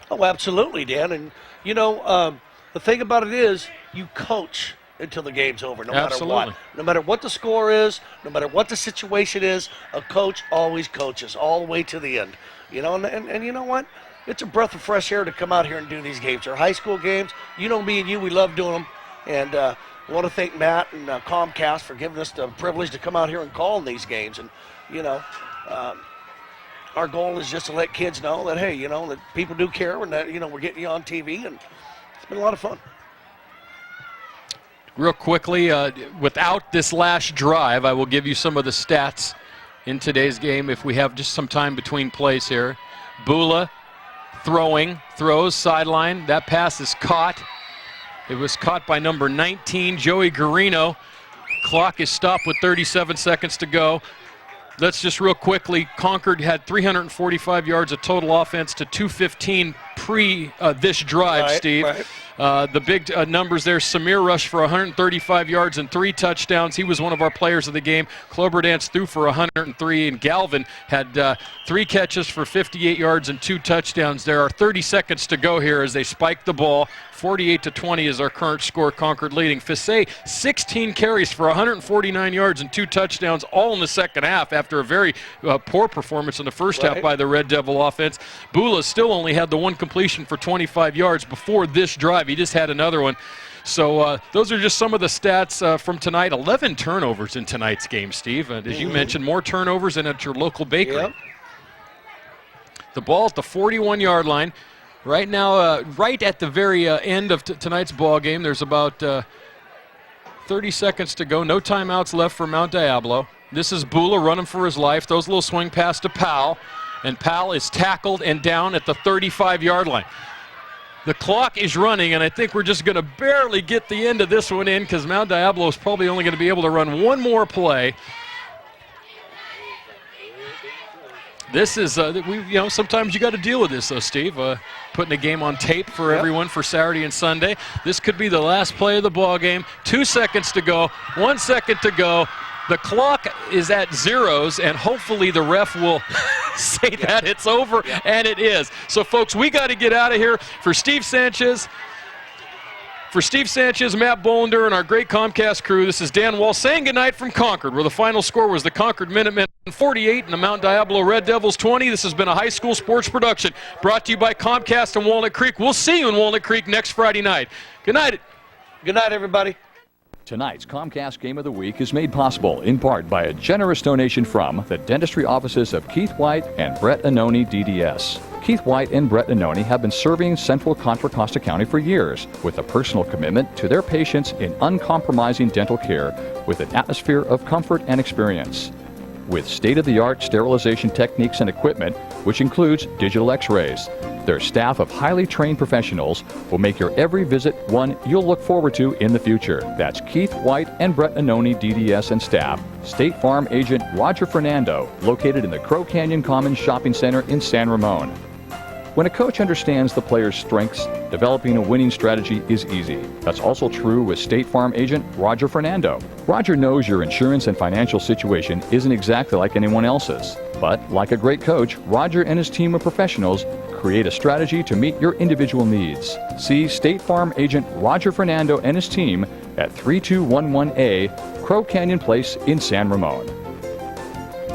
Oh, absolutely, Dan. And, you know, the thing about it is you coach until the game's over, no matter what. No matter what the score is, no matter what the situation is, a coach always coaches all the way to the end. You know, and you know what? It's a breath of fresh air to come out here and do these games. They're high school games. You know, me and you, we love doing them. And I want to thank Matt and Comcast for giving us the privilege to come out here and call in these games. And, you know, our goal is just to let kids know that, hey, you know, that people do care and that, you know, we're getting you on TV. And it's been a lot of fun. Real quickly, without this last drive, I will give you some of the stats in today's game if we have just some time between plays here. Bula throws sideline. That pass is caught. It was caught by number 19, Joey Garino. Clock is stopped with 37 seconds to go. Let's just real quickly, Concord had 345 yards of total offense to 215 pre this drive, Steve. Right. The big numbers there, Samir rushed for 135 yards and 3 touchdowns. He was one of our players of the game. Cloberdance threw for 103, and Galvin had 3 catches for 58 yards and 2 touchdowns. There are 30 seconds to go here as they spike the ball. 48-20 is our current score, Concord leading. Fisay, 16 carries for 149 yards and 2 touchdowns, all in the second half after a very poor performance in the first half by the Red Devil offense. Bula still only had the 1 completion for 25 yards before this drive. He just had another one. So those are just some of the stats from tonight. 11 turnovers in tonight's game, Steve. As you mentioned, more turnovers than at your local bakery. Yep. The ball at the 41-yard line. Right now, right at the very end of tonight's ball game, there's about 30 seconds to go. No timeouts left for Mount Diablo. This is Bula running for his life. Throws a little swing pass to Powell, and Powell is tackled and down at the 35-yard line. The clock is running, and I think we're just going to barely get the end of this one in because Mount Diablo is probably only going to be able to run one more play. This is, sometimes you got to deal with this, though, Steve. Putting a game on tape for everyone for Saturday and Sunday. This could be the last play of the ball game. 2 seconds to go, 1 second to go. The clock is at zeros, and hopefully the ref will say that it's over, and it is. So, folks, we got to get out of here. For Steve Sanchez, Matt Bolender, and our great Comcast crew, this is Dan Wall saying goodnight from Concord, where the final score was the Concord Minutemen 48 and the Mount Diablo Red Devils 20. This has been a high school sports production brought to you by Comcast and Walnut Creek. We'll see you in Walnut Creek next Friday night. Good night. Good night, everybody. Tonight's Comcast Game of the Week is made possible in part by a generous donation from the dentistry offices of Keith White and Brett Annoni, DDS. Keith White and Brett Annoni have been serving Central Contra Costa County for years with a personal commitment to their patients in uncompromising dental care with an atmosphere of comfort and experience. With state-of-the-art sterilization techniques and equipment, which includes digital x-rays, their staff of highly trained professionals will make your every visit one you'll look forward to in the future. That's Keith White and Brett Annoni, DDS, and staff. State Farm agent Roger Fernando, located in the Crow Canyon Commons Shopping Center in San Ramon. When a coach understands the player's strengths, developing a winning strategy is easy. That's also true with State Farm agent Roger Fernando. Roger knows your insurance and financial situation isn't exactly like anyone else's. But like a great coach, Roger and his team of professionals create a strategy to meet your individual needs. See State Farm agent Roger Fernando and his team at 3211A Crow Canyon Place in San Ramon.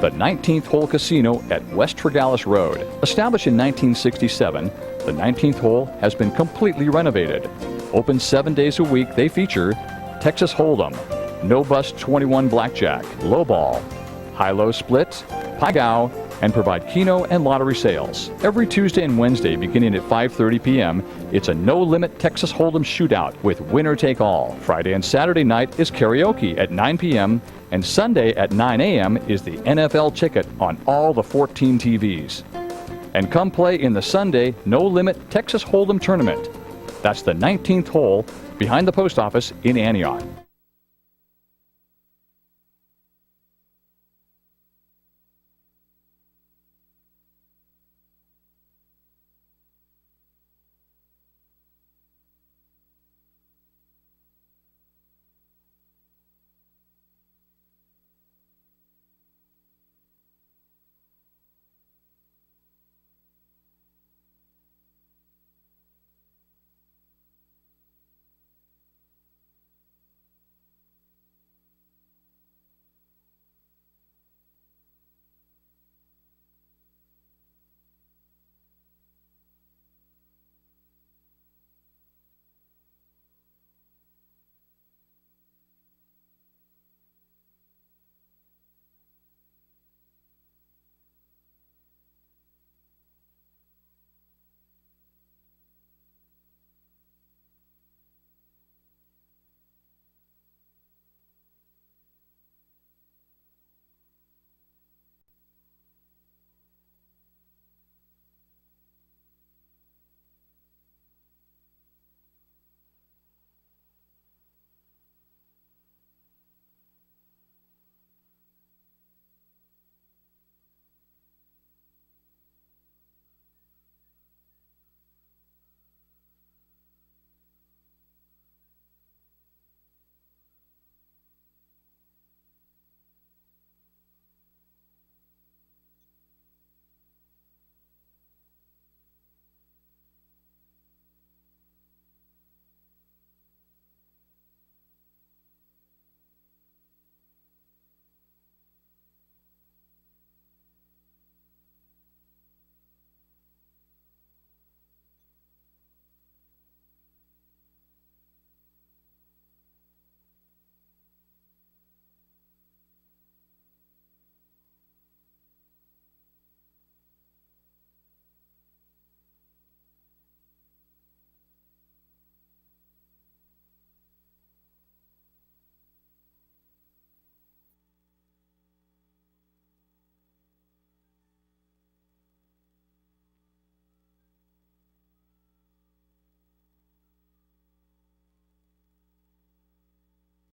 The 19th Hole Casino at West Tregallis Road. Established in 1967, the 19th hole has been completely renovated. Open 7 days a week, they feature Texas Hold'em, No Bust 21 Blackjack, Lowball, High-Low Split, Pai-Gow, and provide Keno and lottery sales. Every Tuesday and Wednesday beginning at 5:30 p.m., it's a no-limit Texas Hold'em shootout with winner-take-all. Friday and Saturday night is karaoke at 9 p.m., and Sunday at 9 a.m. is the NFL ticket on all the 14 TVs. And come play in the Sunday no-limit Texas Hold'em tournament. That's the 19th hole behind the post office in Antioch.